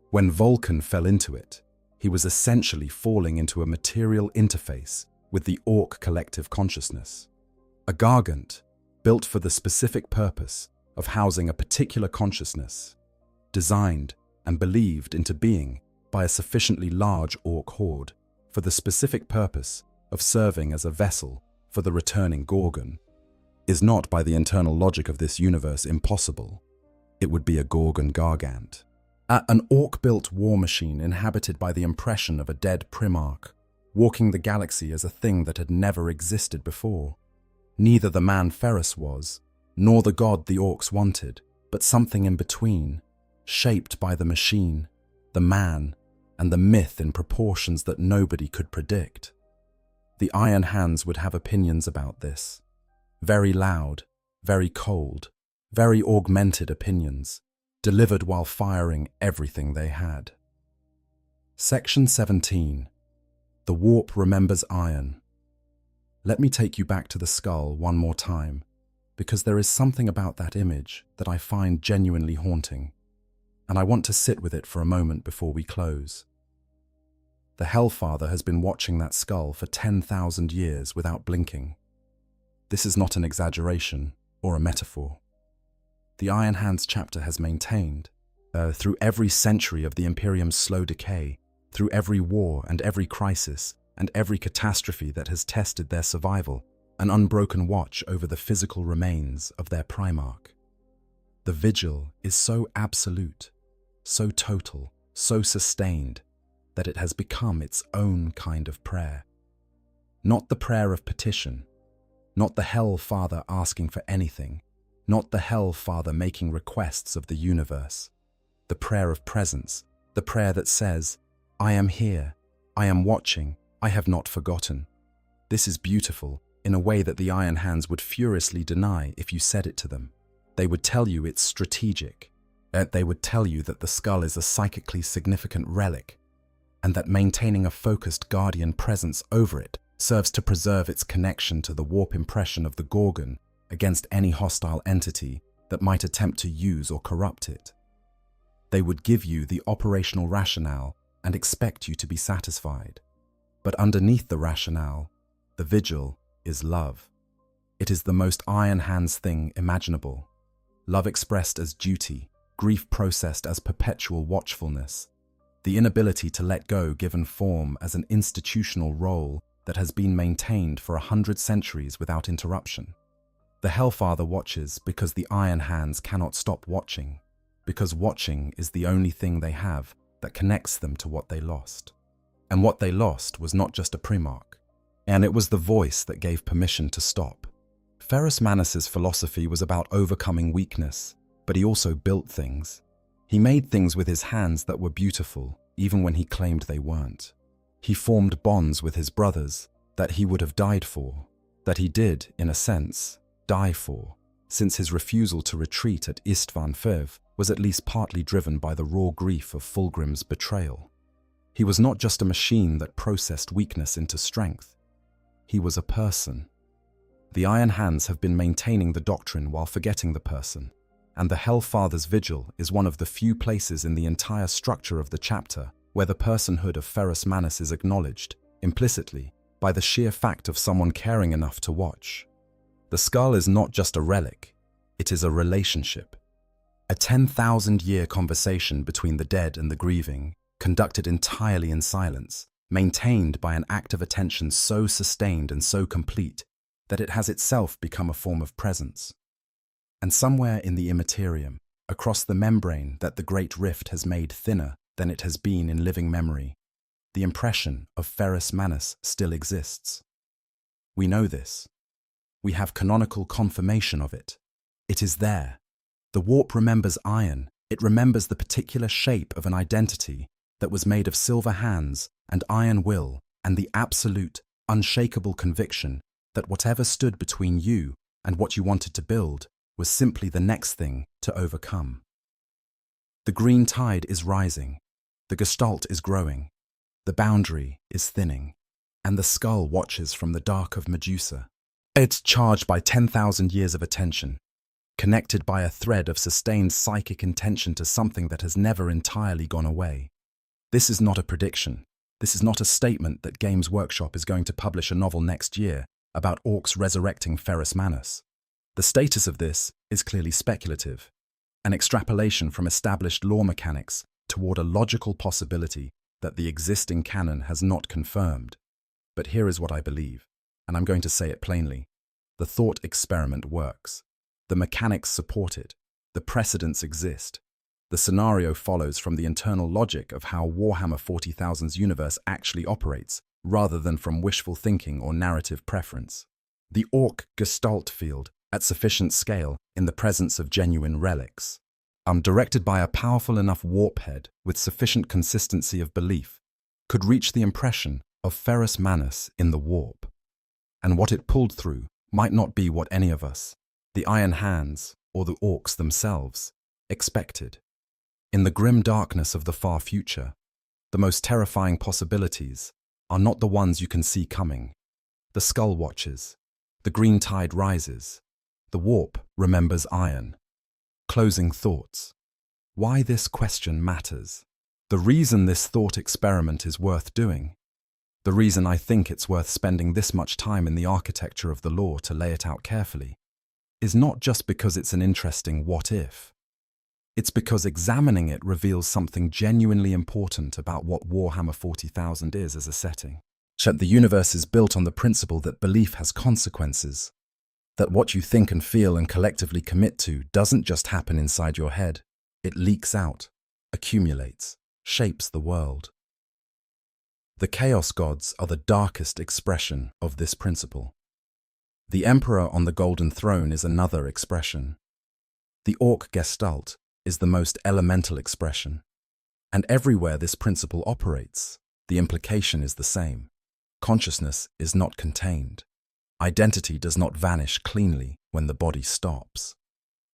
Speaker 2: When Vulcan fell into it, he was essentially falling into a material interface with the Ork collective consciousness. A Gargant, built for the specific purpose of housing a particular consciousness, designed and believed into being by a sufficiently large Ork horde for the specific purpose of serving as a vessel for the returning Gorgon, is not, by the internal logic of this universe, impossible. It would be a Gorgon Gargant. An Ork-built war machine inhabited by the impression of a dead Primarch, walking the galaxy as a thing that had never existed before. Neither the man Ferrus was, nor the god the Orks wanted, but something in between, shaped by the machine, the man, and the myth in proportions that nobody could predict. The Iron Hands would have opinions about this. Very loud, very cold, very augmented opinions, delivered while firing everything they had. Section 17. The warp remembers iron. Let me take you back to the skull one more time, because there is something about that image that I find genuinely haunting, and I want to sit with it for a moment before we close. The Hellfather has been watching that skull for 10,000 years without blinking. This is not an exaggeration or a metaphor. The Iron Hands chapter has maintained, through every century of the Imperium's slow decay, through every war and every crisis and every catastrophe that has tested their survival, an unbroken watch over the physical remains of their Primarch. The vigil is so absolute, so total, so sustained, that it has become its own kind of prayer. Not the prayer of petition, not the Hellfather asking for anything, not the Hellfather making requests of the universe. The prayer of presence, the prayer that says, I am here, I am watching, I have not forgotten. This is beautiful, in a way that the Iron Hands would furiously deny if you said it to them. They would tell you it's strategic. They would tell you that the skull is a psychically significant relic, and that maintaining a focused guardian presence over it serves to preserve its connection to the warp impression of the Gorgon against any hostile entity that might attempt to use or corrupt it. They would give you the operational rationale and expect you to be satisfied. But underneath the rationale, the vigil is love. It is the most Iron Hands thing imaginable. Love expressed as duty, grief processed as perpetual watchfulness, the inability to let go given form as an institutional role that has been maintained for 100 centuries without interruption. The Hellfather watches because the Iron Hands cannot stop watching, because watching is the only thing they have that connects them to what they lost. And what they lost was not just a Primarch, and it was the voice that gave permission to stop. Ferrus Manus's philosophy was about overcoming weakness, but he also built things. He made things with his hands that were beautiful, even when he claimed they weren't. He formed bonds with his brothers that he would have died for, that he did, in a sense, die for, since his refusal to retreat at Istvan Fev was at least partly driven by the raw grief of Fulgrim's betrayal. He was not just a machine that processed weakness into strength. He was a person. The Iron Hands have been maintaining the doctrine while forgetting the person, and the Hellfather's Vigil is one of the few places in the entire structure of the chapter where the personhood of Ferrus Manus is acknowledged, implicitly, by the sheer fact of someone caring enough to watch. The skull is not just a relic, it is a relationship. A 10,000-year conversation between the dead and the grieving, conducted entirely in silence, maintained by an act of attention so sustained and so complete that it has itself become a form of presence. And somewhere in the immaterium, across the membrane that the Great Rift has made thinner than it has been in living memory, the impression of Ferrus Manus still exists. We know this. We have canonical confirmation of it. It is there. The warp remembers iron. It remembers the particular shape of an identity that was made of silver hands and iron will, and the absolute, unshakable conviction that whatever stood between you and what you wanted to build was simply the next thing to overcome. The green tide is rising. The gestalt is growing. The boundary is thinning. And the skull watches from the dark of Medusa. It's charged by 10,000 years of attention, connected by a thread of sustained psychic intention to something that has never entirely gone away. This is not a prediction. This is not a statement that Games Workshop is going to publish a novel next year about orcs resurrecting Ferrus Manus. The status of this is clearly speculative, an extrapolation from established lore mechanics toward a logical possibility that the existing canon has not confirmed. But here is what I believe, and I'm going to say it plainly. The thought experiment works. The mechanics support it. The precedents exist. The scenario follows from the internal logic of how Warhammer 40,000's universe actually operates, rather than from wishful thinking or narrative preference. The orc gestalt field, at sufficient scale, in the presence of genuine relics, directed by a powerful enough warphead with sufficient consistency of belief, could reach the impression of Ferrus Manus in the warp. And what it pulled through might not be what any of us, the Iron Hands or the orcs themselves, expected. In the grim darkness of the far future, the most terrifying possibilities are not the ones you can see coming. The skull watches, the green tide rises, the warp remembers iron. Closing thoughts. Why this question matters. The reason this thought experiment is worth doing, the reason I think it's worth spending this much time in the architecture of the lore to lay it out carefully, is not just because it's an interesting what-if. It's because examining it reveals something genuinely important about what Warhammer 40,000 is as a setting. The universe is built on the principle that belief has consequences, that what you think and feel and collectively commit to doesn't just happen inside your head. It leaks out, accumulates, shapes the world. The Chaos Gods are the darkest expression of this principle. The Emperor on the Golden Throne is another expression. The Orc Gestalt is the most elemental expression. And everywhere this principle operates, the implication is the same. Consciousness is not contained. Identity does not vanish cleanly when the body stops.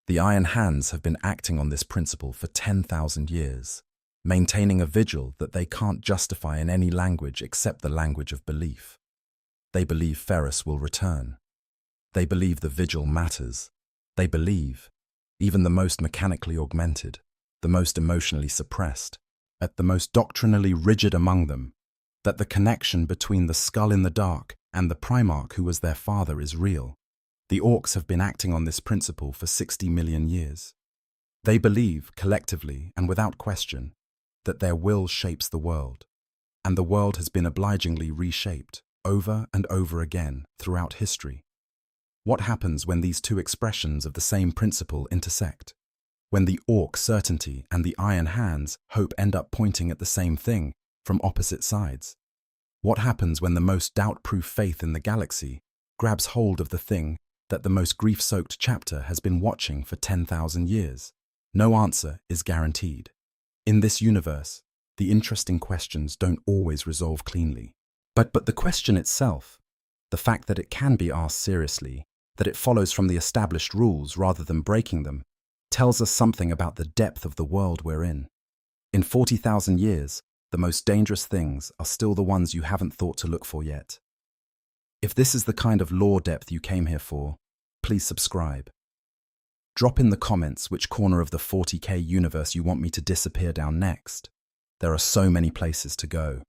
Speaker 2: The Iron Hands have been acting on this principle for 10,000 years, maintaining a vigil that they can't justify in any language except the language of belief. They believe Ferrus will return. They believe the vigil matters. They believe, even the most mechanically augmented, the most emotionally suppressed, at the most doctrinally rigid among them, that the connection between the skull in the dark and the Primarch who was their father is real. The orcs have been acting on this principle for 60 million years. They believe, collectively and without question, that their will shapes the world, and the world has been obligingly reshaped over and over again throughout history. What happens when these two expressions of the same principle intersect? When the orc certainty and the Iron Hands hope end up pointing at the same thing from opposite sides? What happens when the most doubt-proof faith in the galaxy grabs hold of the thing that the most grief-soaked chapter has been watching for 10,000 years? No answer is guaranteed. In this universe, the interesting questions don't always resolve cleanly. But the question itself, the fact that it can be asked seriously, that it follows from the established rules rather than breaking them, tells us something about the depth of the world we're in. In 40,000 years, the most dangerous things are still the ones you haven't thought to look for yet. If this is the kind of lore depth you came here for, please subscribe. Drop in the comments which corner of the 40K universe you want me to disappear down next. There are so many places to go.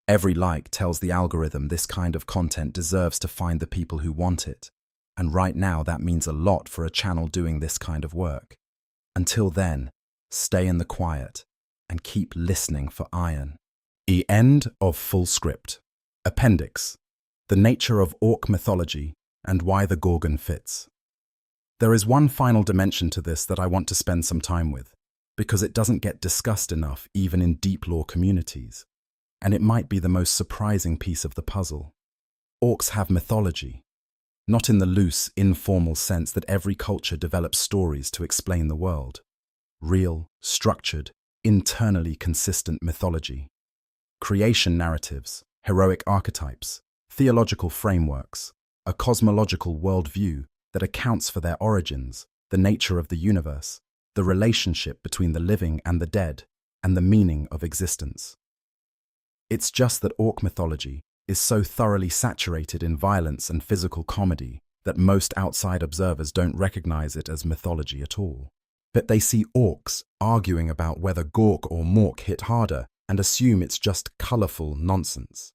Speaker 2: Every like tells the algorithm this kind of content deserves to find the people who want it. And right now that means a lot for a channel doing this kind of work. Until then, stay in the quiet and keep listening for iron. End of full script. Appendix. The nature of Orc mythology and why the Gorgon fits. There is one final dimension to this that I want to spend some time with, because it doesn't get discussed enough even in deep lore communities, and it might be the most surprising piece of the puzzle. Orcs have mythology, not in the loose, informal sense that every culture develops stories to explain the world. Real, structured, internally consistent mythology. Creation narratives, heroic archetypes, theological frameworks, a cosmological worldview that accounts for their origins, the nature of the universe, the relationship between the living and the dead, and the meaning of existence. It's just that Orc mythology is so thoroughly saturated in violence and physical comedy that most outside observers don't recognize it as mythology at all. But they see orcs arguing about whether Gork or Mork hit harder and assume it's just colorful nonsense.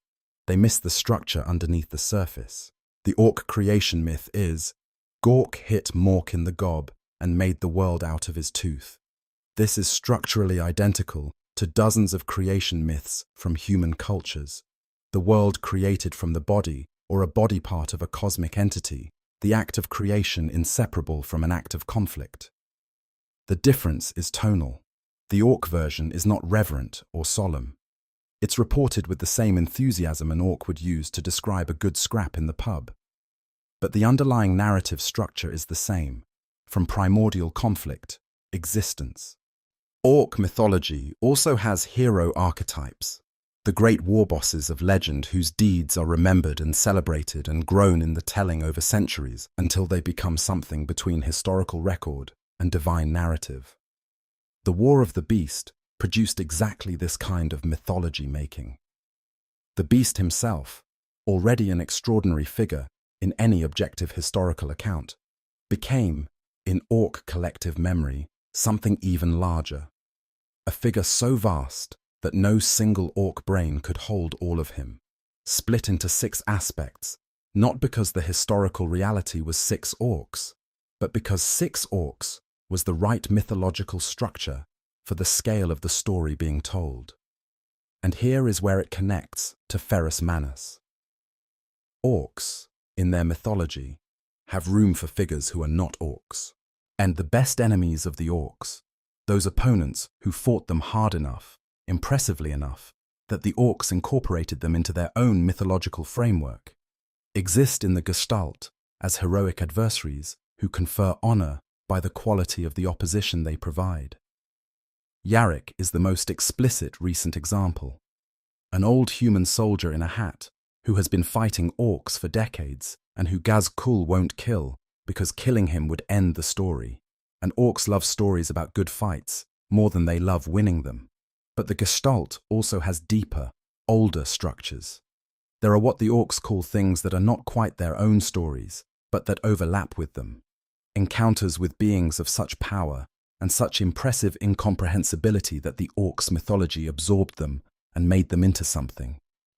Speaker 2: They miss the structure underneath the surface. The Orc creation myth is, Gork hit Mork in the gob and made the world out of his tooth. This is structurally identical to dozens of creation myths from human cultures. The world created from the body, or a body part of a cosmic entity, the act of creation inseparable from an act of conflict. The difference is tonal. The Orc version is not reverent or solemn. It's reported with the same enthusiasm an Orc would use to describe a good scrap in the pub. But the underlying narrative structure is the same, from primordial conflict, existence. Orc mythology also has hero archetypes, the great war bosses of legend whose deeds are remembered and celebrated and grown in the telling over centuries until they become something between historical record and divine narrative. The War of the Beast produced exactly this kind of mythology making. The beast himself, already an extraordinary figure in any objective historical account, became, in Orc collective memory, something even larger. A figure so vast that no single Orc brain could hold all of him, split into 6 aspects, not because the historical reality was 6 Orcs, but because 6 Orcs was the right mythological structure for the scale of the story being told. And here is where it connects to Ferrus Manus. Orcs, in their mythology, have room for figures who are not Orcs. And the best enemies of the Orcs, those opponents who fought them hard enough, impressively enough, that the Orcs incorporated them into their own mythological framework, exist in the Gestalt as heroic adversaries who confer honor by the quality of the opposition they provide. Yarrick is the most explicit recent example. An old human soldier in a hat who has been fighting Orcs for decades and who Gaz-Kul won't kill because killing him would end the story. And Orcs love stories about good fights more than they love winning them. But the Gestalt also has deeper, older structures. There are what the Orcs call things that are not quite their own stories, but that overlap with them. Encounters with beings of such power and such impressive incomprehensibility that the Orcs' mythology absorbed them and made them into something.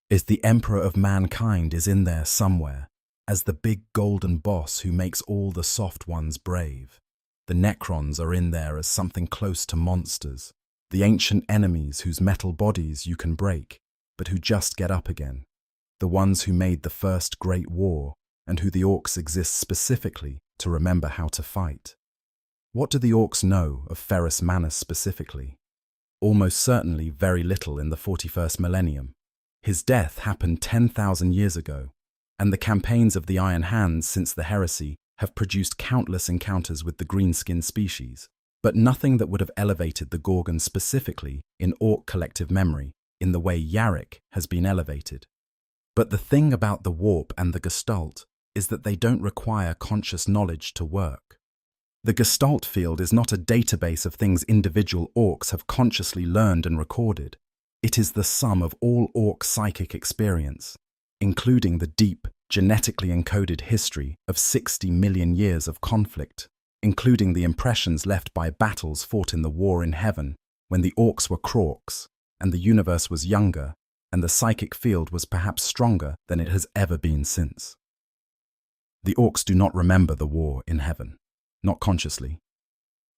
Speaker 2: Is the Emperor of Mankind is in there somewhere, as the big golden boss who makes all the soft ones brave. The Necrons are in there as something close to monsters, the ancient enemies whose metal bodies you can break, but who just get up again. The ones who made the first great war, and who the Orcs exist specifically to remember how to fight. What do the Orcs know of Ferrus Manus specifically? Almost certainly very little in the 41st millennium. His death happened 10,000 years ago, and the campaigns of the Iron Hands since the heresy have produced countless encounters with the green-skinned species, but nothing that would have elevated the Gorgon specifically in Orc collective memory in the way Yarrick has been elevated. But the thing about the Warp and the Gestalt is that they don't require conscious knowledge to work. The Gestalt field is not a database of things individual Orcs have consciously learned and recorded. It is the sum of all Orc psychic experience, including the deep, genetically encoded history of 60 million years of conflict, including the impressions left by battles fought in the War in Heaven when the Orcs were Krorks and the universe was younger and the psychic field was perhaps stronger than it has ever been since. The Orks do not remember the war in heaven, not consciously.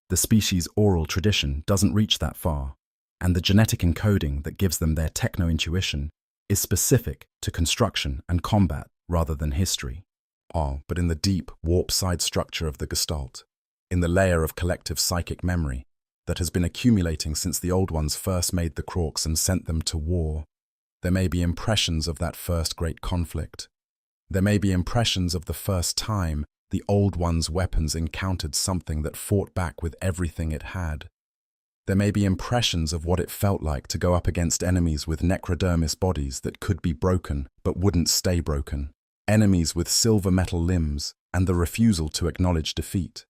Speaker 2: The species' oral tradition doesn't reach that far, and the genetic encoding that gives them their techno-intuition is specific to construction and combat rather than history. But in the deep, warp-side structure of the Gestalt, in the layer of collective psychic memory that has been accumulating since the Old Ones first made the Krorks and sent them to war, there may be impressions of that first great conflict. There may be impressions of the first time the Old Ones' weapons encountered something that fought back with everything it had. There may be impressions of what it felt like to go up against enemies with necrodermis bodies that could be broken but wouldn't stay broken, enemies with silver metal limbs and the refusal to acknowledge defeat.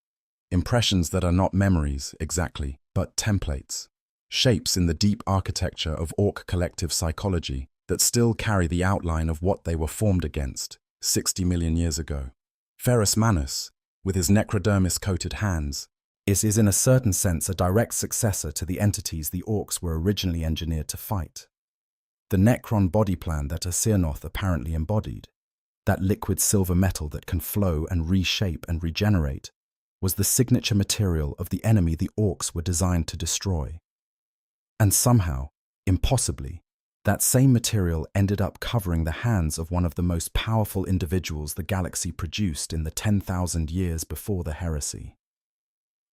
Speaker 2: Impressions that are not memories, exactly, but templates. Shapes in the deep architecture of Ork collective psychology that still carry the outline of what they were formed against 60 million years ago. Ferrus Manus, with his necrodermis-coated hands, is in a certain sense a direct successor to the entities the Orks were originally engineered to fight. The Necron body plan that Asirnoth apparently embodied, that liquid silver metal that can flow and reshape and regenerate, was the signature material of the enemy the Orks were designed to destroy. And somehow, impossibly, that same material ended up covering the hands of one of the most powerful individuals the galaxy produced in the 10,000 years before the heresy.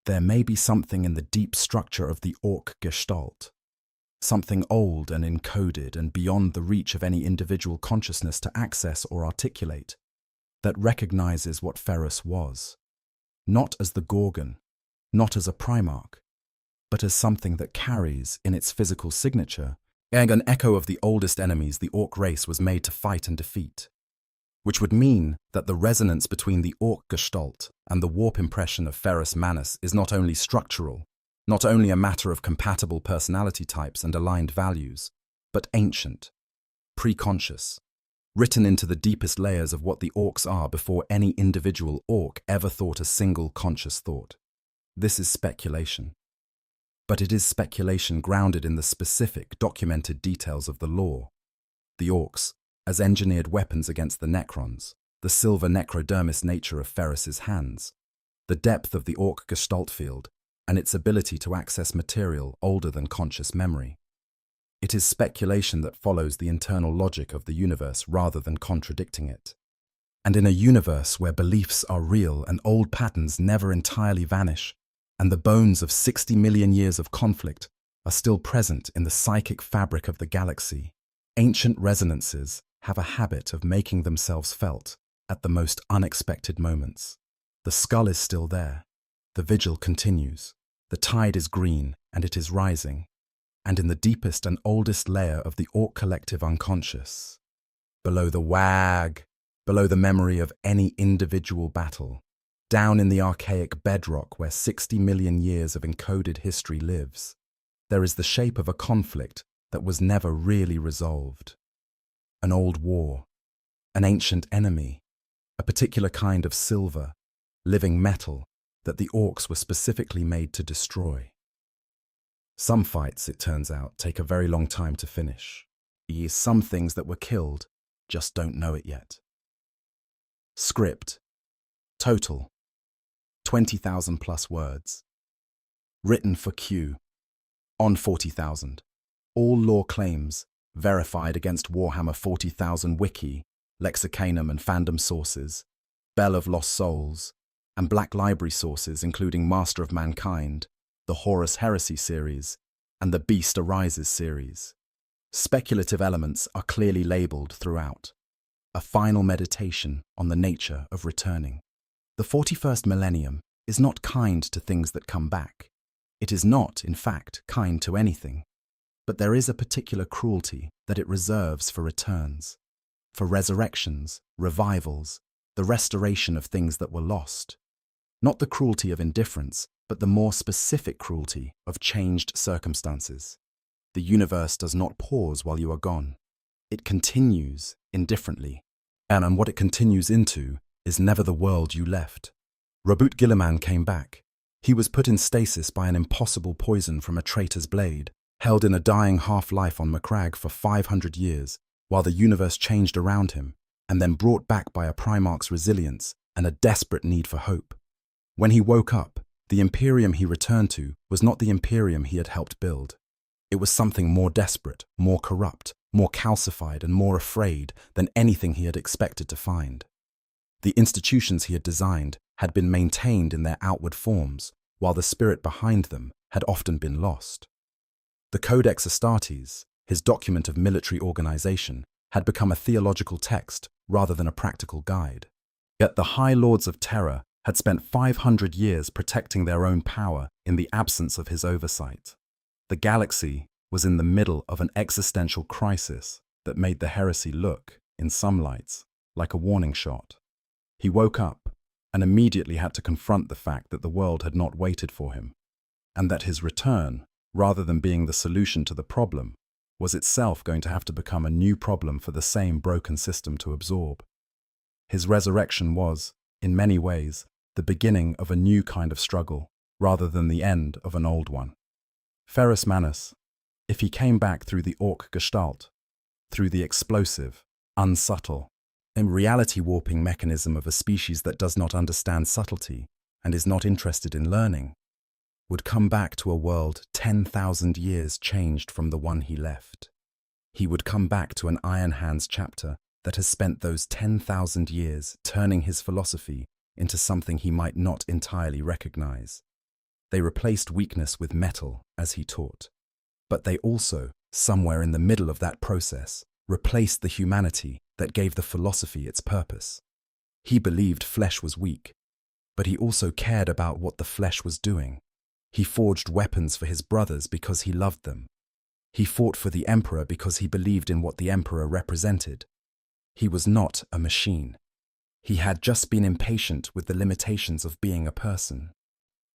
Speaker 2: There may be something in the deep structure of the Ork Gestalt, something old and encoded and beyond the reach of any individual consciousness to access or articulate, that recognizes what Ferrus was, not as the Gorgon, not as a Primarch, but as something that carries in its physical signature an echo of the oldest enemies the Ork race was made to fight and defeat, which would mean that the resonance between the Ork Gestalt and the warp impression of Ferrus Manus is not only structural, not only a matter of compatible personality types and aligned values, but ancient, pre-conscious, written into the deepest layers of what the Orks are before any individual Ork ever thought a single conscious thought. This is speculation. But it is speculation grounded in the specific, documented details of the lore. The Orks, as engineered weapons against the Necrons, the silver necrodermis nature of Ferrus's hands, the depth of the Ork Gestalt field, and its ability to access material older than conscious memory. It is speculation that follows the internal logic of the universe rather than contradicting it. And in a universe where beliefs are real and old patterns never entirely vanish, and the bones of 60 million years of conflict are still present in the psychic fabric of the galaxy, ancient resonances have a habit of making themselves felt at the most unexpected moments. The skull is still there. The vigil continues. The tide is green, and it is rising. And in the deepest and oldest layer of the Ork collective unconscious, below the wag, below the memory of any individual battle, down in the archaic bedrock where 60 million years of encoded history lives, there is the shape of a conflict that was never really resolved. An old war, an ancient enemy, a particular kind of silver, living metal that the Orks were specifically made to destroy. Some fights, it turns out, take a very long time to finish. Some things that were killed just don't know it yet. Script. Total. 20,000 plus words. Written for Q. On 40,000. All lore claims, verified against Warhammer 40,000 wiki, Lexicanum and fandom sources, Bell of Lost Souls, and Black Library sources including Master of Mankind, the Horus Heresy series, and the Beast Arises series. Speculative elements are clearly labelled throughout. A final meditation on the nature of returning. The 41st millennium is not kind to things that come back. It is not, in fact, kind to anything. But there is a particular cruelty that it reserves for returns, for resurrections, revivals, the restoration of things that were lost. Not the cruelty of indifference, but the more specific cruelty of changed circumstances. The universe does not pause while you are gone. It continues indifferently. And what it continues into is never the world you left. Rabut Gilliman came back. He was put in stasis by an impossible poison from a traitor's blade, held in a dying half-life on Macragge for 500 years, while the universe changed around him, and then brought back by a Primarch's resilience and a desperate need for hope. When he woke up, the Imperium he returned to was not the Imperium he had helped build. It was something more desperate, more corrupt, more calcified and more afraid than anything he had expected to find. The institutions he had designed had been maintained in their outward forms, while the spirit behind them had often been lost. The Codex Astartes, his document of military organization, had become a theological text rather than a practical guide. Yet the High Lords of Terror had spent 500 years protecting their own power in the absence of his oversight. The galaxy was in the middle of an existential crisis that made the heresy look, in some lights, like a warning shot. He woke up and immediately had to confront the fact that the world had not waited for him, and that his return, rather than being the solution to the problem, was itself going to have to become a new problem for the same broken system to absorb. His resurrection was, in many ways, the beginning of a new kind of struggle, rather than the end of an old one. Ferrus Manus, if he came back through the Ork gestalt, through the explosive, unsubtle, and reality-warping mechanism of a species that does not understand subtlety and is not interested in learning, would come back to a world 10,000 years changed from the one he left. He would come back to an Iron Hands chapter that has spent those 10,000 years turning his philosophy into something he might not entirely recognize. They replaced weakness with metal, as he taught, but they also, somewhere in the middle of that process, replaced the humanity that gave the philosophy its purpose. He believed flesh was weak, but he also cared about what the flesh was doing. He forged weapons for his brothers because he loved them. He fought for the Emperor because he believed in what the Emperor represented. He was not a machine. He had just been impatient with the limitations of being a person.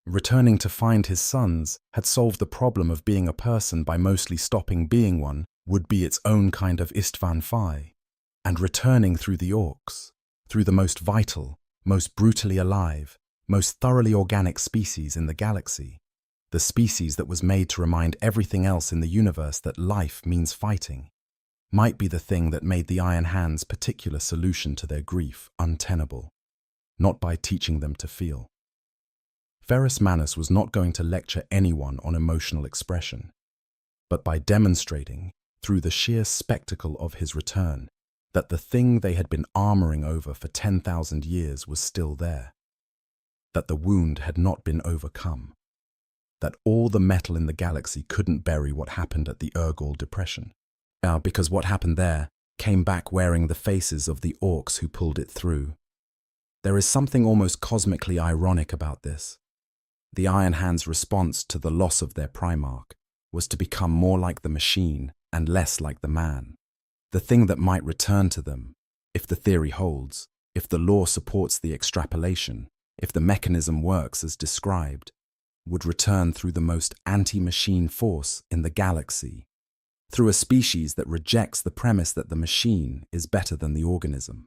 Speaker 2: Returning to find his sons had solved the problem of being a person by mostly stopping being one would be its own kind of Istvan Phi. And returning through the Orks, through the most vital, most brutally alive, most thoroughly organic species in the galaxy, the species that was made to remind everything else in the universe that life means fighting, might be the thing that made the Iron Hands' particular solution to their grief untenable, not by teaching them to feel. Ferrus Manus was not going to lecture anyone on emotional expression, but by demonstrating, through the sheer spectacle of his return, that the thing they had been armoring over for 10,000 years was still there, that the wound had not been overcome, that all the metal in the galaxy couldn't bury what happened at the Urgol Depression. Now, because what happened there came back wearing the faces of the Orks who pulled it through. There is something almost cosmically ironic about this. The Iron Hands' response to the loss of their Primarch was to become more like the machine and less like the man. The thing that might return to them, if the theory holds, if the law supports the extrapolation, if the mechanism works as described, would return through the most anti-machine force in the galaxy, through a species that rejects the premise that the machine is better than the organism,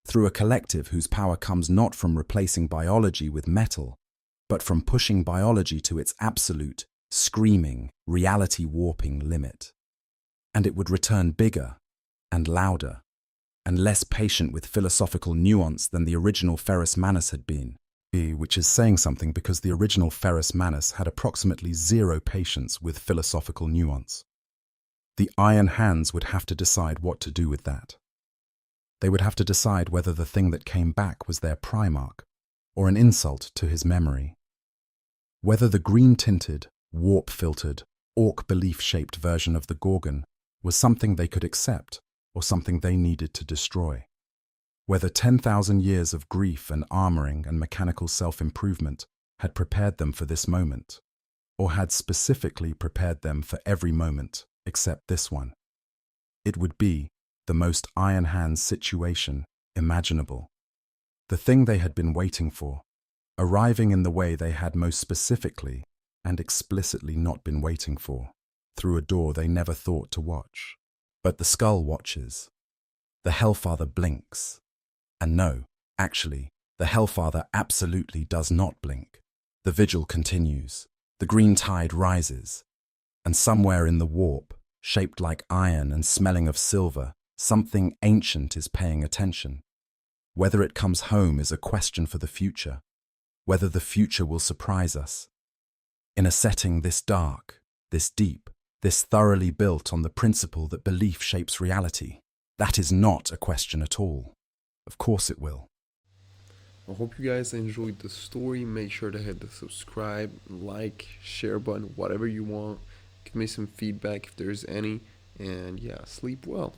Speaker 2: through a collective whose power comes not from replacing biology with metal, but from pushing biology to its absolute, screaming, reality-warping limit. And it would return bigger and louder and less patient with philosophical nuance than the original Ferrus Manus had been, which is saying something because the original Ferrus Manus had approximately zero patience with philosophical nuance. The Iron Hands would have to decide what to do with that. They would have to decide whether the thing that came back was their Primarch, or an insult to his memory. Whether the green-tinted, warp-filtered, Ork belief-shaped version of the Gorgon was something they could accept or something they needed to destroy. Whether 10,000 years of grief and armoring and mechanical self-improvement had prepared them for this moment, or had specifically prepared them for every moment except this one. It would be the most Iron Hands situation imaginable. The thing they had been waiting for, arriving in the way they had most specifically and explicitly not been waiting for, through a door they never thought to watch. But the skull watches. The Hellfather blinks. And no, actually, the Hellfather absolutely does not blink. The vigil continues. The green tide rises. And somewhere in the warp, shaped like iron and smelling of silver, something ancient is paying attention. Whether it comes home is a question for the future, whether the future will surprise us. In a setting this dark, this deep, this thoroughly built on the principle that belief shapes reality, that is not a question at all. Of course it will.
Speaker 1: I hope you guys enjoyed the story. Make sure to hit the subscribe, like, share button, whatever you want. Give me some feedback if there's any. And yeah, sleep well.